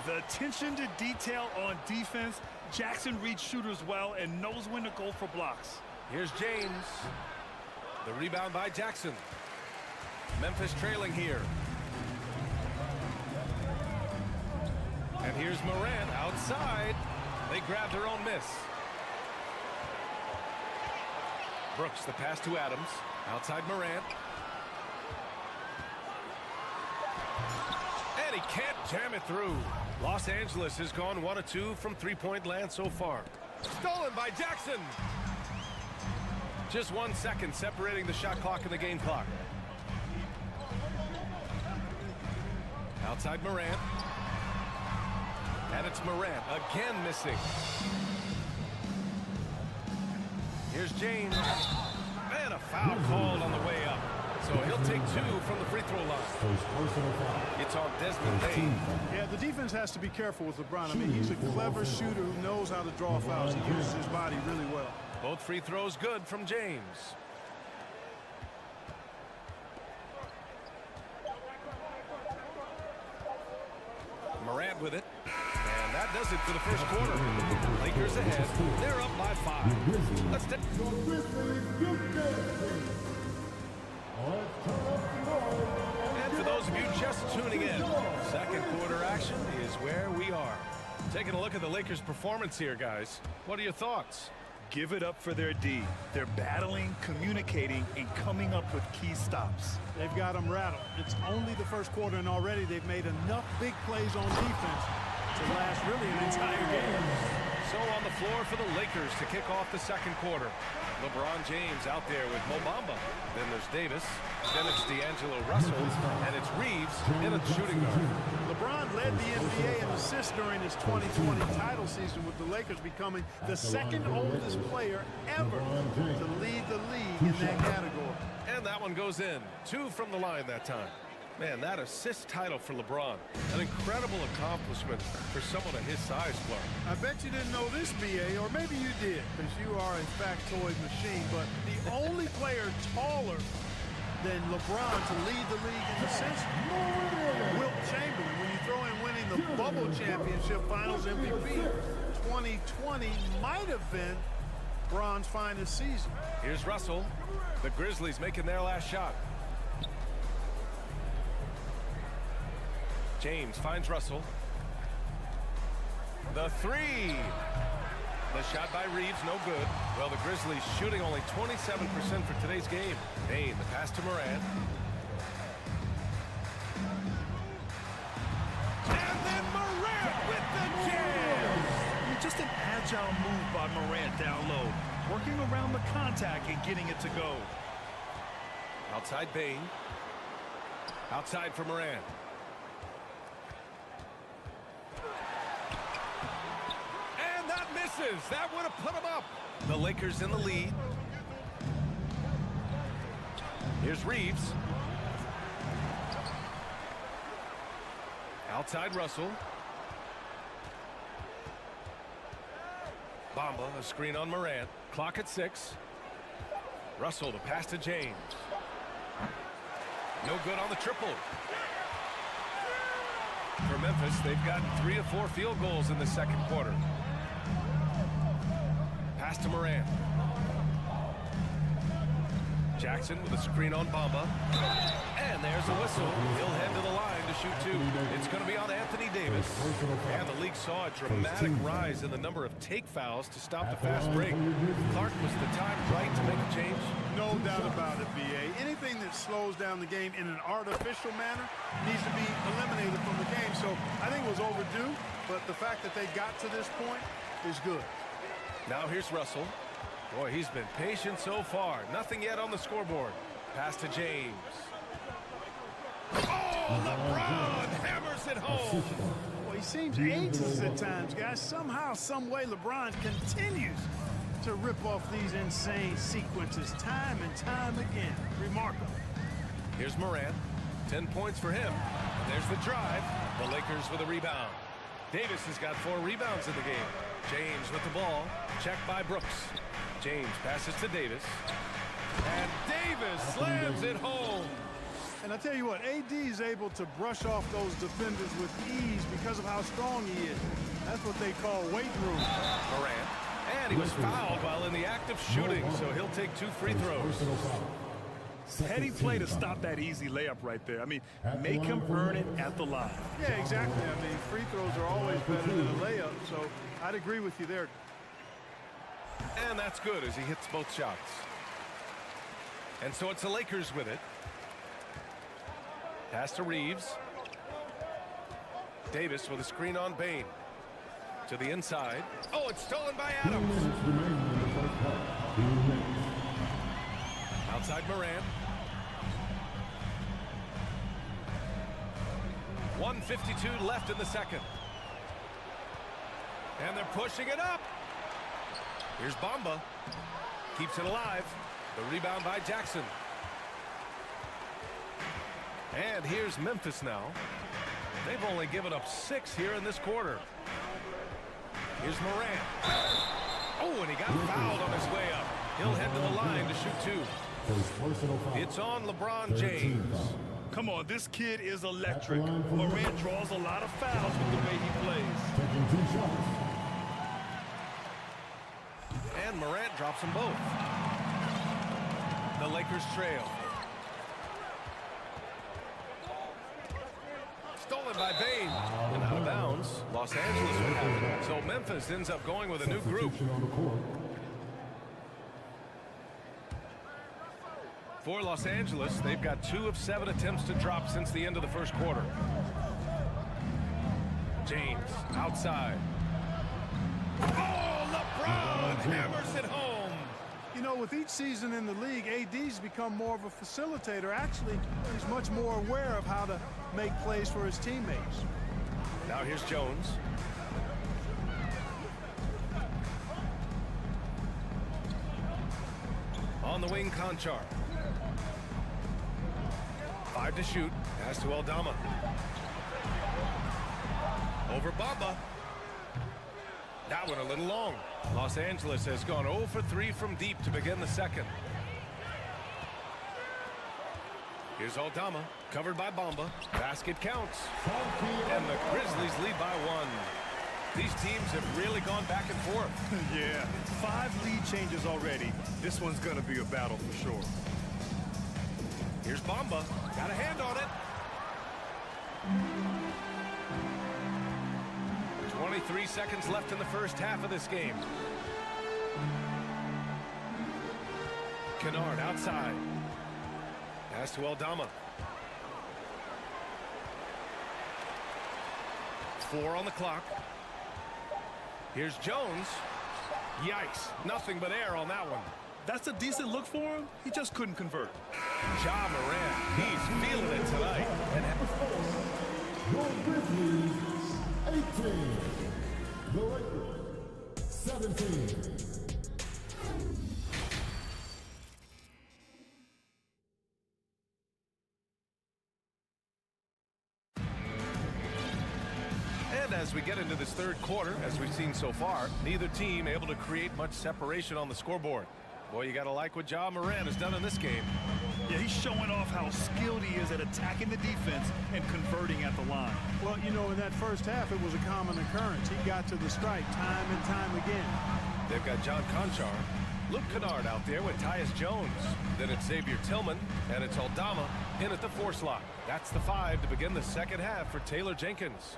The attention to detail on defense. Jackson reads shooters well and knows when to go for blocks. Here's James. The rebound by Jackson. Memphis trailing here. And here's Morant outside. They grab their own miss. Brooks, the pass to Adams. Outside Morant. And he can't jam it through. Los Angeles has gone 1 of 2 from three-point land so far. Stolen by Jackson. Just 1 second separating the shot clock and the game clock. Outside Morant. And it's Morant again missing. Here's James. And a foul called on the way up. So he'll take 2 from the free throw line. It's on Desmond Bain. Yeah, the defense has to be careful with LeBron. I mean, he's a clever shooter who knows how to draw fouls. He uses his body really well. Both free throws good from James. Morant with it. And that does it for the first quarter. Lakers ahead. They're up by 5. Let's take... And for those of you just tuning in, second quarter action is where we are. Taking a look at the Lakers' performance here, guys. What are your thoughts? Give it up for their D. They're battling, communicating, and coming up with key stops. They've got them rattled. It's only the first quarter, and already they've made enough big plays on defense to last really an entire game. So on the floor for the Lakers to kick off the second quarter. LeBron James out there with Mo Bamba. Then there's Davis. Then it's D'Angelo Russell. And it's Reeves in a shooting guard. LeBron led the NBA in assists during his 2020 title season, with the Lakers becoming the second oldest player ever to lead the league in that category. And that one goes in. 2 from the line that time. Man, that assist title for LeBron. An incredible accomplishment for someone of his size, Clark. I bet you didn't know this, B.A., or maybe you did, because you are a factoid machine, but the only player taller than LeBron to lead the league in assists, Wilt Chamberlain, when you throw in winning the Bubble Championship Finals MVP. 2020 might have been Bron's finest season. Here's Russell. The Grizzlies making their last shot. James finds Russell. The 3. The shot by Reeves, no good. Well, the Grizzlies shooting only 27% for today's game. Bain, the pass to Morant. And then Morant with the jam! Just an agile move by Morant down low, working around the contact and getting it to go. Outside Bain. Outside for Morant. That would have put him up. The Lakers in the lead. Here's Reeves. Outside Russell. Bamba, a screen on Morant. Clock at 6. Russell, the pass to James. No good on the triple. For Memphis, they've gotten 3 of 4 field goals in the second quarter. Pass to Morant. Jackson with a screen on Bamba. And there's a whistle. He'll head to the line to shoot 2. It's going to be on Anthony Davis. And the league saw a dramatic rise in the number of take fouls to stop the fast break. Clark, was the time right to make a change? No doubt about it, B.A. Anything that slows down the game in an artificial manner needs to be eliminated from the game. So I think it was overdue, but the fact that they got to this point is good. Now here's Russell. Boy, he's been patient so far. Nothing yet on the scoreboard. Pass to James. Oh, LeBron hammers it home. Well, he seems ageless at times, guys. Somehow, some way, LeBron continues to rip off these insane sequences time and time again. Remarkable. Here's Morant. 10 points for him. And there's the drive. The Lakers with a rebound. Davis has got 4 rebounds in the game. James with the ball. Checked by Brooks. James passes to Davis. And Davis slams it home. And I tell you what, AD is able to brush off those defenders with ease because of how strong he is. That's what they call weight room. Morant. And he was fouled while in the act of shooting, so he'll take 2 free throws. Heady play to stop that easy layup right there. I mean, make him earn it at the line. Yeah, exactly. I mean, free throws are always better than a layup, so I'd agree with you there. And that's good as he hits both shots. And so it's the Lakers with it. Pass to Reeves. Davis with a screen on Bain. To the inside. Oh, it's stolen by Adams. Outside Moran. 1:52 left in the second. And they're pushing it up. Here's Bamba. Keeps it alive. The rebound by Jackson. And here's Memphis now. They've only given up 6 here in this quarter. Here's Moran. Oh, and he got fouled on his way up. He'll head to the line to shoot 2. It's on LeBron James. Come on, this kid is electric. Moran draws a lot of fouls with the way he plays. And Morant drops them both. The Lakers trail. Stolen by Bain. And out of bounds. Los Angeles would have it. So Memphis ends up going with a new group. For Los Angeles, they've got 2 of 7 attempts to drop since the end of the first quarter. James outside. Oh, LeBron hammers it home. You know, with each season in the league, AD's become more of a facilitator. Actually, he's much more aware of how to make plays for his teammates. Now here's Jones. On the wing, Conchar. 5 to shoot. Pass to Aldama. Over Bamba. That one a little long. Los Angeles has gone 0 for 3 from deep to begin the second. Here's Aldama, covered by Bamba. Basket counts. And the Grizzlies lead by 1. These teams have really gone back and forth. Yeah, 5 lead changes already. This one's going to be a battle for sure. Here's Bamba. Got a hand on it. 23 seconds left in the first half of this game. Kennard outside. Pass to Aldama. 4 on the clock. Here's Jones. Yikes. Nothing but air on that one. That's a decent look for him. He just couldn't convert. Ja Morant. He's feeling it tonight. Your Grizzlies, 18. The Lakers, 17. As we get into this third quarter, as we've seen so far, neither team able to create much separation on the scoreboard. Boy, you got to like what Ja Morant has done in this game. Yeah, he's showing off how skilled he is at attacking the defense and converting at the line. Well, you know, in that first half, it was a common occurrence. He got to the stripe time and time again. They've got John Conchar, Luke Kennard out there with Tyus Jones. Then it's Xavier Tillman, and it's Aldama in at the 4 slot. That's the 5 to begin the second half for Taylor Jenkins.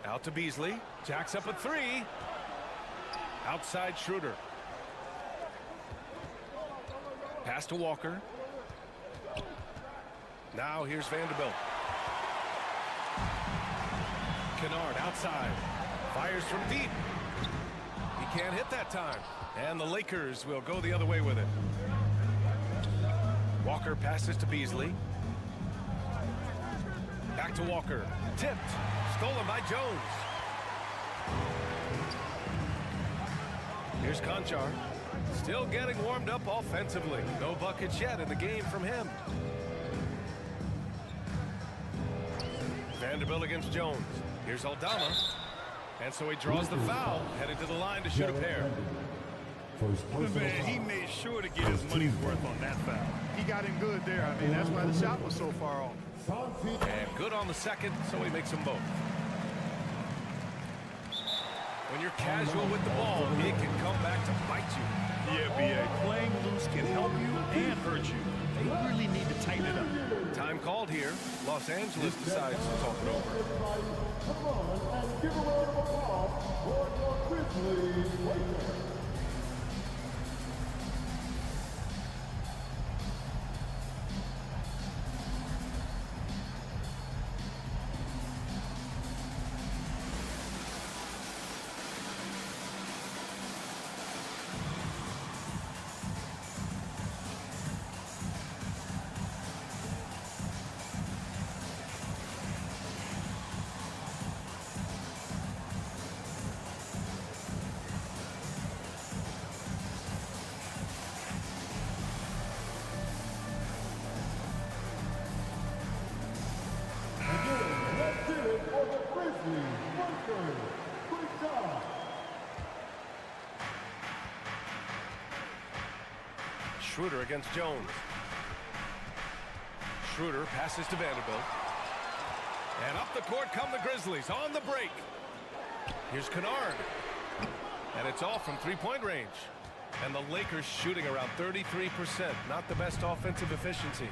Out to Beasley. Jacks up a 3. Outside Schroeder. Pass to Walker. Now here's Vanderbilt. Kennard outside. Fires from deep. He can't hit that time. And the Lakers will go the other way with it. Walker passes to Beasley. Back to Walker. Tipped. Stolen by Jones. Here's Conchar. Still getting warmed up offensively. No buckets yet in the game from him. Vanderbilt against Jones. Here's Aldama. And so he draws the foul. Headed to the line to shoot a pair. Man, he made sure to get his money's worth on that foul. He got him good there. I mean, that's why the shot was so far off. And good on the second, so he makes them both. When you're casual with the ball, it can come back to bite you. Yeah, B.A. Playing loose can help you and hurt you. They really need to tighten it up. Time called here. Los Angeles decides to talk it over. Come on and give a round of applause for your Grizzlies Lakers. Schroeder against Jones. Schroeder passes to Vanderbilt. And up the court come the Grizzlies on the break. Here's Kennard. And it's off from three-point range. And the Lakers shooting around 33%. Not the best offensive efficiency.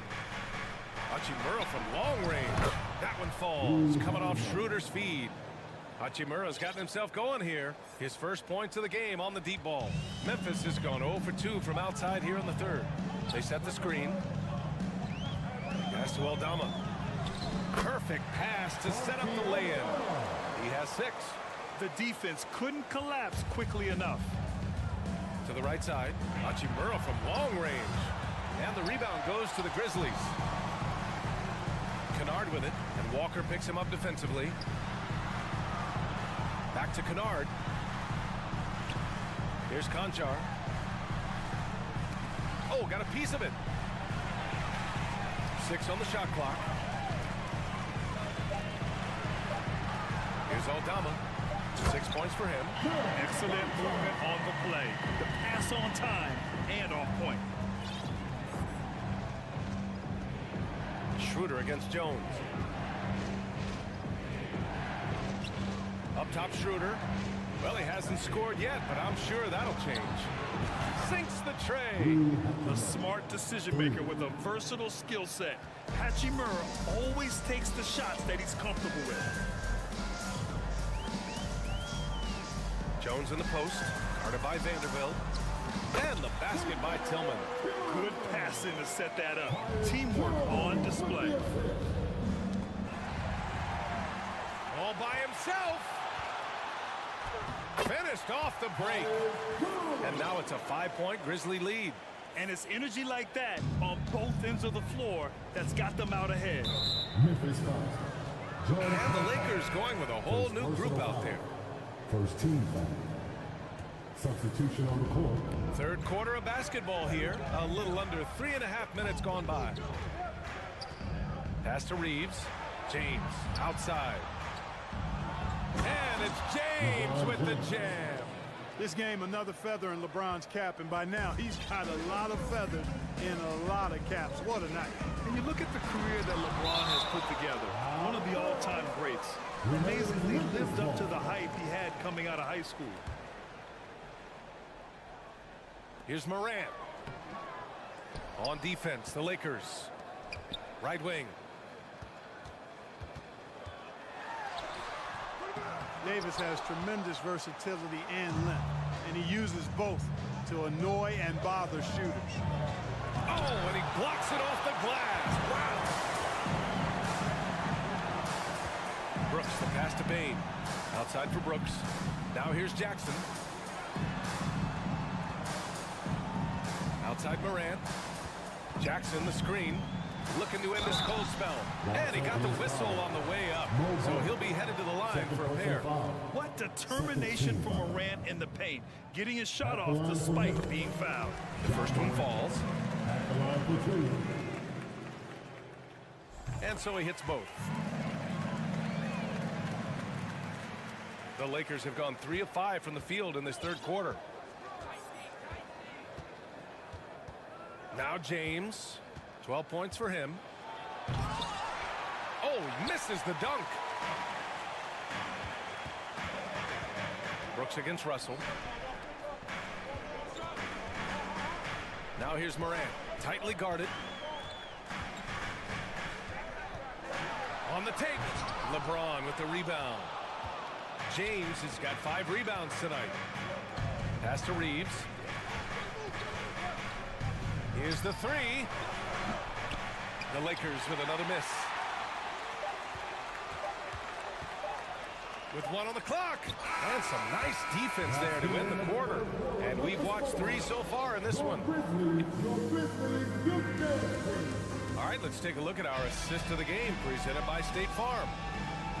Hachimura from long range. That one falls. Coming off Schroeder's feed. Hachimura's gotten himself going here. His first points of the game on the deep ball. Memphis has gone 0 for 2 from outside here in the third. They set the screen. Pass to Aldama. Perfect pass to set up the lay-in. He has 6. The defense couldn't collapse quickly enough. To the right side. Hachimura from long range. And the rebound goes to the Grizzlies. Kennard with it. And Walker picks him up defensively. Back to Kennard. Here's Conchar. Oh, got a piece of it. 6 on the shot clock. Here's Aldama. 6 points for him. Excellent movement on the play. The pass on time and on point. Schroeder against Jones. Up top, Schroeder. Well, he hasn't scored yet, but I'm sure that'll change. Sinks the tray. A smart decision maker with a versatile skill set. Hachimura always takes the shots that he's comfortable with. Jones in the post. Guarded by Vanderbilt. And the basket by Tillman. Good passing to set that up. Teamwork on display. All by himself. Finished off the break. And now it's a 5-point Grizzly lead. And it's energy like that on both ends of the floor that's got them out ahead. Memphis foul. And the Lakers going with a whole new group out there. First team foul. Substitution on the court. Third quarter of basketball here. A little under 3.5 minutes gone by. Pass to Reeves. James outside. And it's James with the jam. This game, another feather in LeBron's cap, and by now he's got a lot of feathers in a lot of caps. What a night. And you look at the career that LeBron has put together. One of the all-time greats. Amazingly lived up to the hype he had coming out of high school. Here's Morant. On defense, the Lakers. Right wing. Davis has tremendous versatility and length, and he uses both to annoy and bother shooters. Oh, and he blocks it off the glass. Wow. Brooks, the pass to Bane. Outside for Brooks. Now here's Jackson. Outside Morant. Jackson, the screen. Looking to end this cold spell. And he got the whistle on the way up. So he'll be headed to the line for a pair. What determination from Morant in the paint. Getting his shot off despite being fouled. The first one falls. And so he hits both. The Lakers have gone 3 of 5 from the field in this third quarter. Now James. 12 points for him. Oh, he misses the dunk. Brooks against Russell. Now here's Morant. Tightly guarded. On the take. LeBron with the rebound. James has got 5 rebounds tonight. Pass to Reeves. Here's the 3. The Lakers with another miss. With 1 on the clock. And some nice defense there to end the quarter. And we've watched 3 so far in this one. All right, let's take a look at our assist of the game presented by State Farm.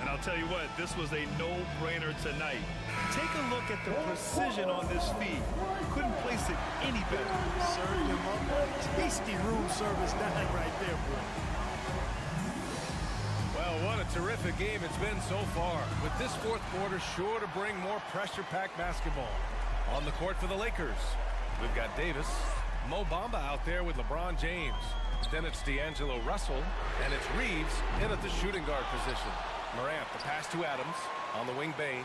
And I'll tell you what, this was a no-brainer tonight. Take a look at the precision on this feed. Couldn't place it any better. Served him up a tasty room service dime right there, boy. Well, what a terrific game it's been so far. With this fourth quarter sure to bring more pressure-packed basketball. On the court for the Lakers, we've got Davis. Mo Bamba out there with LeBron James. Then it's D'Angelo Russell, and it's Reeves in at the shooting guard position. Morant, the pass to Adams. On the wing, Bane.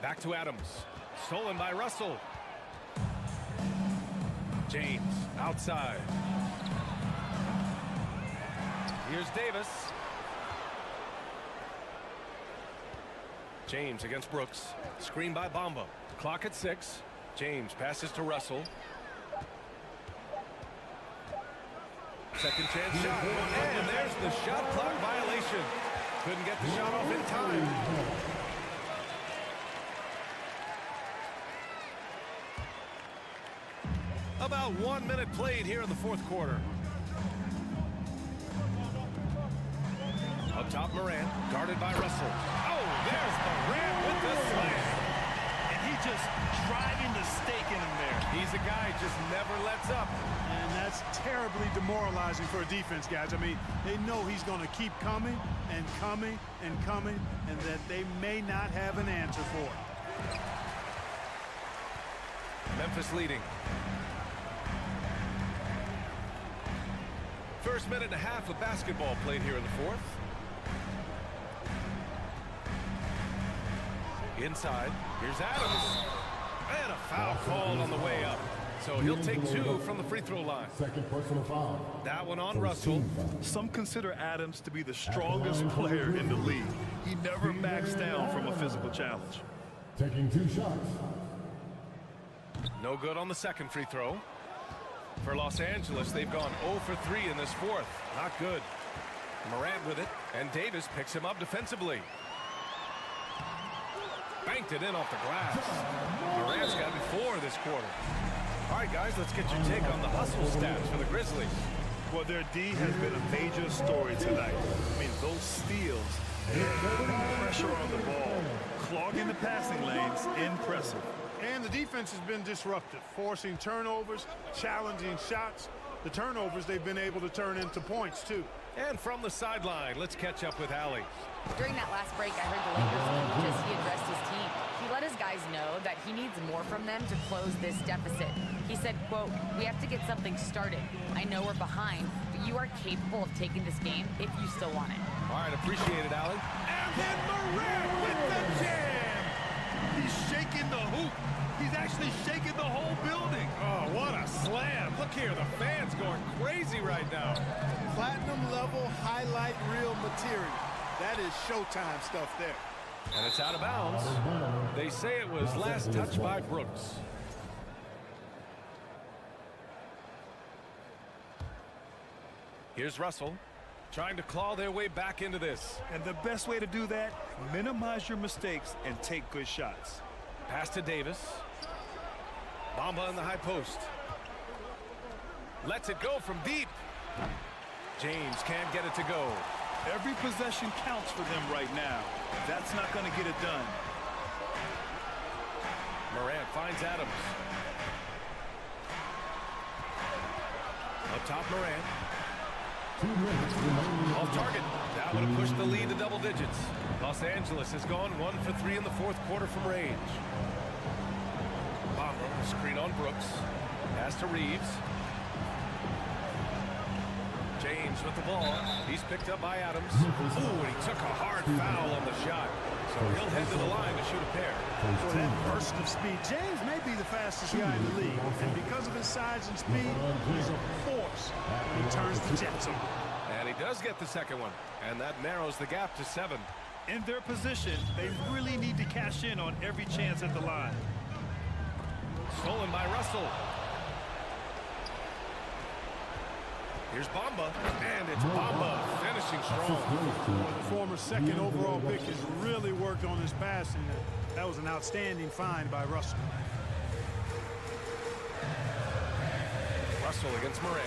Back to Adams. Stolen by Russell. James outside. Here's Davis. James against Brooks. Screen by Bamba. Clock at 6. James passes to Russell. Second chance shot. And there's the shot clock violation. Couldn't get the shot off in time. About 1 minute played here in the fourth quarter. Up top, Morant, guarded by Russell. Oh, there's Morant with the slam. And he just driving the stake in him there. He's a guy who just never lets up. And that's terribly demoralizing for a defense, guys. I mean, they know he's going to keep coming and coming and coming, and that they may not have an answer for it. Memphis leading. First minute and a half of basketball played here in the fourth. Inside, here's Adams. And a foul called on the way up. So he'll take 2 from the free throw line. Second personal foul. That one on Russell. Some consider Adams to be the strongest player in the league. He never backs down from a physical challenge. Taking 2 shots. No good on the second free throw. For Los Angeles, they've gone 0 for 3 in this fourth. Not good. Morant with it, and Davis picks him up defensively. Banked it in off the glass. Morant's got 4 this quarter. All right, guys, let's get your take on the hustle stats for the Grizzlies. Well, their D has been a major story tonight. I mean, those steals, pressure on the ball, clogging the passing lanes, impressive. And the defense has been disruptive, forcing turnovers, challenging shots. The turnovers they've been able to turn into points, too. And from the sideline, let's catch up with Allie. During that last break, I heard the Lakers coach as he addressed his team. He let his guys know that he needs more from them to close this deficit. He said, quote, "We have to get something started. I know we're behind, but you are capable of taking this game if you still want it." All right, appreciate it, Allie. And then Morant with the jam. He's shaking the hoop. He's actually shaking the whole building. Oh, what a slam. Look here, the fans going crazy right now. Platinum level highlight reel material. That is Showtime stuff there. And it's out of bounds. They say it was last touched by Brooks. Here's Russell trying to claw their way back into this. And the best way to do that, minimize your mistakes and take good shots. Pass to Davis. Bamba in the high post. Lets it go from deep. James can't get it to go. Every possession counts for them right now. That's not going to get it done. Morant finds Adams. Up top, Morant. 2 minutes remaining. Off target. That would have pushed the lead to double digits. Los Angeles has gone 1 for 3 in the fourth quarter from range. Bamba, screen on Brooks. Pass to Reeves. James with the ball. He's picked up by Adams. Ooh, and he took a hard foul on the shot. So he'll head to the line to shoot a pair. For that burst of speed, James may be the fastest guy in the league. And because of his size and speed, he's a force when he turns the jets on. And he does get the second one. And that narrows the gap to 7. In their position, they really need to cash in on every chance at the line. Stolen by Russell. Here's Bamba, and it's Bamba finishing strong. The former second overall pick has really worked on his passing. That was an outstanding find by Russell. Russell against Morant.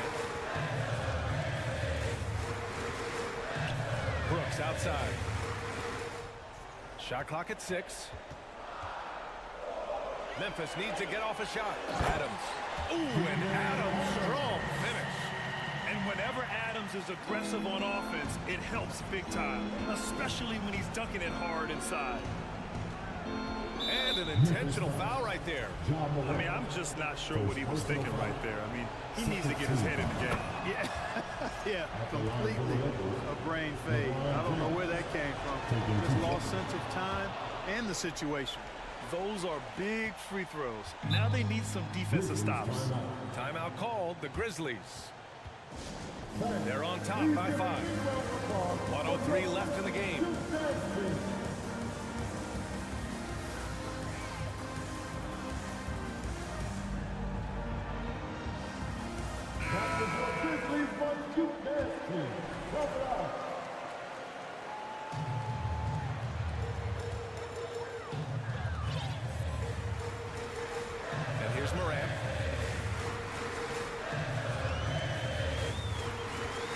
Brooks outside. Shot clock at 6. Memphis needs to get off a shot. Adams. Ooh, and Adams, strong finish. And whenever Adams is aggressive on offense, it helps big time, especially when he's dunking it hard inside. And committed an intentional foul right there. I mean, I'm just not sure what he was thinking right there. I mean, he needs to get his head in the game. Yeah, yeah, completely a brain fade. I don't know where that came from. Just lost sense of time and the situation. Those are big free throws. Now they need some defensive stops. Timeout called, the Grizzlies. They're on top by 5. 1:03 left in the game. And here's Morant.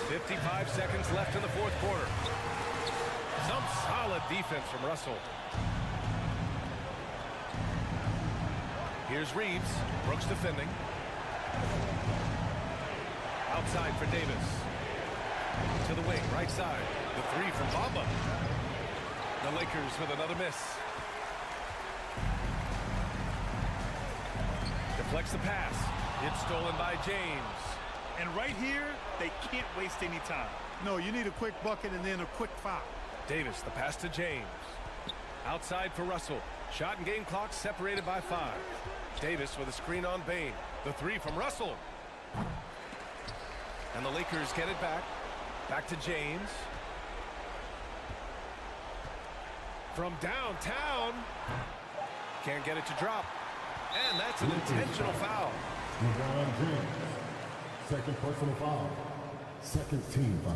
55 seconds left in the fourth quarter. Some solid defense from Russell. Here's Reeves. Brooks defending. Outside for Davis. To the wing, right side. The three from Bamba. The Lakers with another miss. Deflects the pass. It's stolen by James. And right here, they can't waste any time. No, you need a quick bucket and then a quick foul. Davis, the pass to James. Outside for Russell. Shot and game clock separated by 5. Davis with a screen on Bain. The three from Russell. And the Lakers get it back. Back to James. From downtown. Can't get it to drop. And that's an intentional foul. LeBron James. Second personal foul. Second team foul.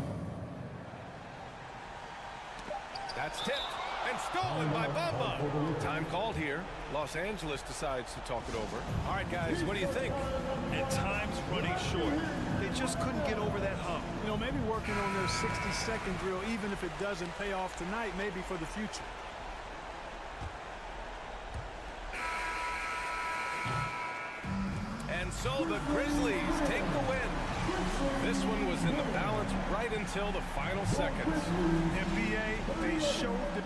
That's tipped and stolen by Bamba. Time called here. Los Angeles decides to talk it over. All right, guys, what do you think? And time's running short. They just couldn't get over that hump. You know, maybe working on their 60-second drill, even if it doesn't pay off tonight, maybe for the future. And so the Grizzlies take the win. This one was in the balance right until the final seconds. NBA, they showed the